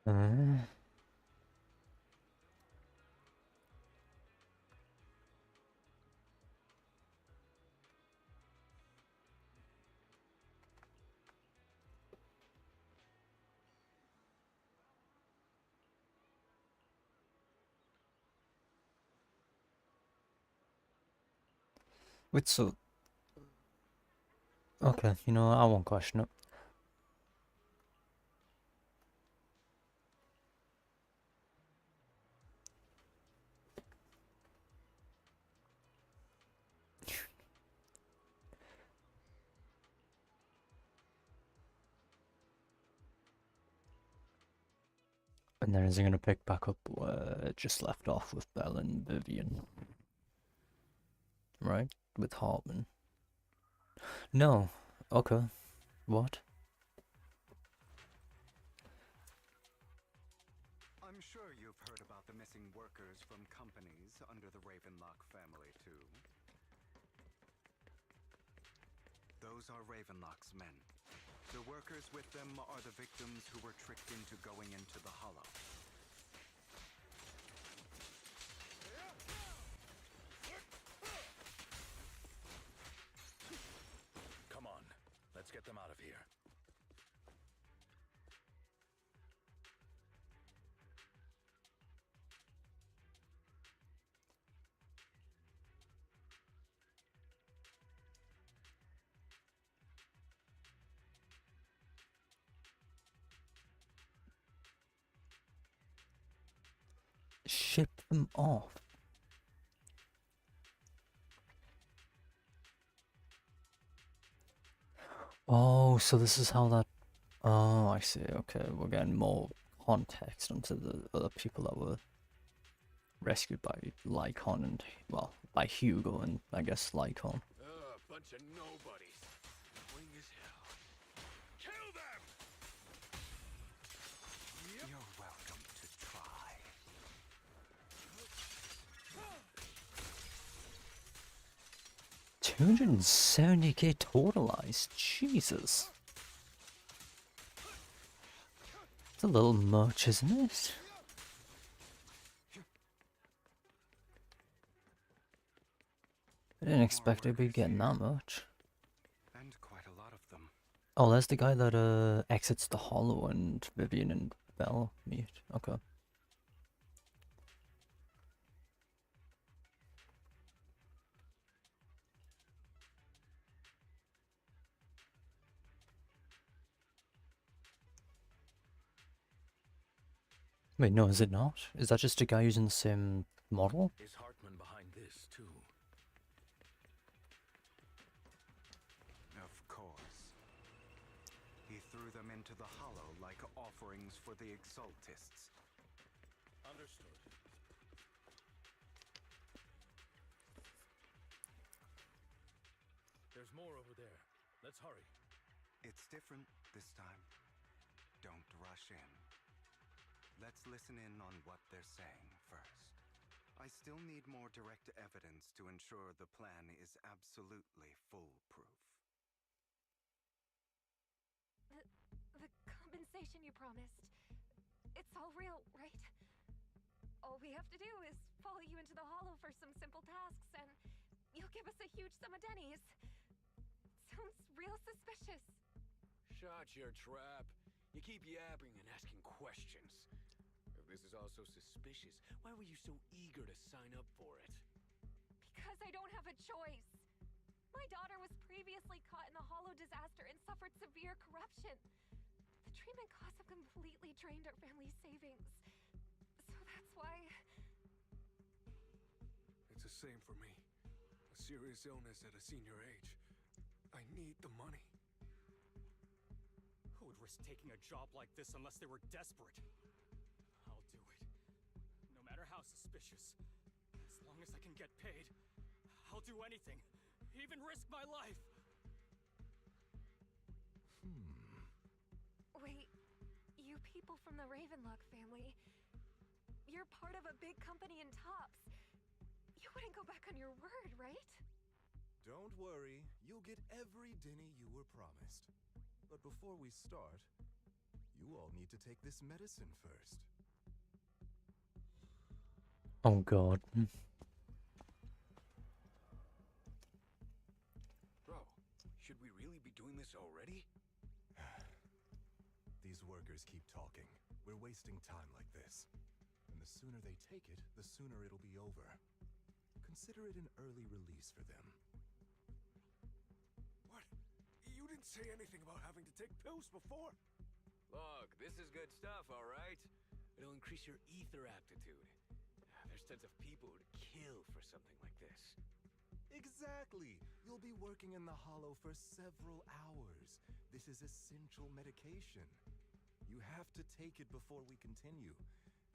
Uh, wait, so... Okay, you know, I won't question it. And then is he going to pick back up where it just left off with Belle and Vivian? Right? With Hartman. No. Okay. What? I'm sure you've heard about the missing workers from companies under the Ravenlock family, too. Those are Ravenlock's men. The workers with them are the victims who were tricked into going into the Hollow. Come on, let's get them out of here. them off. Oh, so this is how that... Oh, I see. Okay, we're getting more context into the other people that were rescued by Lycon and, well, by Hugo and, I guess, Lycon. Bunch of nobodies. Annoying as hell. Kill them! You're welcome to try. 270k totalized. Jesus. It's a little much, isn't it? I didn't expect to be getting that much. And quite a lot of them. Oh, there's the guy that exits the hollow and Vivian and Belle meet. Okay. Wait, no, is it not? Is that just a guy using the same model? Is Hartman behind this too? Of course. He threw them into the hollow like offerings for the Exaltists. Understood. There's more over there. Let's hurry. It's different this time. Don't rush in. Let's listen in on what they're saying first. I still need more direct evidence to ensure the plan is absolutely foolproof. The compensation you promised. It's all real, right? All we have to do is follow you into the hollow for some simple tasks, and you'll give us a huge sum of dennies. Sounds real suspicious. Shut your trap. You keep yapping and asking questions. If this is all so suspicious, why were you so eager to sign up for it? Because I don't have a choice. My daughter was previously caught in the hollow disaster and suffered severe corruption. The treatment costs have completely drained our family's savings. So that's why... It's the same for me. A serious illness at a senior age. I need the money. Who would risk taking a job like this unless they were desperate? I'll do it. No matter how suspicious. As long as I can get paid, I'll do anything. Even risk my life. Wait, you people from the Ravenlock family, you're part of a big company in Tops. You wouldn't go back on your word, right? Don't worry, you'll get every dinny you were promised. But before we start, you all need to take this medicine first. Oh god. Bro, should we really be doing this already? These workers keep talking. We're wasting time like this. And the sooner they take it, the sooner it'll be over. Consider it an early release for them. What? You didn't say anything about having to take pills before. Look, this is good stuff, all right? It'll increase your ether aptitude. There's tons of people who'd kill for something like this. Exactly! You'll be working in the hollow for several hours. This is essential medication. You have to take it before we continue.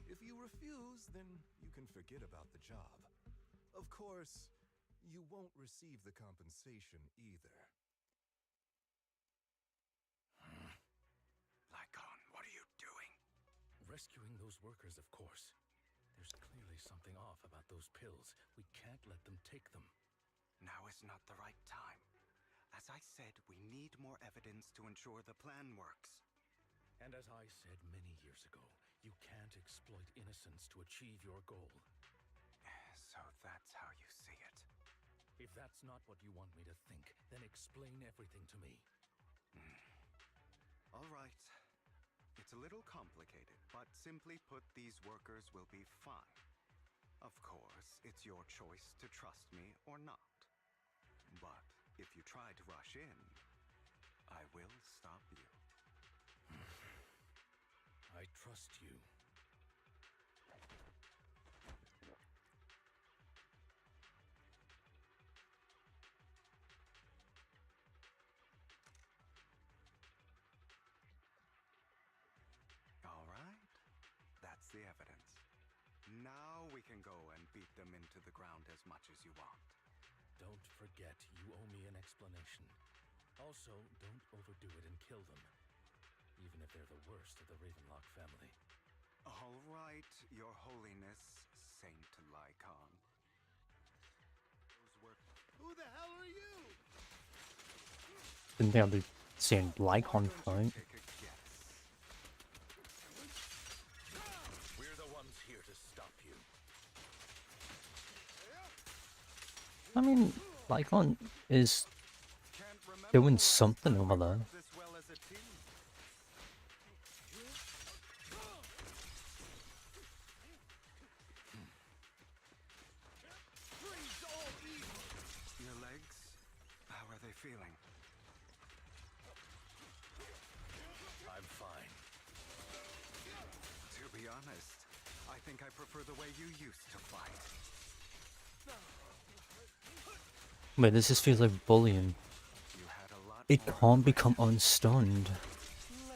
If you refuse, then you can forget about the job. Of course, you won't receive the compensation either. Lycon, what are you doing? Rescuing those workers, of course. There's clearly something off about those pills. We can't let them take them. Now is not the right time. As I said, we need more evidence to ensure the plan works. And as I said many years ago, you can't exploit innocence to achieve your goal. So that's how you see it. If that's not what you want me to think, then explain everything to me. All right. It's a little complicated, but simply put, these workers will be fine. Of course, it's your choice to trust me or not. But if you try to rush in, I will stop you. I trust you. Now we can go and beat them into the ground as much as you want. Don't forget, you owe me an explanation. Also, don't overdo it and kill them, even if they're the worst of the Ravenlock family. All right, Your Holiness, Saint Lycon. Who the hell are you? Didn't think I'd be seeing Lycon fight. We're the ones here to stop you. I mean, Lycon is doing something over there. Your legs? How are they feeling? I'm fine. To be honest, I think I prefer the way you used to fight. Wait, this just feels like bullying. It can't become unstunned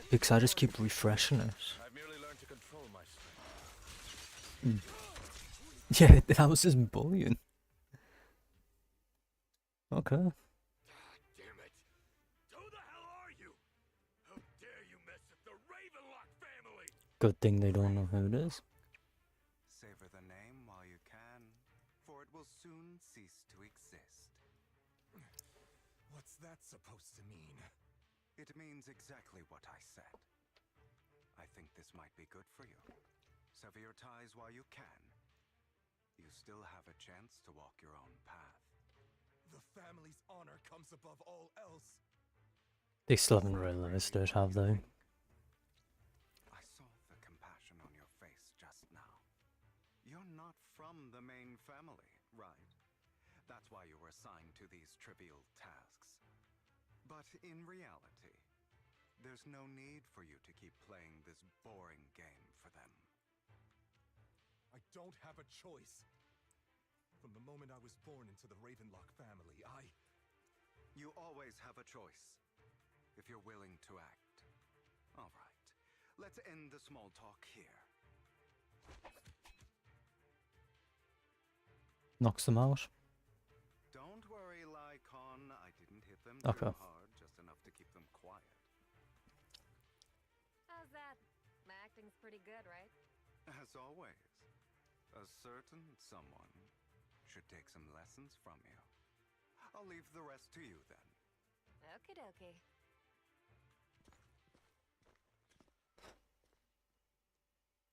because I just keep refreshing it. I've merely learned to control my strength. Yeah, that was just bullying. Okay. Damn it! Who the hell are you? How dare you mess with the Ravenlock family? Good thing they don't know who it is. Savor the name while you can, for it will soon cease to exist. What's that supposed to mean? It means exactly what I said. I think this might be good for you. Sever your ties while you can. You still have a chance to walk your own path. The family's honor comes above all else. They still haven't realized it, have they? I saw the compassion on your face just now. You're not from the main family, right? That's why you were assigned to these trivial tasks. But in reality, there's no need for you to keep playing this boring game for them. I don't have a choice. From the moment I was born into the Ravenlock family, You always have a choice, if you're willing to act. All right, let's end the small talk here. Knocks them out. Don't worry, Lycon. I didn't hit them Okay. too hard, just enough to keep them quiet. How's that? My acting's pretty good, right? As always, a certain someone should take some lessons from you. I'll leave the rest to you then. Okie dokie.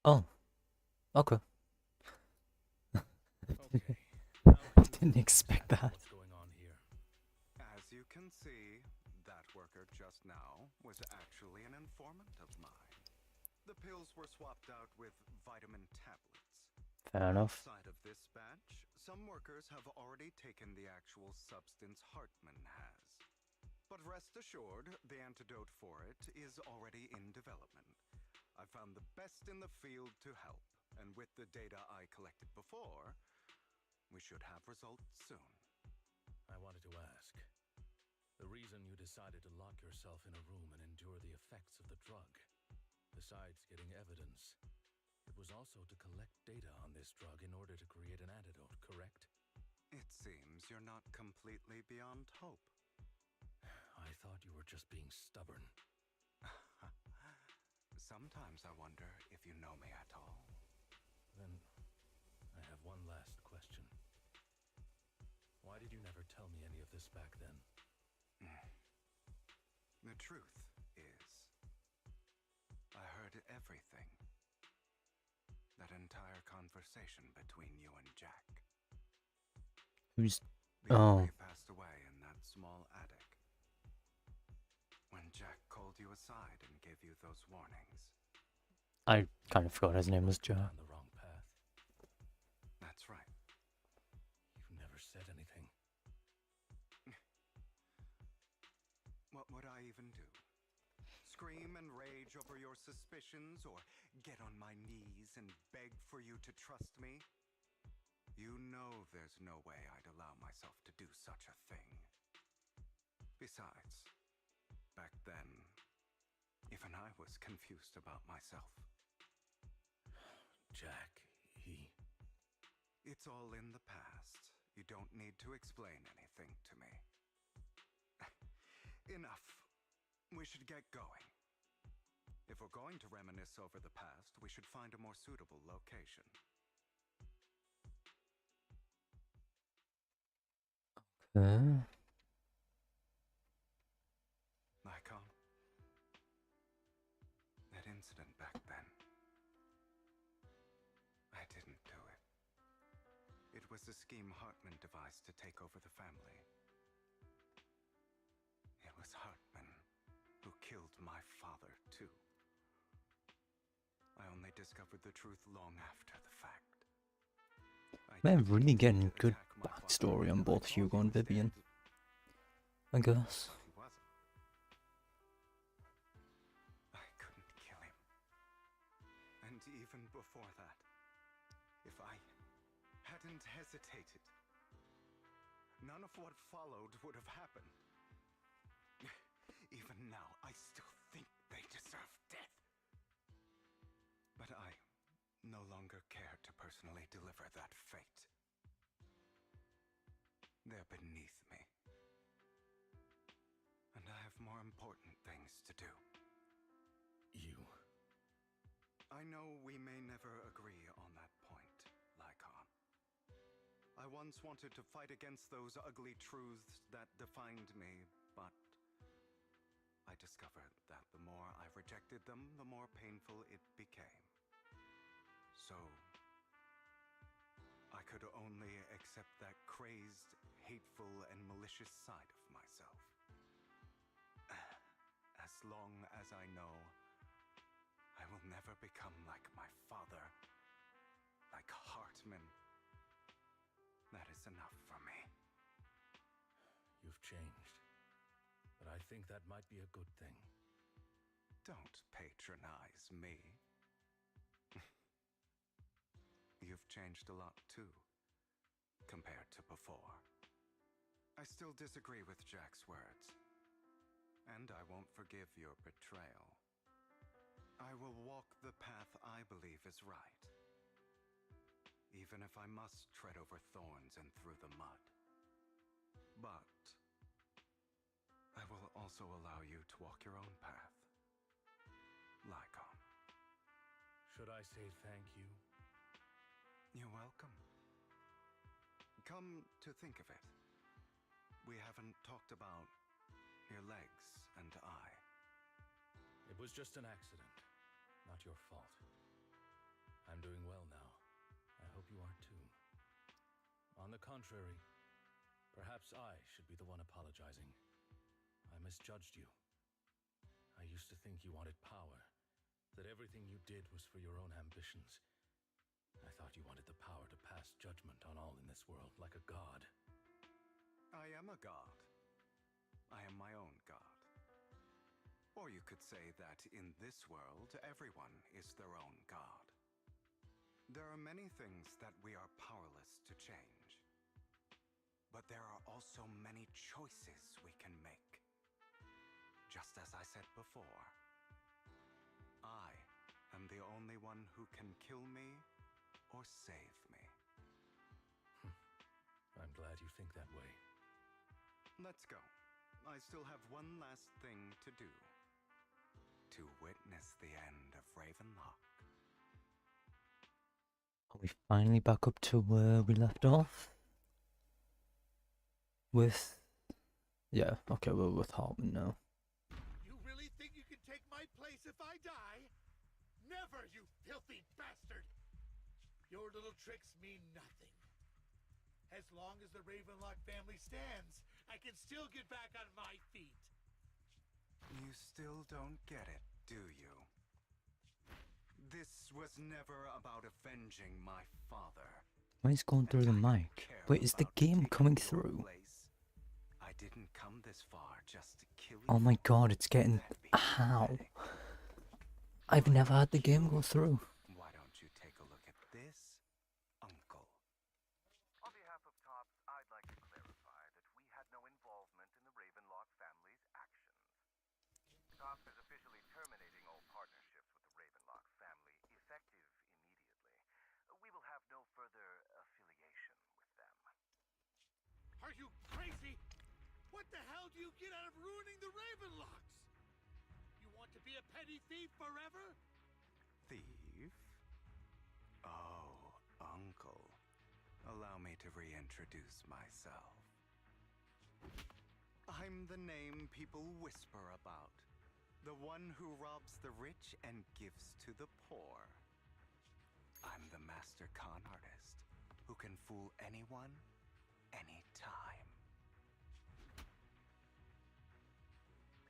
Oh. Okay. Okay. Didn't expect that. What's going on here? As you can see, that worker just now was actually an informant of mine. The pills were swapped out with vitamin tablets. Fair enough. Outside of this batch, some workers have already taken the actual substance Hartman has. But rest assured, the antidote for it is already in development. I found the best in the field to help, and with the data I collected before, we should have results soon. I wanted to ask. The reason you decided to lock yourself in a room and endure the effects of the drug, besides getting evidence, it was also to collect data on this drug in order to create an antidote, correct? It seems you're not completely beyond hope. I thought you were just being stubborn. Sometimes I wonder if you know me at all. Then, I have one last question. Why did you never tell me any of this back then? The truth is, I heard everything. That entire conversation between you and Jack. Who's... Before he passed away in that small attic. When Jack called you aside and gave you those warnings. I kind of forgot his name was Jack. On the wrong path. That's right. You've never said anything. What would I even do? Scream and rage over your suspicions, or get on my knees and beg for you to trust me? You know there's no way I'd allow myself to do such a thing. Besides, back then, even I was confused about myself. Jack, he... It's all in the past. You don't need to explain anything to me. Enough. We should get going. If we're going to reminisce over the past, we should find a more suitable location. Okay. Icon. That incident back then. I didn't do it. It was a scheme Hartman devised to take over the family. It was Hartman who killed my father, too. I only discovered the truth long after the fact. Man, really getting good backstory on both Hugo and Vivian, I guess. I couldn't kill him. And even before that, if I hadn't hesitated, none of what followed would have happened. Even now, I still think they deserve death. But I no longer care to personally deliver that fate. They're beneath me. And I have more important things to do. You? I know we may never agree on that point, Lycon. I once wanted to fight against those ugly truths that defined me, but I discovered that the more I rejected them, the more painful it became. So, I could only accept that crazed, hateful, and malicious side of myself. As long as I know I will never become like my father, like Hartman, that is enough for me. You've changed, but I think that might be a good thing. Don't patronize me. You've changed a lot, too, compared to before. I still disagree with Jack's words, and I won't forgive your betrayal. I will walk the path I believe is right, even if I must tread over thorns and through the mud. But I will also allow you to walk your own path, Lycon. Should I say thank you? You're welcome. Come to think of it, we haven't talked about your legs and eye. It was just an accident, not your fault. I'm doing well now. I hope you are too. On the contrary, perhaps I should be the one apologizing. I misjudged you. I used to think you wanted power, that everything you did was for your own ambitions. I thought you wanted the power to pass judgment on all in this world, like a god. I am a god. I am my own god. Or you could say that in this world, everyone is their own god. There are many things that we are powerless to change. But there are also many choices we can make. Just as I said before, I am the only one who can kill me or save me. I'm glad you think that way. Let's go. I still have one last thing to do. To witness the end of Ravenlock. Are we finally back up to where we left off? With... Yeah, okay, we're with Hartman now. You really think you can take my place if I die? Never, you filthy bastard! Your little tricks mean nothing. As long as the Ravenlock family stands, I can still get back on my feet. You still don't get it, do you? This was never about avenging my father. Why is going through the mic? Wait, is the game coming through? I didn't come this far just to kill you. Oh my god, it's getting... How? I've never had the game go through. Why don't you take a look at this, Uncle? On behalf of TOPS, I'd like to clarify that we had no involvement in the Ravenlock family's actions. TOPS is officially terminating all partnerships with the Ravenlock family, effective immediately. We will have no further affiliation the hell do you get out of ruining the Ravenlocks? You want to be a petty thief forever? Thief? Oh, Uncle. Allow me to reintroduce myself. I'm the name people whisper about. The one who robs the rich and gives to the poor. I'm the master con artist who can fool anyone, anytime.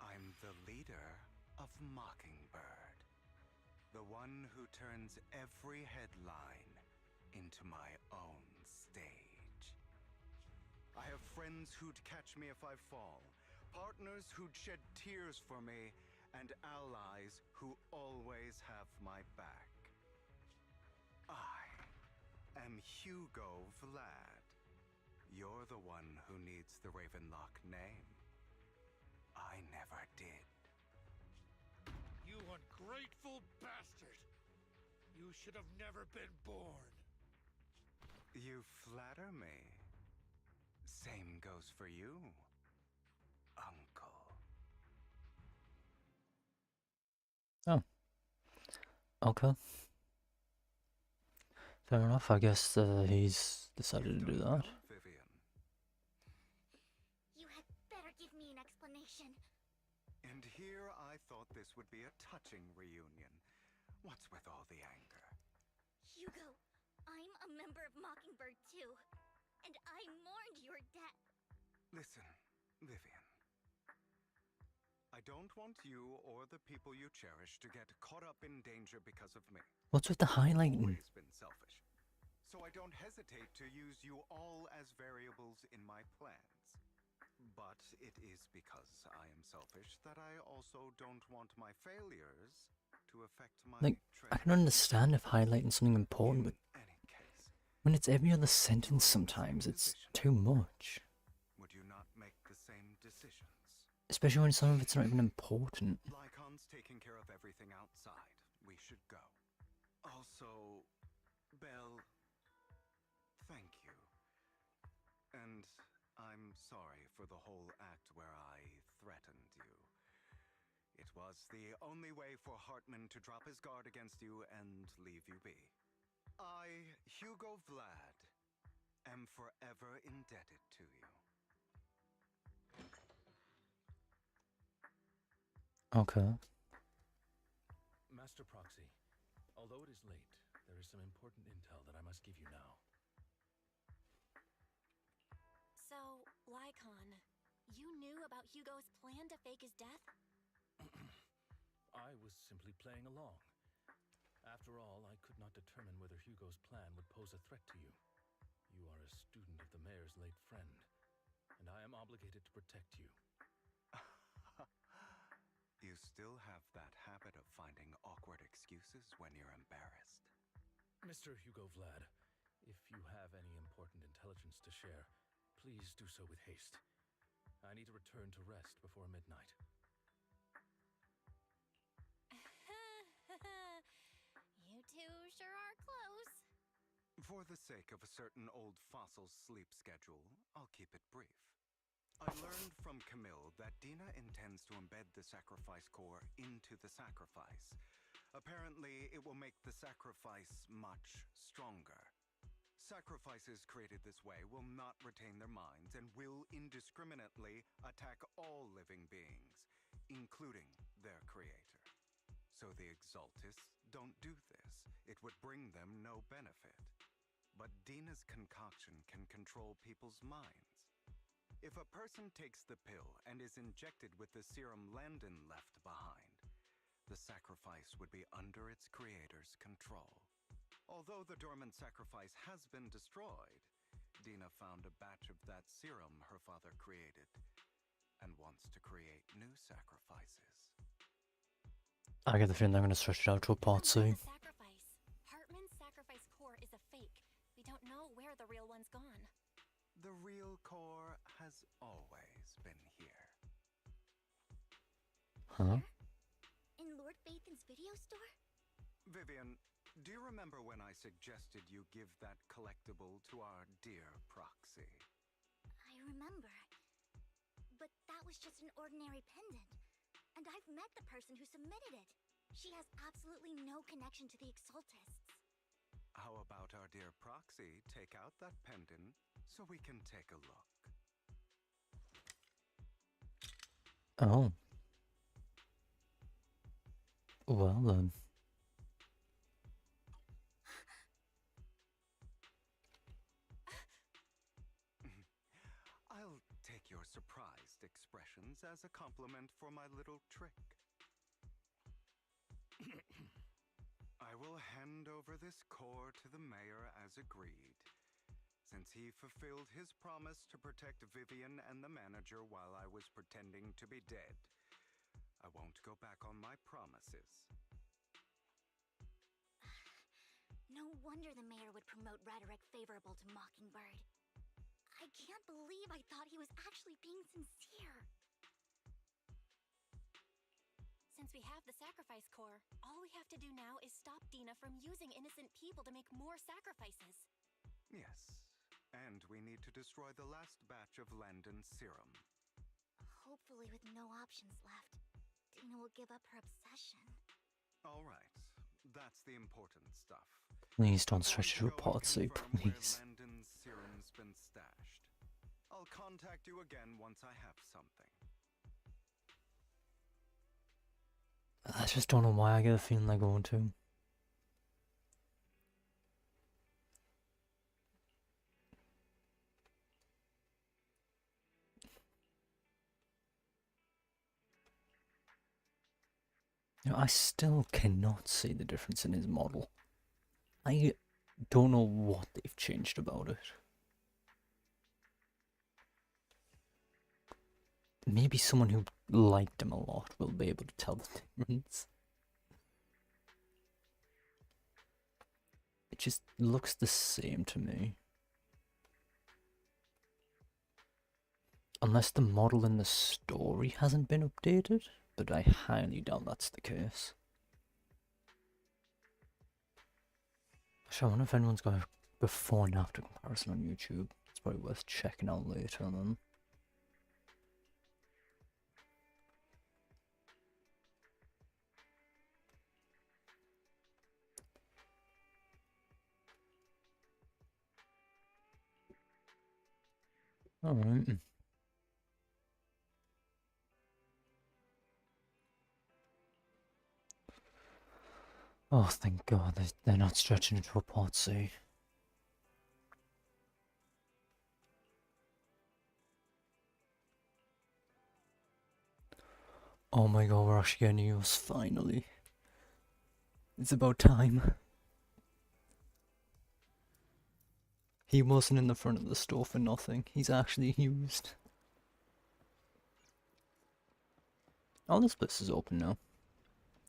I'm the leader of Mockingbird. The one who turns every headline into my own stage. I have friends who'd catch me if I fall, partners who'd shed tears for me, and allies who always have my back. I am Hugo Vlad. You're the one who needs the Ravenlock name. I never did. You ungrateful bastard! You should have never been born. You flatter me. Same goes for you, Uncle. Oh. Okay. Fair enough, I guess he's decided to do that. Vivian. You had better give me an explanation. And here I thought this would be a touching reunion. What's with all the anger? Hugo, I'm a member of Mockingbird too, and I mourned your death. Listen, Vivian. I don't want you or the people you cherish to get caught up in danger because of me. What's with the highlighting? I've always been selfish, so I don't hesitate to use you all as variables in my plans. But it is because I am selfish that I also don't want my failures to affect my Like, I can understand if highlighting something important, but when it's every other sentence sometimes, it's too much. Would you not make the same decisions? Especially when some of it's not even important. Lycon's taking care of everything outside. We should go. Also, Belle, thank you. And I'm sorry for the whole act where I threatened you. It was the only way for Hartman to drop his guard against you and leave you be. I, Hugo Vlad, am forever indebted to you. Okay. Master Proxy, although it is late, there is some important intel that I must give you now. So, Lycon, you knew about Hugo's plan to fake his death? I was simply playing along. After all, I could not determine whether Hugo's plan would pose a threat to you. You are a student of the mayor's late friend, and I am obligated to protect you. You still have that habit of finding awkward excuses when you're embarrassed. Mr. Hugo Vlad, if you have any important intelligence to share, please do so with haste. I need to return to rest before midnight. You two sure are close. For the sake of a certain old fossil's sleep schedule, I'll keep it brief. I learned from Camille that Dina intends to embed the sacrifice core into the sacrifice. Apparently, it will make the sacrifice much stronger. Sacrifices created this way will not retain their minds and will indiscriminately attack all living beings, including their creator. So the Exaltists don't do this. It would bring them no benefit. But Dina's concoction can control people's minds. If a person takes the pill and is injected with the serum Landon left behind, the sacrifice would be under its creator's control. Although the dormant sacrifice has been destroyed, Dina found a batch of that serum her father created and wants to create new sacrifices. I get the feeling they're going to stretch it out to a part 2. Sacrifice. Hartman's sacrifice core is a fake. We don't know where the real one's gone. The real core has always been here. Huh? In Lord Bathan's video store? Vivian, do you remember when I suggested you give that collectible to our dear Proxy? I remember. But that was just an ordinary pendant. And I've met the person who submitted it. She has absolutely no connection to the Exaltists. How about our dear Proxy take out that pendant so we can take a look? Oh. Well then. I'll take your surprised expressions as a compliment for my little trick. I will hand over this core to the mayor as agreed. Since he fulfilled his promise to protect Vivian and the manager while I was pretending to be dead, I won't go back on my promises. No wonder the mayor would promote rhetoric favorable to Mockingbird. I can't believe I thought he was actually being sincere. Since we have the sacrifice core, all we have to do now is stop Dina from using innocent people to make more sacrifices. Yes, and we need to destroy the last batch of Landon's serum. Hopefully with no options left, Dina will give up her obsession. All right, that's the important stuff. Please don't stretch it to a part C, please. Where Landon's serum's been stashed. I'll contact you again once I have something. I just don't know why I get a feeling they're going to. You know, I still cannot see the difference in his model. I don't know what they've changed about it. Maybe someone who liked him a lot will be able to tell the difference. It just looks the same to me. Unless the model in the story hasn't been updated, but I highly doubt that's the case. Actually, I wonder if anyone's got a before and after comparison on YouTube. It's probably worth checking out later then. Alright. Oh, thank God, they're not stretching into a part C. Oh my God, we're actually getting news, finally. It's about time. He wasn't in the front of the store for nothing. He's actually used. Oh, this place is open now.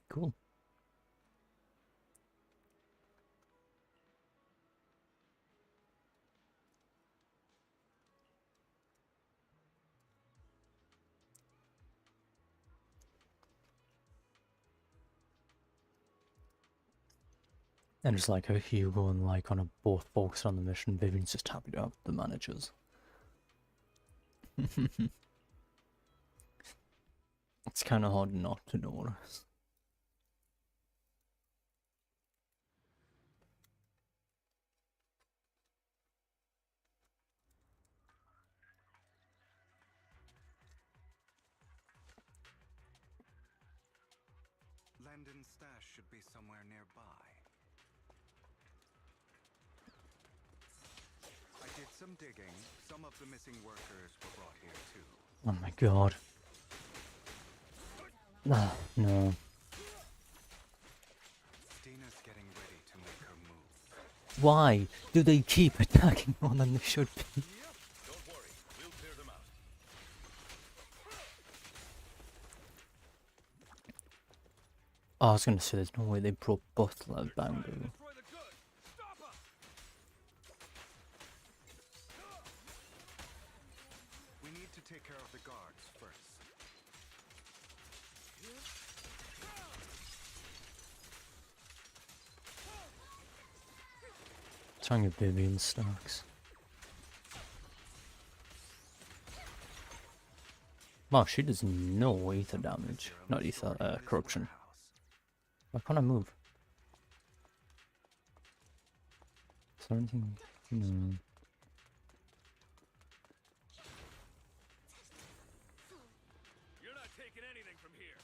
Cool. And it's like how Hugo and Lycon are both focused on the mission. Vivian's just happy to have the managers. It's kind of hard not to notice. Landon's stash should be somewhere nearby. I did some digging. Some of the missing workers were brought here too. Oh my God. Ah, no. Dina's getting ready to make her move. Why do they keep attacking more than they should be? Don't worry, we'll clear them out. Oh, I was gonna say there's no way they brought Butler Bamboo. We need to take care of the guards first. Trying to get Vivian stacks. Wow, she does no ether damage. Not ether, corruption. Why can't I move? Is there anything? No. You're not taking anything from here.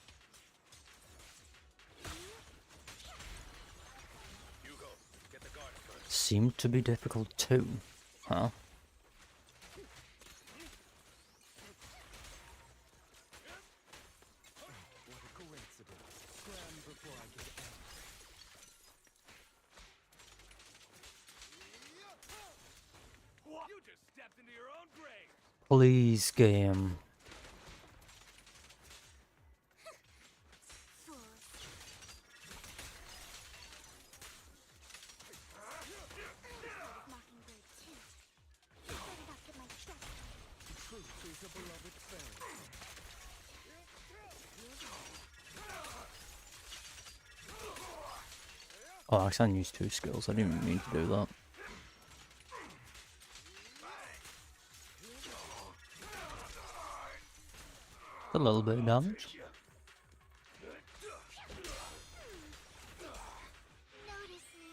Hugo, get the guard first. Seemed to be difficult too, huh? What a coincidence. Scram before I get angry. You just stepped into your own grave. Please, game. Mockingbird too. He started off to my trust. Truth is a beloved friend. Oh, I accidentally used 2 skills. I didn't even mean to do that. A little bit of damage. Notice me.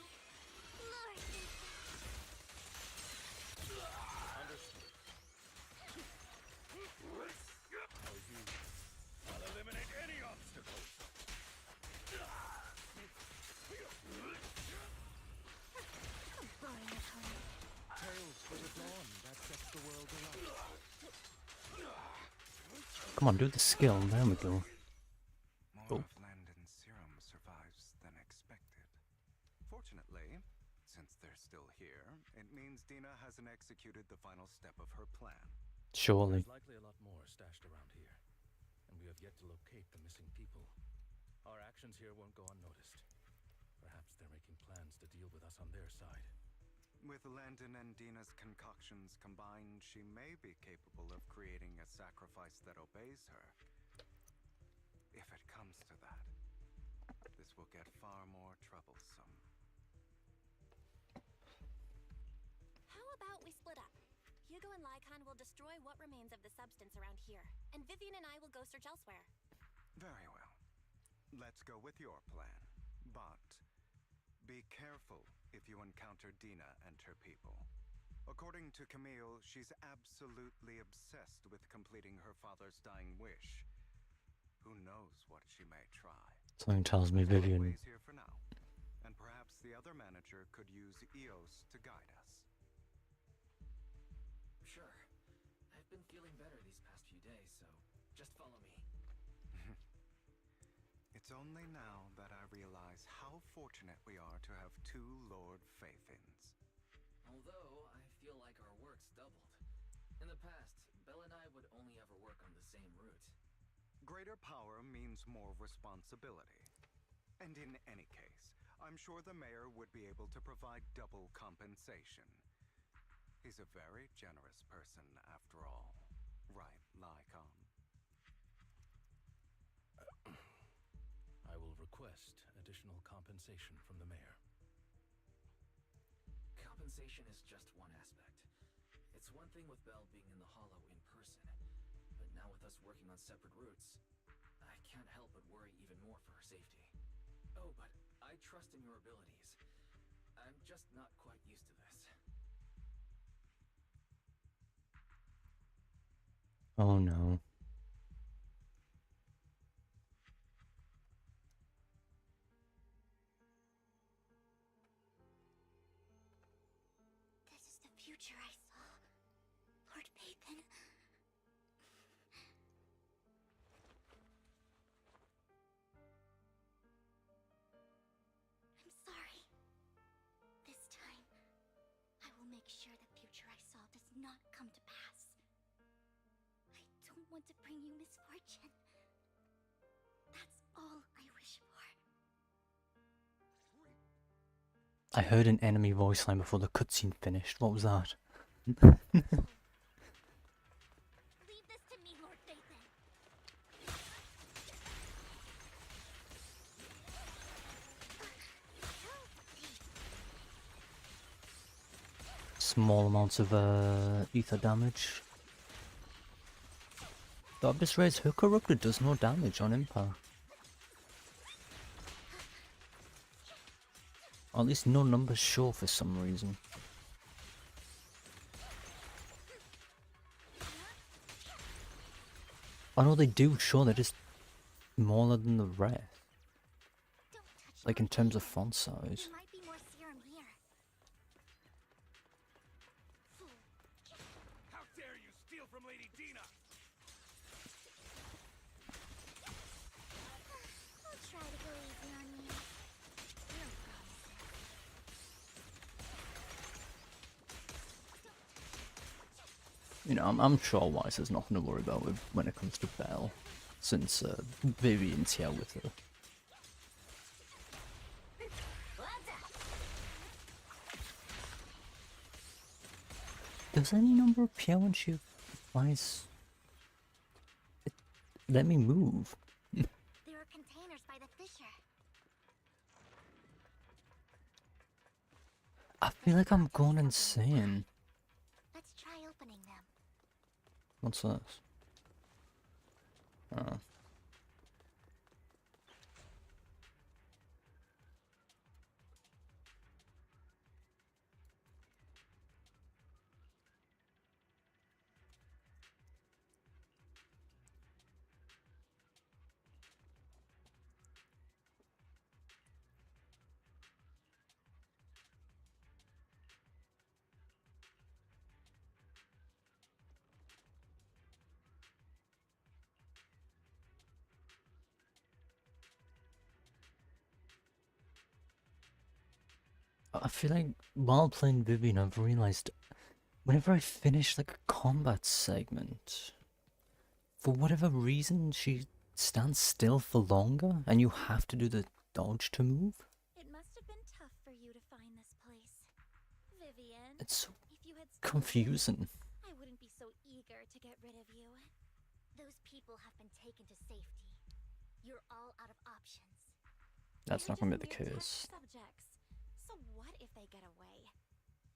Lord I'll eliminate any obstacle. boring at home. Tales for the dawn that sets the world alight. Come on, do the skill. There we go. More of Landon's serum survives than expected. Fortunately, since they're still here, it means Dina hasn't executed the final step of her plan. Surely. There's likely a lot more stashed around here, and we have yet to locate the missing people. Our actions here won't go unnoticed. Perhaps they're making plans to deal with us on their side. With Landon and Dina's concoctions combined, she may be capable of creating a sacrifice that obeys her. If it comes to that, this will get far more troublesome. How about we split up? Hugo and Lycon will destroy what remains of the substance around here, and Vivian and I will go search elsewhere. Very well. Let's go with your plan. But be careful if you encounter Dina and her people. According to Camille, she's absolutely obsessed with completing her father's dying wish. Who knows what she may try? Something tells me Vivian. Always here for now. And perhaps the other manager could use Eos to guide us. Sure. I've been feeling better these past few days, so just follow me. It's only now that I realize how fortunate we are to have 2 Lord Faithins. Although, I feel like our work's doubled. In the past, Belle and I would only ever work on the same route. Greater power means more responsibility. And in any case, I'm sure the mayor would be able to provide double compensation. He's a very generous person, after all. Right, Lycon? I will request additional compensation from the mayor. Compensation is just one aspect. It's one thing with Belle being in the Hollow in person, but now with us working on separate routes, I can't help but worry even more for her safety. Oh, but I trust in your abilities. I'm just not quite used to this. Oh no. This is the future I saw. Lord Pathan. I'm sorry. This time, I will make sure the future I saw does not come to pass. I don't want to bring you misfortune. That's all I wish for. I heard an enemy voice line before the cutscene finished. What was that? Leave this to me, Lord Pathan. Small amounts of ether damage. The Obvious Rays Hook Erupted does no damage on impact. Or at least no numbers show for some reason. I know they do show, they're just smaller than the rest. Like in terms of font size. There might be more serum here. How dare you steal from Lady Dina? I'll try to go easy on you. No promises. You know, I'm sure Wise has nothing to worry about when it comes to Belle, since Vivian's here with her. Does any number appear when she applies? Let me move. There are containers by the fissure. I feel like I'm going insane. Let's try opening them. What's this? Oh. I feel like while playing Vivian, I've realized whenever I finish like a combat segment, for whatever reason, she stands still for longer, and you have to do the dodge to move. It must have been tough for you to find this place. Vivian, It's so if you had confusing. I wouldn't be so eager to get rid of you. Those people have been taken to safety. You're all out of options. That's not gonna be the case. Subjects. So what if they get away?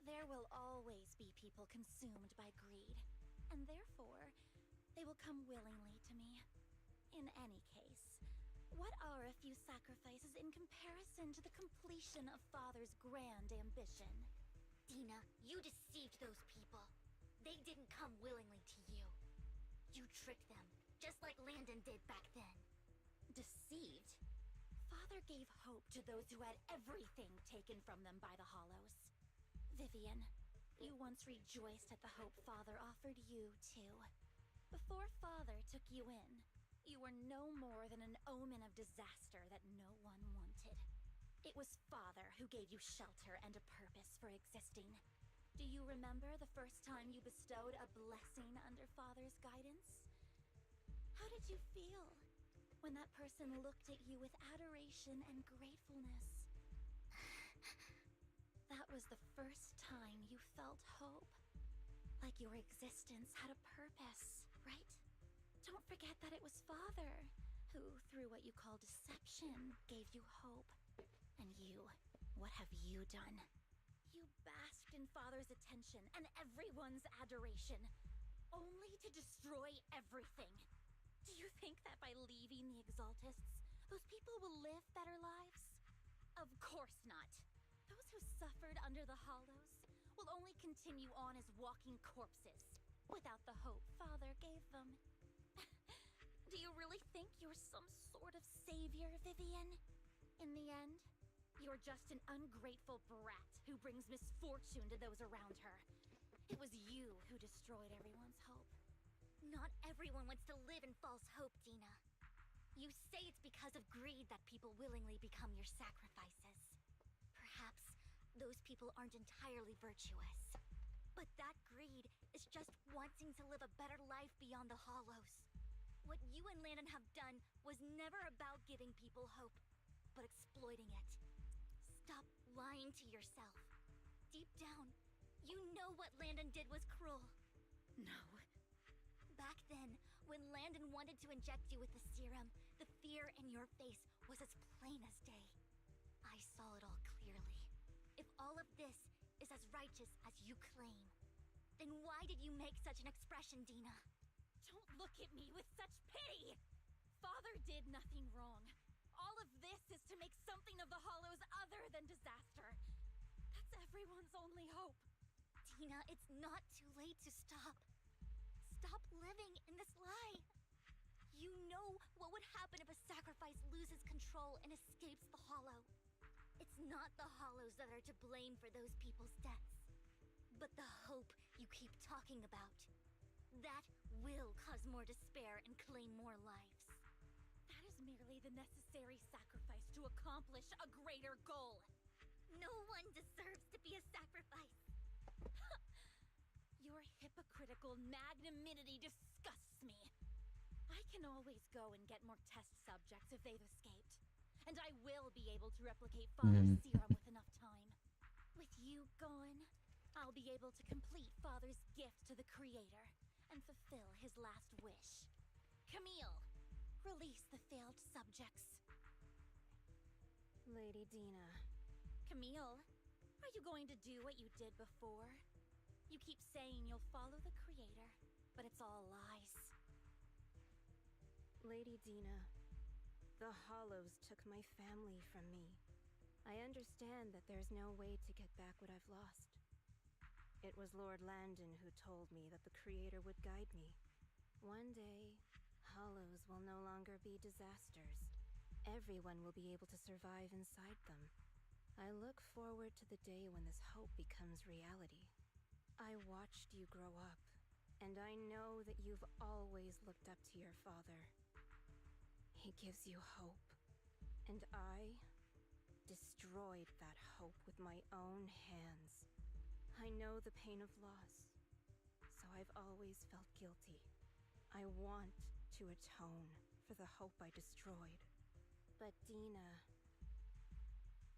There will always be people consumed by greed, and therefore, they will come willingly to me. In any case, what are a few sacrifices in comparison to the completion of Father's grand ambition? Dina, you deceived those people. They didn't come willingly to you. You tricked them, just like Landon did back then. Deceived? Father gave hope to those who had everything taken from them by the Hollows. Vivian, you once rejoiced at the hope Father offered you, too. Before Father took you in, you were no more than an omen of disaster that no one wanted. It was Father who gave you shelter and a purpose for existing. Do you remember the first time you bestowed a blessing under Father's guidance? How did you feel when that person looked at you with adoration and gratefulness? That was the first time you felt hope. Like your existence had a purpose, right? Don't forget that it was Father who, through what you call deception, gave you hope. And you, what have you done? You basked in Father's attention and everyone's adoration, only to destroy everything. Do you think that by leaving the Exaltists, those people will live better lives? Of course not. Those who suffered under the Hollows will only continue on as walking corpses, without the hope Father gave them. Do you really think you're some sort of savior, Vivian? In the end, you're just an ungrateful brat who brings misfortune to those around her. It was you who destroyed everyone's hope. Not everyone wants to live in false hope, Dina. You say it's because of greed that people willingly become your sacrifices. Perhaps those people aren't entirely virtuous. But that greed is just wanting to live a better life beyond the Hollows. What you and Landon have done was never about giving people hope, but exploiting it. Stop lying to yourself. Deep down, you know what Landon did was cruel. No. Back then, when Landon wanted to inject you with the serum, the fear in your face was as plain as day. I saw it all clearly. If all of this is as righteous as you claim, then why did you make such an expression, Dina? Don't look at me with such pity! Father did nothing wrong. All of this is to make something of the Hollows other than disaster. That's everyone's only hope. Tina, it's not too late to stop. Stop living in this lie. You know what would happen if a sacrifice loses control and escapes the Hollow. It's not the Hollows that are to blame for those people's deaths, but the hope you keep talking about. That will cause more despair and claim more lives. That is merely the necessary sacrifice to accomplish a greater goal. No one deserves to be a sacrifice. Your hypocritical magnanimity disgusts me. I can always go and get more test subjects if they've escaped. And I will be able to replicate Father's serum with enough time. With you gone, I'll be able to complete Father's gift to the Creator and fulfill his last wish. Camille, release the failed subjects. Lady Dina. Camille, are you going to do what you did before? You keep saying you'll follow the Creator, but it's all lies. Lady Dina, the Hollows took my family from me. I understand that there's no way to get back what I've lost. It was Lord Landon who told me that the Creator would guide me. One day, Hollows will no longer be disasters. Everyone will be able to survive inside them. I look forward to the day when this hope becomes reality. I watched you grow up, and I know that you've always looked up to your father. He gives you hope, and I destroyed that hope with my own hands. I know the pain of loss, so I've always felt guilty. I want to atone for the hope I destroyed. But Dina,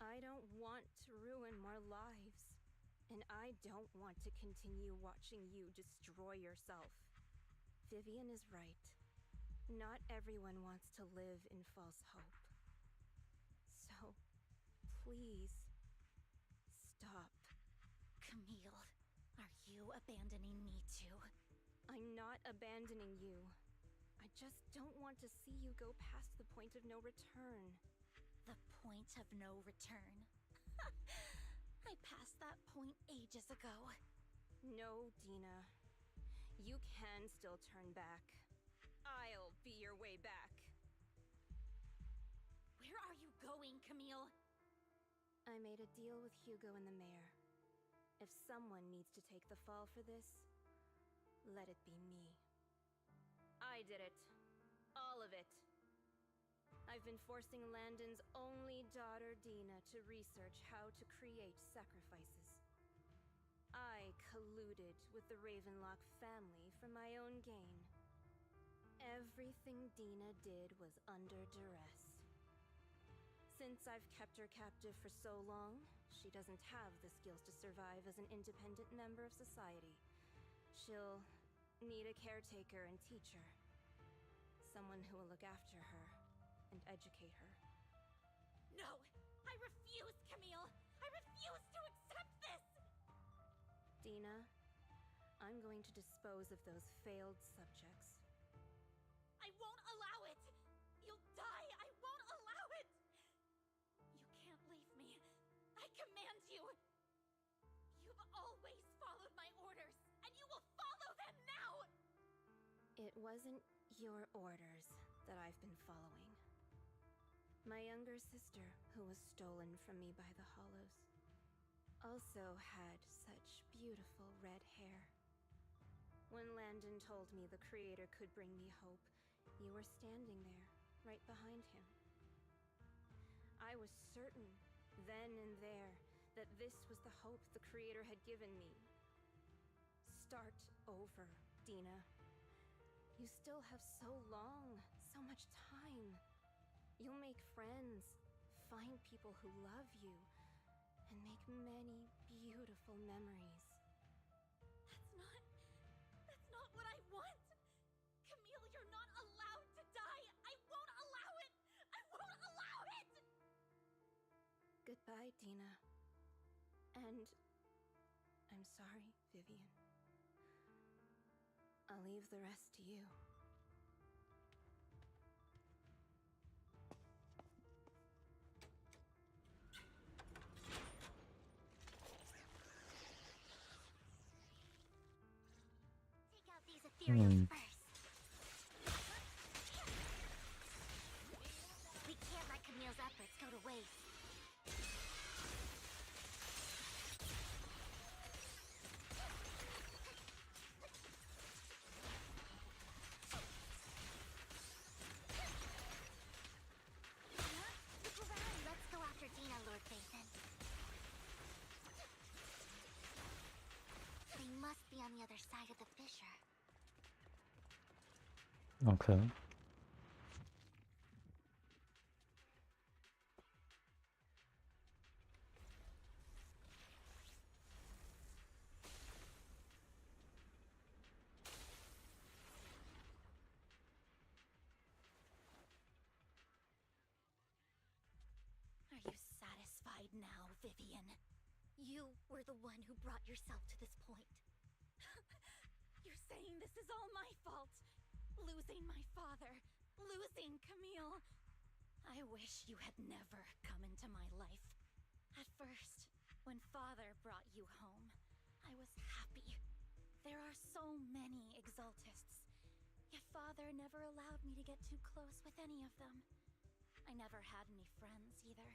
I don't want to ruin more lives, and I don't want to continue watching you destroy yourself. Vivian is right. Not everyone wants to live in false hope. So, please, stop. Camille, are you abandoning me too? I'm not abandoning you. I just don't want to see you go past the point of no return. The point of no return? I passed that point ages ago. No, Dina. You can still turn back. I'll be your way back. Where are you going, Camille? I made a deal with Hugo and the mayor. If someone needs to take the fall for this, let it be me. I did it. All of it. I've been forcing Landon's only daughter, Dina, to research how to create sacrifices. I colluded with the Ravenlock family for my own gain. Everything Dina did was under duress. Since I've kept her captive for so long, she doesn't have the skills to survive as an independent member of society. She'll need a caretaker and teacher. Someone who will look after her and educate her. No! I refuse, Camille! I refuse to accept this! Dina, I'm going to dispose of those failed subjects. I won't allow it! You'll die! I won't allow it! You can't leave me. I command you! You've always followed my orders, and you will follow them now! It wasn't your orders that I've been following. My younger sister, who was stolen from me by the Hollows, also had such beautiful red hair. When Landon told me the Creator could bring me hope, you were standing there, right behind him. I was certain, then and there, that this was the hope the Creator had given me. Start over, Dina. You still have so long, so much time. You'll make friends, find people who love you, and make many beautiful memories. That's not what I want! Camille, you're not allowed to die! I won't allow it! I won't allow it! Goodbye, Dina. And I'm sorry, Vivian. I'll leave the rest to you. Take out these ethereals first. We can't let Camille's efforts go to waste. Look around. Let's go after Dina, Lord Phaethon. They must be on the other side of the fissure. Okay. Are you satisfied now, Vivian? You were the one who brought yourself to this point. You're saying this is all my fault? Losing my father, losing Camille. I wish you had never come into my life. At first, when father brought you home, I was happy. There are so many Exaltists, yet father never allowed me to get too close with any of them. I never had any friends either.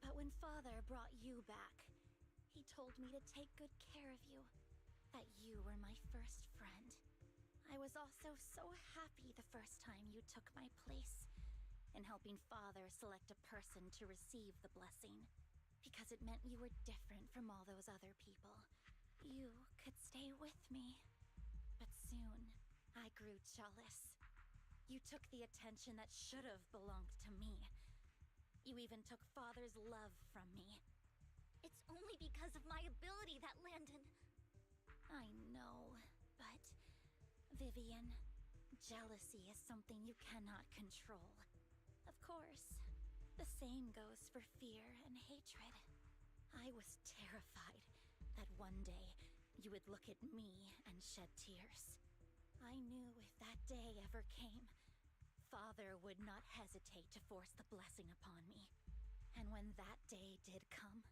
But when father brought you back, he told me to take good care of you, that you were my first friend. I was also so happy the first time you took my place in helping father select a person to receive the blessing, because it meant you were different from all those other people. You could stay with me. But soon, I grew jealous. You took the attention that should have belonged to me. You even took father's love from me. It's only because of my ability that Landon... I know, but... Vivian, jealousy is something you cannot control. Of course, the same goes for fear and hatred. I was terrified that one day you would look at me and shed tears. I knew if that day ever came, father would not hesitate to force the blessing upon me. And when that day did come,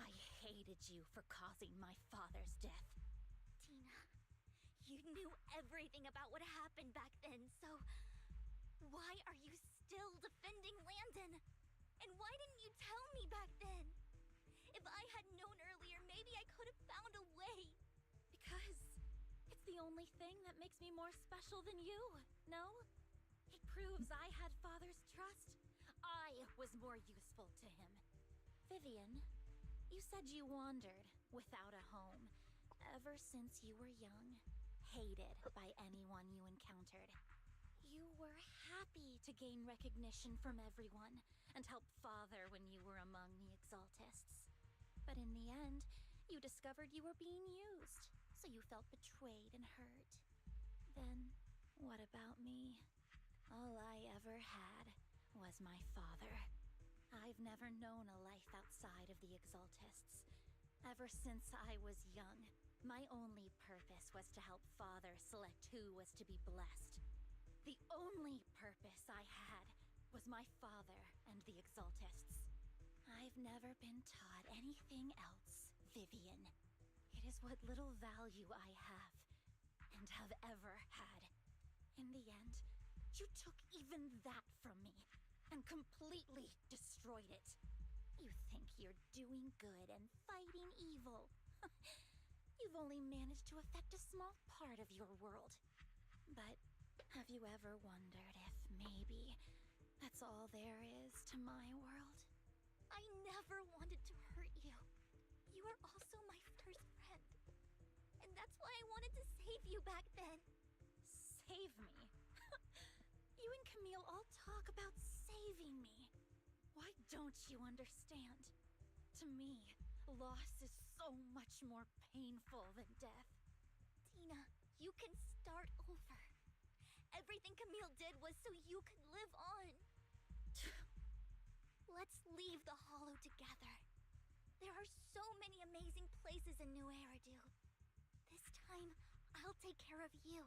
I hated you for causing my father's death. Tina, you knew everything about what happened back then, so... why are you still defending Landon? And why didn't you tell me back then? If I had known earlier, maybe I could have found a way. Because it's the only thing that makes me more special than you, no? It proves I had father's trust. I was more useful to him. Vivian, you said you wandered without a home ever since you were young, hated by anyone you encountered. You were happy to gain recognition from everyone and help father when you were among the Exaltists. But in the end, you discovered you were being used, so you felt betrayed and hurt. Then, what about me? All I ever had was my father. I've never known a life outside of the Exaltists. Ever since I was young, my only purpose was to help father select who was to be blessed. The only purpose I had was my father and the Exaltists. I've never been taught anything else, Vivian. It is what little value I have, and have ever had. In the end, you took even that from me, and completely destroyed it. You think you're doing good and fighting evil. You've only managed to affect a small part of your world. But have you ever wondered if maybe that's all there is to my world? I never wanted to hurt you. You were also my first friend. And that's why I wanted to save you back then. Save me? You and Camille all talk about saving me. Why don't you understand? To me, loss is so much more painful than death. Tina, you can start over. Everything Camille did was so you could live on. Let's leave the Hollow together. There are so many amazing places in New Eridu. This time, I'll take care of you.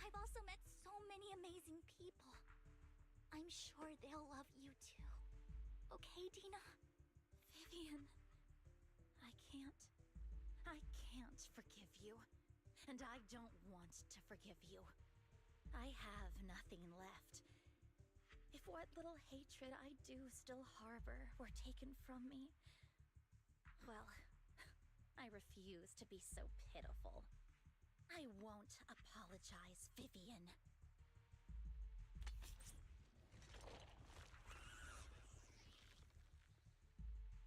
I've also met so many amazing people. I'm sure they'll love you too. Okay, Dina? Vivian, I can't. I can't forgive you. And I don't want to forgive you. I have nothing left. If what little hatred I do still harbor were taken from me, well, I refuse to be so pitiful. I won't apologize, Vivian.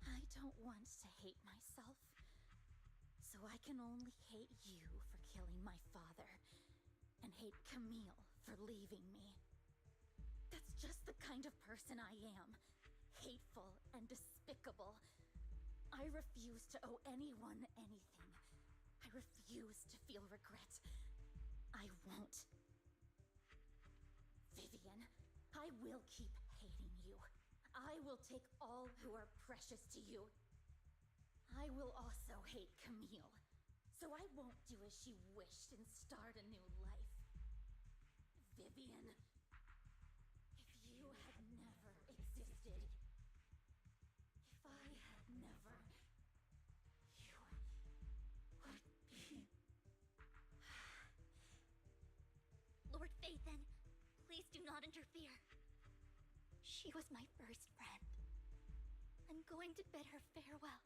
I don't want to hate myself, so I can only hate you for killing my father, and hate Camille for leaving me. That's just the kind of person I am. Hateful and despicable. I refuse to owe anyone anything. I refuse to feel regret. I won't. Vivian, I will keep hating you. I will take all who are precious to you. I will also hate Camille, so I won't do as she wished and start a new life. Vivian, if you had never existed, if I had never, you would be... Lord Phaethon, please do not interfere. She was my first friend. I'm going to bid her farewell.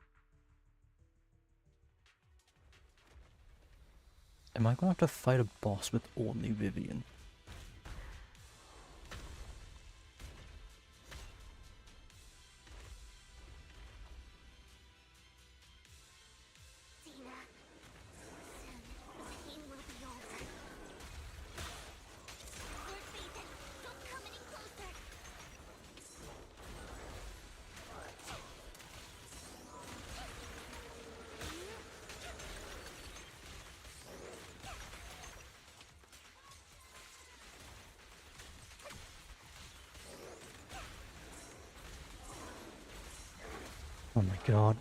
Am I gonna have to fight a boss with only Vivian? Dina, soon the pain will be over. Lord Phaethon, don't come any closer. Oh my god.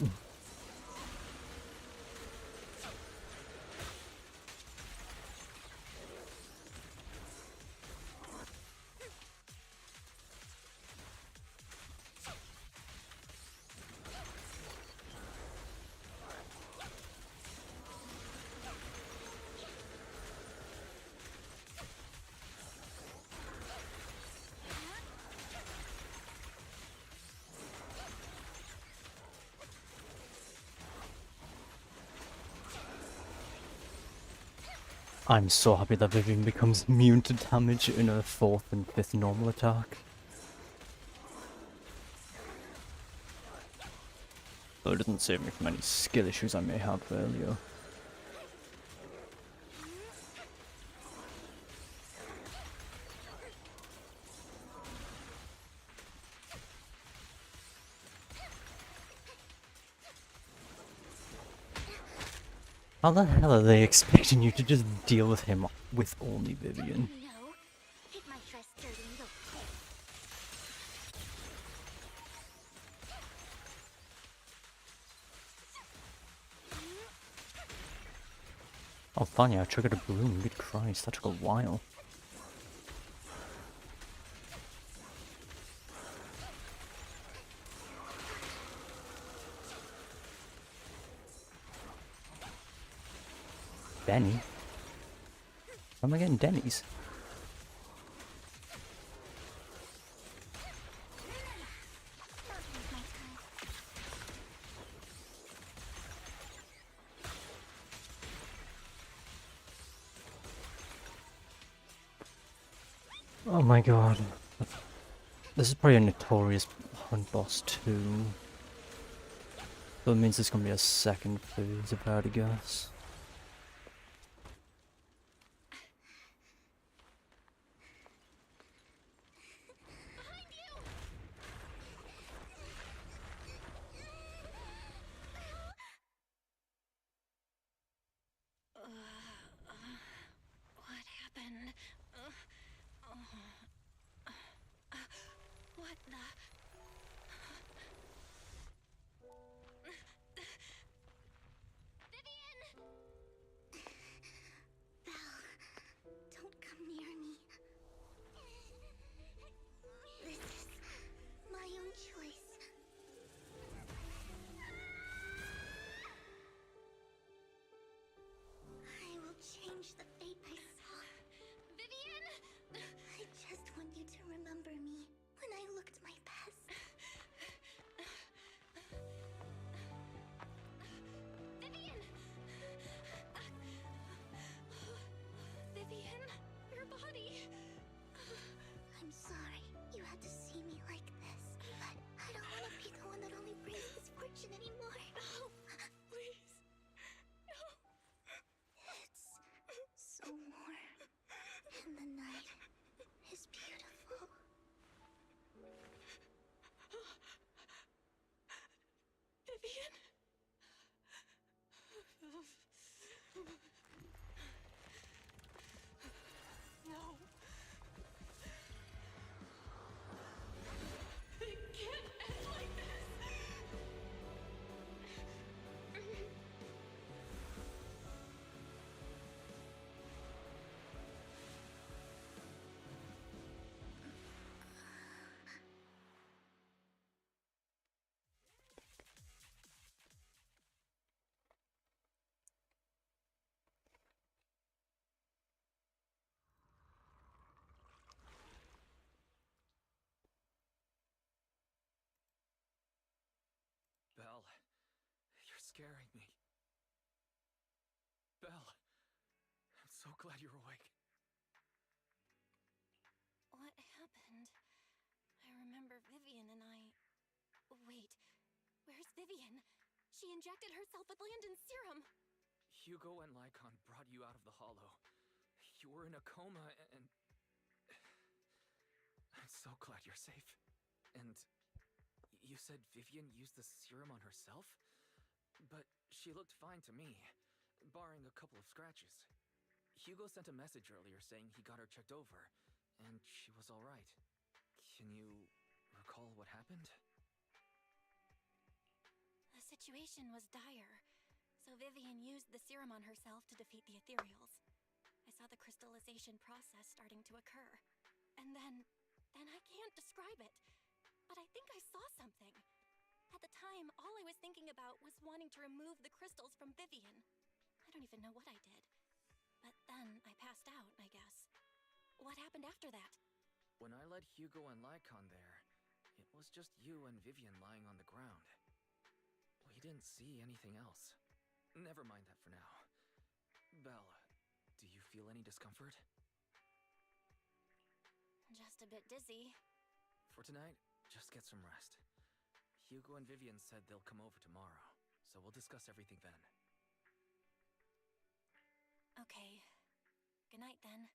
I'm so happy that Vivian becomes immune to damage in her 4th and 5th normal attack. Though it doesn't save me from any skill issues I may have earlier. How the hell are they expecting you to just deal with him with only Vivian? No, hit my dress dirty little pig. Oh, funny, I triggered a broom. Good Christ, that took a while. Benny? How am I getting Denny's? Oh my god. This is probably a notorious hunt boss too. So it means there's gonna be a second phase if I had to guess. What happened? What the... Belle, don't come scaring me. Belle, I'm so glad you're awake. What happened? I remember Vivian and I... Wait, where's Vivian? She injected herself with Landon's serum! Hugo and Lycon brought you out of the hollow. You were in a coma and... I'm so glad you're safe. And you said Vivian used the serum on herself? But she looked fine to me, barring a couple of scratches. Hugo sent a message earlier saying he got her checked over, and she was alright. Can you recall what happened? The situation was dire, so Vivian used the serum on herself to defeat the ethereals. I saw the crystallization process starting to occur. And then I can't describe it, but I think I saw something. At the time, all I was thinking about was wanting to remove the crystals from Vivian. I don't even know what I did. But then I passed out, I guess. What happened after that? When I led Hugo and Lycon there, it was just you and Vivian lying on the ground. We didn't see anything else. Never mind that for now. Belle, do you feel any discomfort? Just a bit dizzy. For tonight, just get some rest. Hugo and Vivian said they'll come over tomorrow, so we'll discuss everything then. Okay. Good night, then.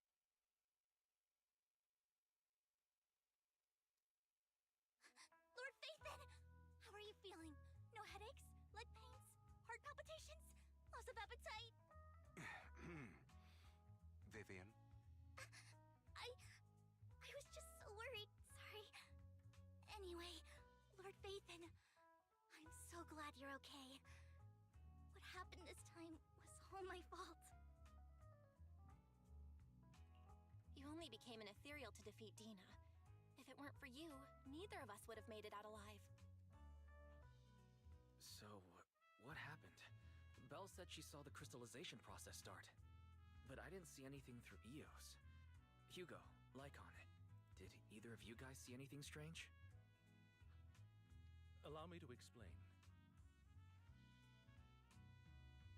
Lord Phaethon! How are you feeling? No headaches? Leg pains? Heart palpitations? Loss of appetite? Vivian? I was just so worried. Sorry. Anyway, Lord Phaethon, I'm so glad you're okay. What happened this time was all my fault. You only became an ethereal to defeat Dina. If it weren't for you, neither of us would have made it out alive. So, what happened? Belle said she saw the crystallization process start, but I didn't see anything through Eos. Hugo, Lycon, did either of you guys see anything strange? Allow me to explain.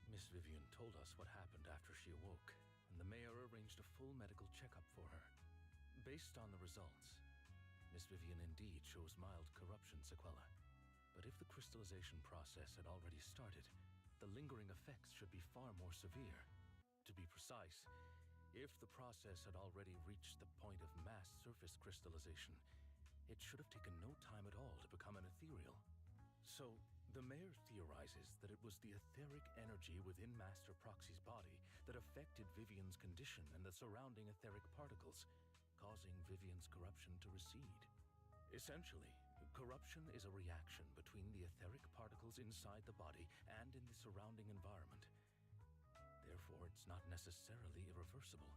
Miss Vivian told us what happened after she awoke, and the mayor arranged a full medical checkup for her. Based on the results, Miss Vivian indeed shows mild corruption sequela. But if the crystallization process had already started, the lingering effects should be far more severe. To be precise, if the process had already reached the point of mass surface crystallization, it should have taken no time at all to become an ethereal. So, the mayor theorizes that it was the etheric energy within Master Proxy's body that affected Vivian's condition and the surrounding etheric particles, causing Vivian's corruption to recede. Essentially, corruption is a reaction between the etheric particles inside the body and in the surrounding environment. Therefore, it's not necessarily irreversible,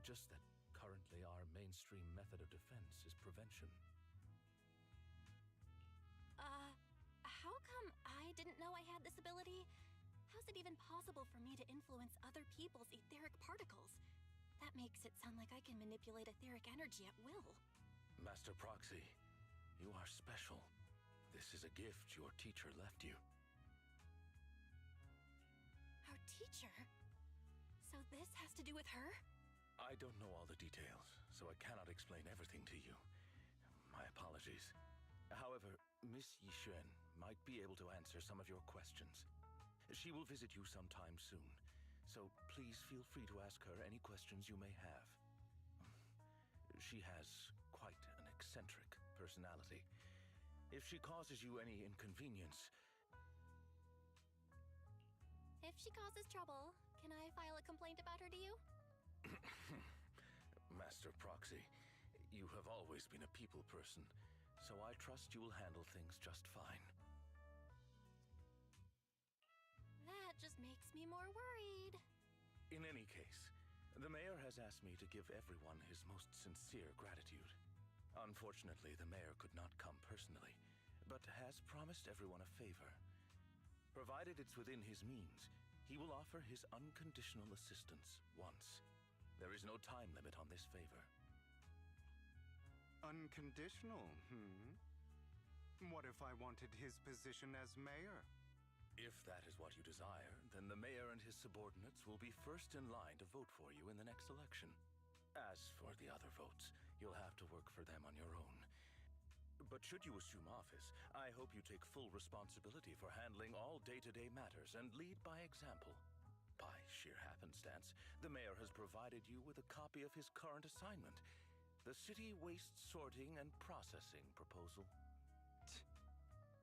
just that currently our mainstream method of defense is prevention. How come I didn't know I had this ability? How's it even possible for me to influence other people's etheric particles? That makes it sound like I can manipulate etheric energy at will. Master Proxy, you are special. This is a gift your teacher left you. Our teacher? So this has to do with her? I don't know all the details, so I cannot explain everything to you. My apologies. However, Miss Yixuan might be able to answer some of your questions. She will visit you sometime soon, so please feel free to ask her any questions you may have. She has quite an eccentric personality. If she causes you any inconvenience... If she causes trouble, can I file a complaint about her to you? Master Proxy, you have always been a people person, so I trust you will handle things just fine. That just makes me more worried. In any case, the mayor has asked me to give everyone his most sincere gratitude. Unfortunately, the mayor could not come personally, but has promised everyone a favor. Provided it's within his means, he will offer his unconditional assistance once. There is no time limit on this favor. Unconditional, What if I wanted his position as mayor? If that is what you desire, then the mayor and his subordinates will be first in line to vote for you in the next election. As for the other votes, you'll have to work for them on your own. But should you assume office, I hope you take full responsibility for handling all day-to-day matters and lead by example. By sheer happenstance, the mayor has provided you with a copy of his current assignment, the City Waste Sorting and Processing proposal.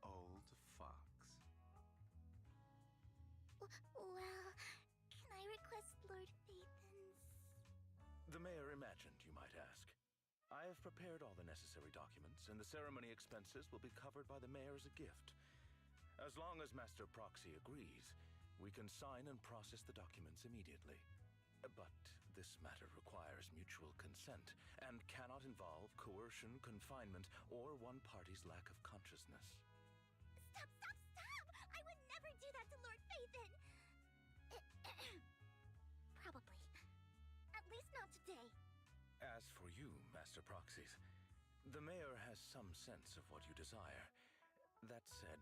Old fox. Well, can I request Lord Phaethon's? The mayor imagined, you might ask. I have prepared all the necessary documents, and the ceremony expenses will be covered by the mayor as a gift. As long as Master Proxy agrees, we can sign and process the documents immediately. But this matter requires mutual consent and cannot involve coercion, confinement, or one party's lack of consciousness. Stop! I would never do that to Lord Phaethon! Probably. At least not today. As for you, Master Proxies, the mayor has some sense of what you desire. That said,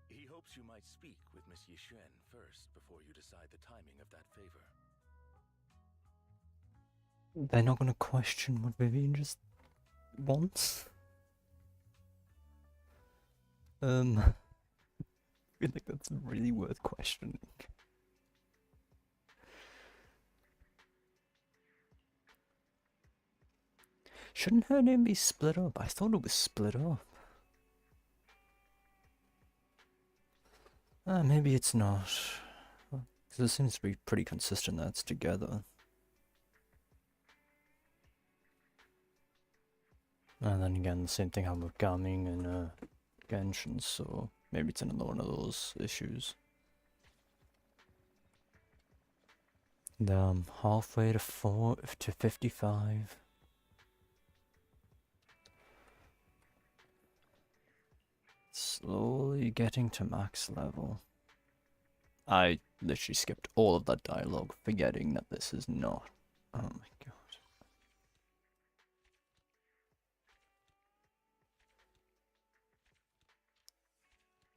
he hopes you might speak with Miss Yixuan first before you decide the timing of that favor. They're not gonna question what Vivian just wants? I feel like that's really worth questioning. Shouldn't her name be split up? I thought it was split up. Maybe it's not. Because it seems to be pretty consistent that it's together. And then again, the same thing happened with Gaming and Genshin, so maybe it's another one of those issues. Halfway to 55. Slowly getting to max level. I literally skipped all of that dialogue, forgetting that this is not. Oh my god.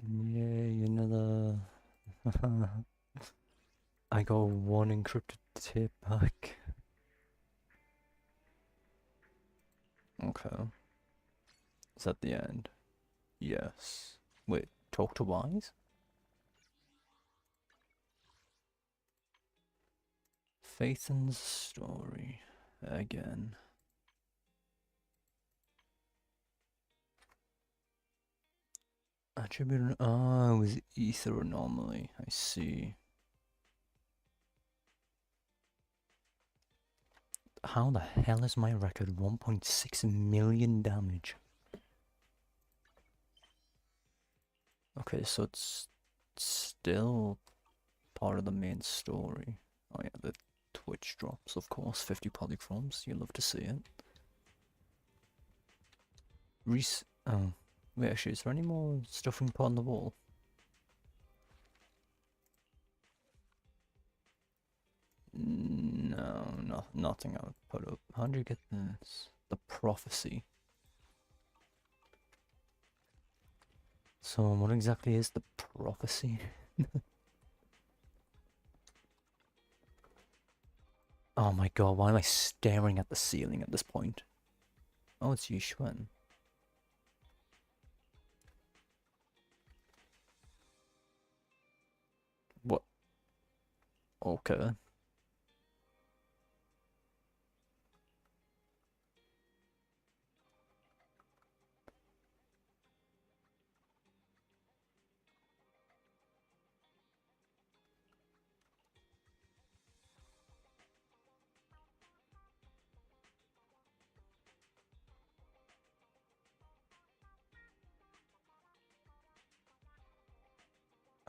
Yay, another. I got one encrypted tip back. Okay. Is that the end? Yes. Wait, talk to Wise? Phaethon's story. Again. Attribute. Ah, it was ether anomaly. I see. How the hell is my record 1.6 million damage? Okay, so it's still part of the main story. Oh yeah, the Twitch drops, of course. 50 polychromes. You love to see it. Oh. Wait, actually, is there any more stuff we can put on the wall? No, nothing I would put up. How do you get this? The prophecy. So, what exactly is the prophecy? Oh my god, why am I staring at the ceiling at this point? Oh, it's Yixuan. What? Okay.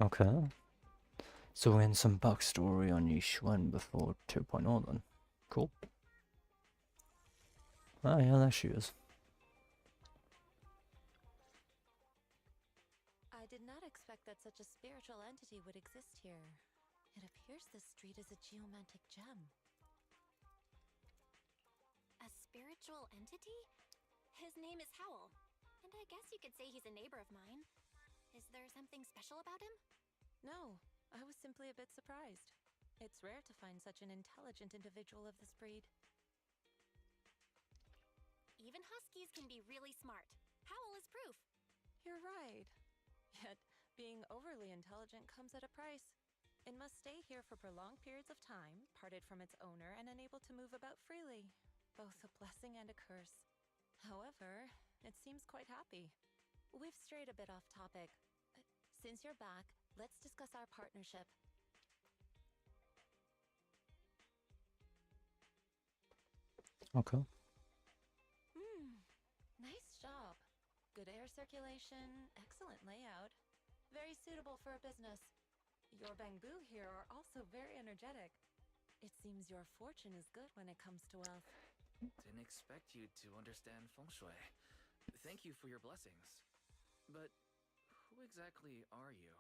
Okay. So we're in some backstory on Yixuan before 2.0 then. Cool. Ah yeah, there she is. I did not expect that such a spiritual entity would exist here. It appears this street is a geomantic gem. A spiritual entity? His name is Howl, and I guess you could say he's a neighbor of mine. Is there something special about him? No, I was simply a bit surprised. It's rare to find such an intelligent individual of this breed. Even huskies can be really smart. Howl is proof. You're right. Yet, being overly intelligent comes at a price. It must stay here for prolonged periods of time, parted from its owner and unable to move about freely. Both a blessing and a curse. However, it seems quite happy. We've strayed a bit off topic. Since you're back, let's discuss our partnership. Okay. Nice job. Good air circulation, excellent layout. Very suitable for a business. Your bamboo here are also very energetic. It seems your fortune is good when it comes to wealth. Didn't expect you to understand feng shui. Thank you for your blessings. But who exactly are you?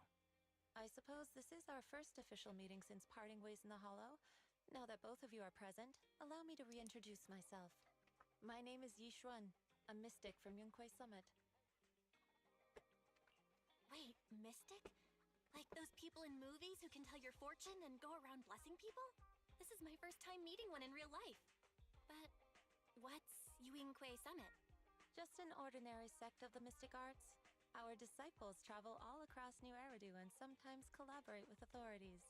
I suppose this is our first official meeting since parting ways in the Hollow. Now that both of you are present, allow me to reintroduce myself. My name is Yi Xuan, a mystic from Yunquei Summit. Wait, mystic? Like those people in movies who can tell your fortune and go around blessing people? This is my first time meeting one in real life. But what's Yunquei Summit? Just an ordinary sect of the mystic arts. Our disciples travel all across New Eridu and sometimes collaborate with authorities.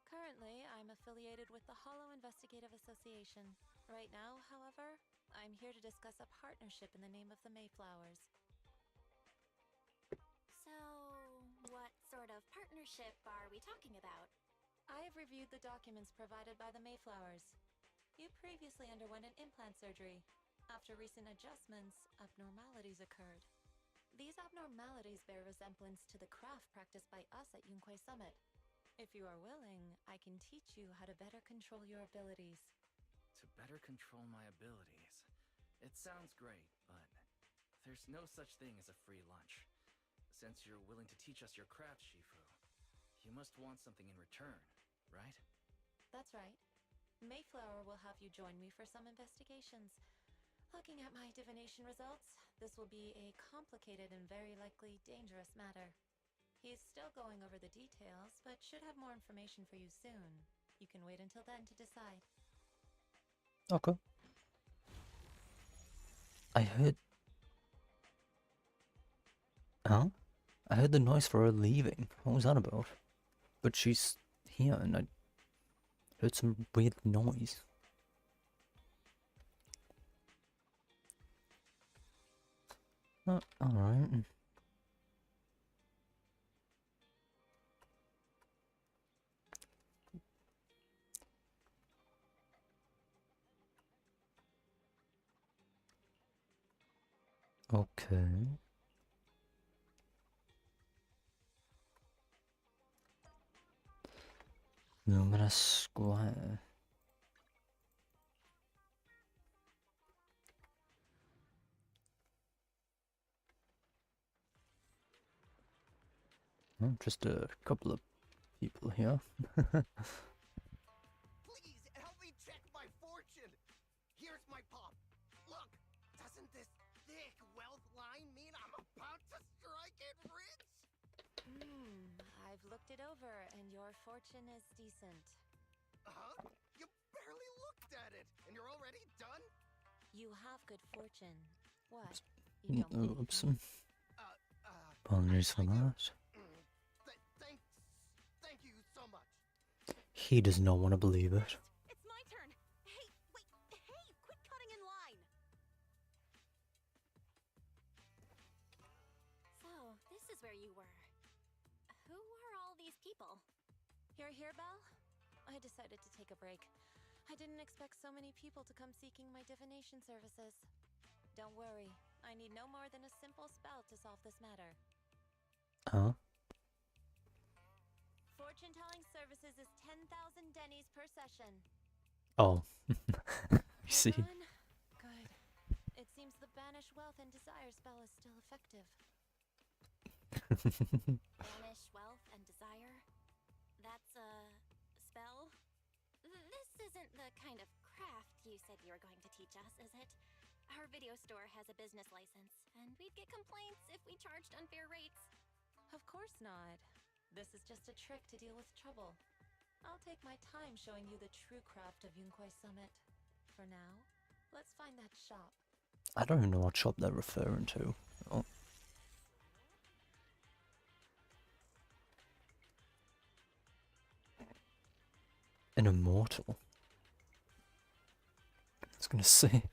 Currently, I'm affiliated with the Hollow Investigative Association. Right now, however, I'm here to discuss a partnership in the name of the Mayflowers. So, what sort of partnership are we talking about? I have reviewed the documents provided by the Mayflowers. You previously underwent an implant surgery. After recent adjustments, abnormalities occurred. These abnormalities bear resemblance to the craft practiced by us at Yunquei Summit. If you are willing, I can teach you how to better control your abilities. To better control my abilities. It sounds great, but there's no such thing as a free lunch. Since you're willing to teach us your craft, Shifu, you must want something in return, right? That's right. Mayflower will have you join me for some investigations. Looking at my divination results, this will be a complicated and very likely dangerous matter. He's still going over the details, but should have more information for you soon. You can wait until then to decide. Okay. I heard... Huh? I heard the noise for her leaving. What was that about? But she's here and I heard some weird noise. Alright. Okay. Luminous Square. Oh, just a couple of people here. Please help me check my fortune. Here's my pop. Look, doesn't this thick wealth line mean I'm about to strike it rich? I've looked it over, and your fortune is decent. Huh? You barely looked at it, and you're already done? You have good fortune. What? You don't believe Oops. me? Apologies for that. Thank you so much. He does not want to believe it. It's my turn! Hey, wait! Hey, quit cutting in line! So, this is where you were. Who are all these people? You're here, Belle? I decided to take a break. I didn't expect so many people to come seeking my divination services. Don't worry, I need no more than a simple spell to solve this matter. Huh? Fortune-telling services is 10,000 dennies per session. Oh. I see. Everyone? Good. It seems the banish wealth and desire spell is still effective. Banish wealth and desire? That's a spell? This isn't the kind of craft you said you were going to teach us, is it? Our video store has a business license, and we'd get complaints if we charged unfair rates. Of course not. This is just a trick to deal with trouble. I'll take my time showing you the true craft of Yunkwai Summit. For now, let's find that shop. I don't even know what shop they're referring to. Oh. An immortal. I was gonna say.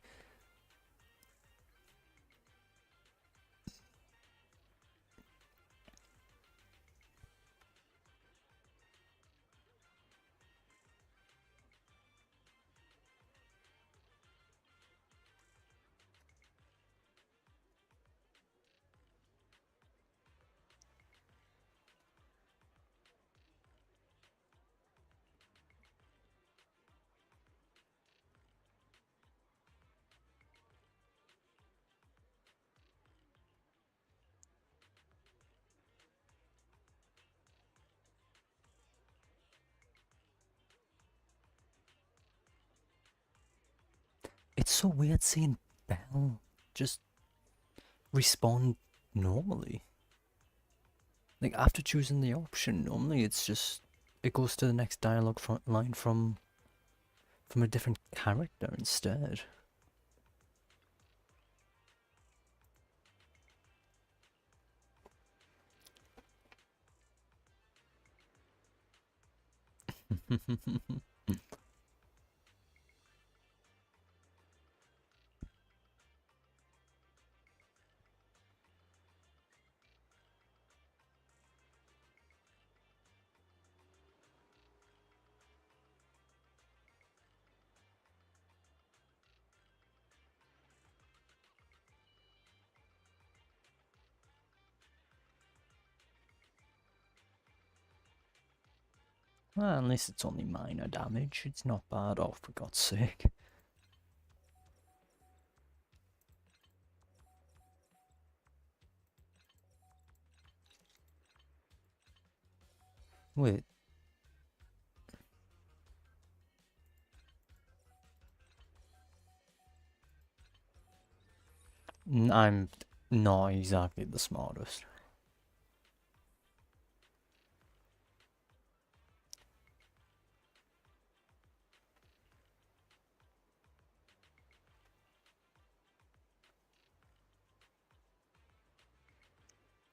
It's so weird seeing Belle just respond normally. Like, after choosing the option, normally it's just, it goes to the next dialogue line from a different character instead. Well, unless it's only minor damage, it's not bad. Oh, for God's sake. Wait. I'm not exactly the smartest.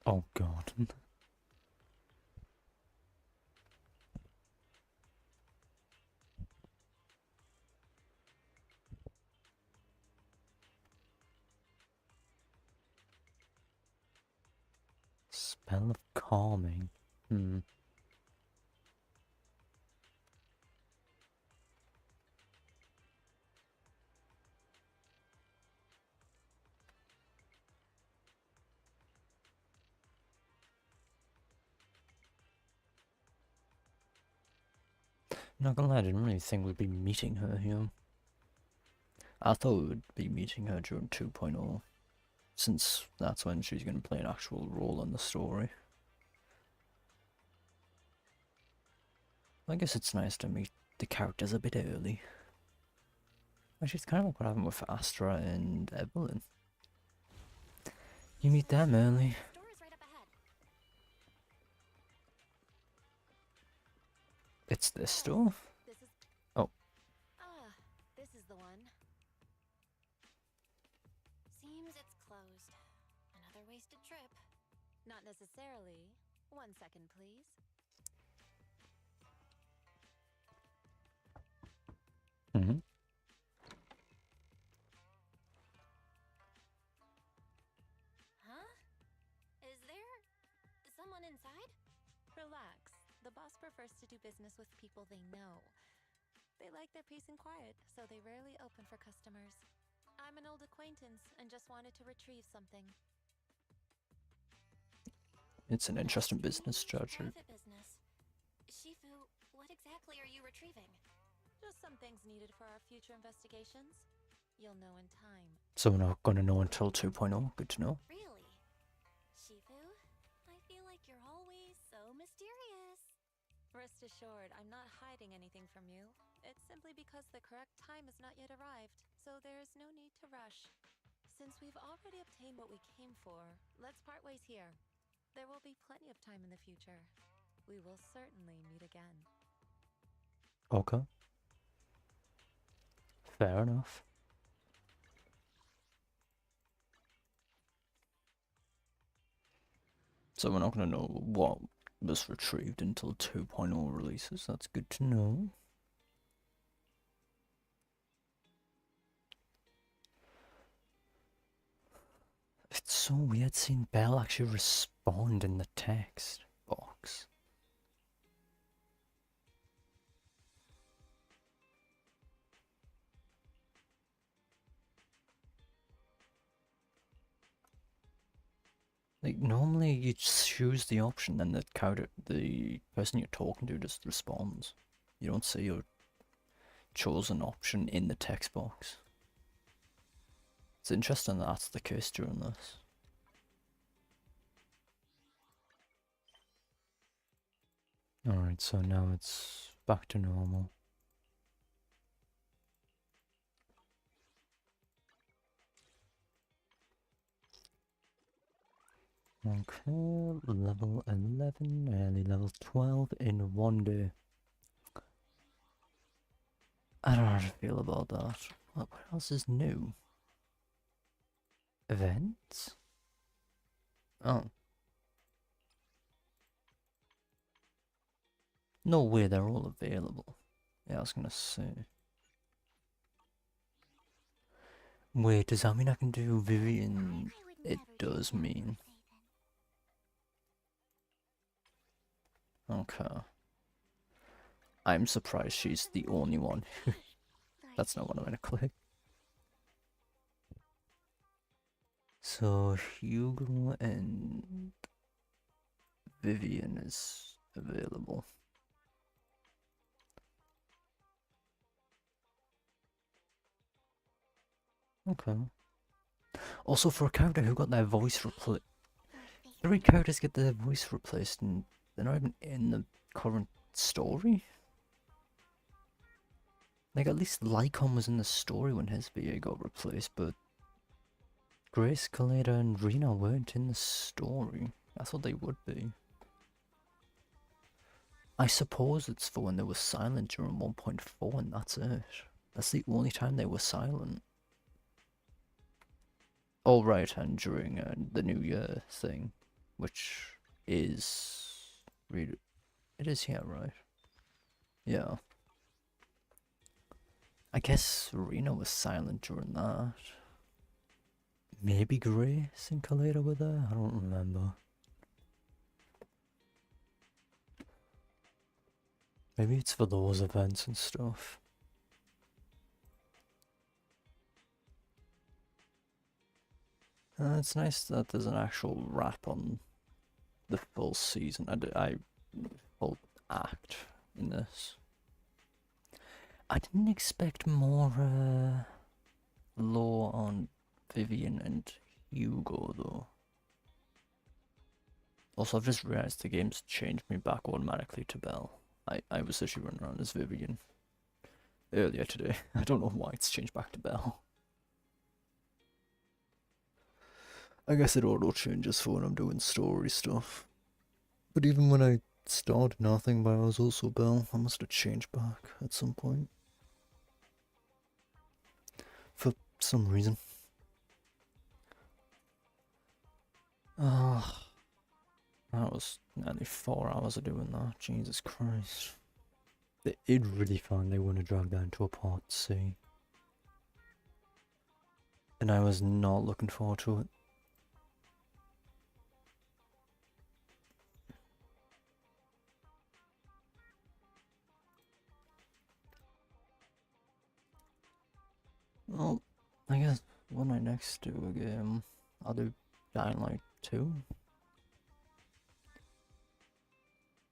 Oh God. Spell of calming. Not gonna lie, I didn't really think we'd be meeting her here. I thought we would be meeting her during 2.0, since that's when she's gonna play an actual role in the story. I guess it's nice to meet the characters a bit early. Actually, it's kind of like what happened with Astra and Evelyn. You meet them early. It's this store? Oh. Ah, this is the one. Seems it's closed. Another wasted trip. Not necessarily. 1 second, please. Mm-hmm. Huh? Is there someone inside? Relax. The boss prefers to do business with people they know. They like their peace and quiet, so they rarely open for customers. I'm an old acquaintance and just wanted to retrieve something. It's an interesting business strategy. Private business. Shifu, what exactly are you retrieving? Just some things needed for our future investigations. You'll know in time. So we're not gonna know until 2.0. Good to know. Really? Shifu, I feel like you're always so mysterious. Rest assured, I'm not hiding anything from you. It's simply because the correct time has not yet arrived, so there is no need to rush. Since we've already obtained what we came for, let's part ways here. There will be plenty of time in the future. We will certainly meet again. Okay. Fair enough. So we're not going to know what was retrieved until 2.0 releases. That's good to know. It's so weird seeing Belle actually respond in the text box. Like, normally you choose the option and the person you're talking to just responds. You don't see your chosen option in the text box. It's interesting that that's the case during this. Alright, so now it's back to normal. Okay, level 11, nearly level 12 in one day. I don't know how to feel about that. What else is new? Events? Oh. No way, they're all available. Yeah, I was gonna say. Wait, does that mean I can do Vivian? It does mean. Okay. I'm surprised she's the only one. That's not what I'm gonna click. So Hugo and Vivian is available. Okay. Also, for a character who got their voice replaced, 3 characters get their voice replaced and they're not even in the current story? Like, at least Lycon was in the story when his VA got replaced, but Grace, Kaleda, and Rena weren't in the story. I thought they would be. I suppose it's for when they were silent during 1.4 and that's it. That's the only time they were silent. Oh right, and during the New Year thing, which is... It is here, right? Yeah. I guess Rena was silent during that. Maybe Grace and Kaleda were there? I don't remember. Maybe it's for those events and stuff. It's nice that there's an actual wrap on the full season. Full act in this. I didn't expect more lore on Vivian and Hugo though. Also, I've just realized the game's changed me back automatically to Belle. I was actually running around as Vivian earlier today. I don't know why it's changed back to Belle. I guess it auto changes for when I'm doing story stuff. But even when I started nothing, but I was also Belle, I must have changed back at some point. For some reason. That was nearly 4 hours of doing that, Jesus Christ. It really found they want to drag that into a part C. And I was not looking forward to it. Well, I guess when I next do a game, I'll do Dying Light 2.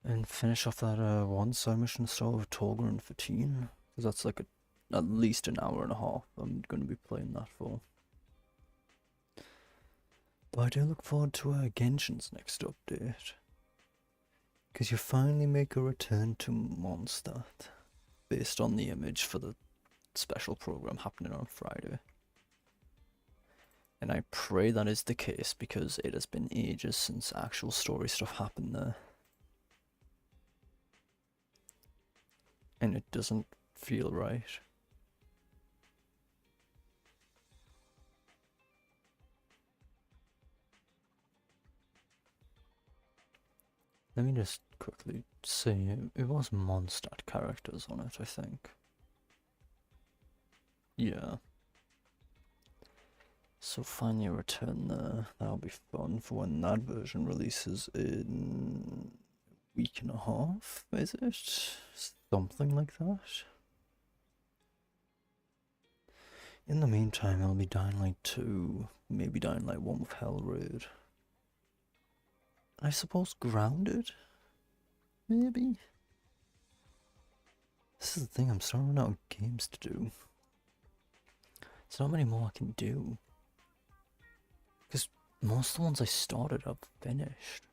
And finish off that one side mission start with Tolga and Fatine. Because that's like at least an hour and a half I'm going to be playing that for. But I do look forward to Genshin's next update. Because you finally make a return to Mondstadt. Based on the image for the special program happening on Friday. And I pray that is the case, because it has been ages since actual story stuff happened there. And it doesn't feel right. Let me just quickly see, it was Mondstadt characters on it, I think. Yeah. So finally return there. That'll be fun for when that version releases in a week and a half, is it? Something like that. In the meantime, there'll be Dying Light 2, maybe Dying Light 1 with Hellraid. I suppose Grounded? Maybe? This is the thing, I'm starting to run out of games to do. There's not many more I can do. Because most of the ones I started I've finished.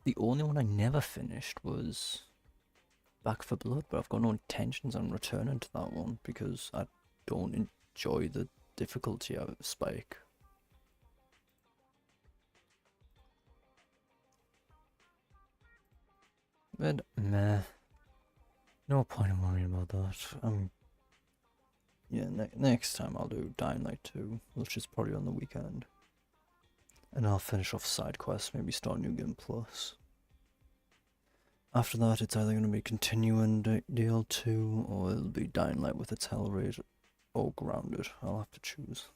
The only one I never finished was Back for Blood, but I've got no intentions on returning to that one because I don't enjoy the difficulty spike. But meh, no point in worrying about that. Yeah, next time I'll do Dying Light 2, which is probably on the weekend. And I'll finish off side quests, maybe start New Game Plus. After that, it's either going to be continuing DL2, or it'll be Dying Light with its Hellraid, or Grounded. I'll have to choose.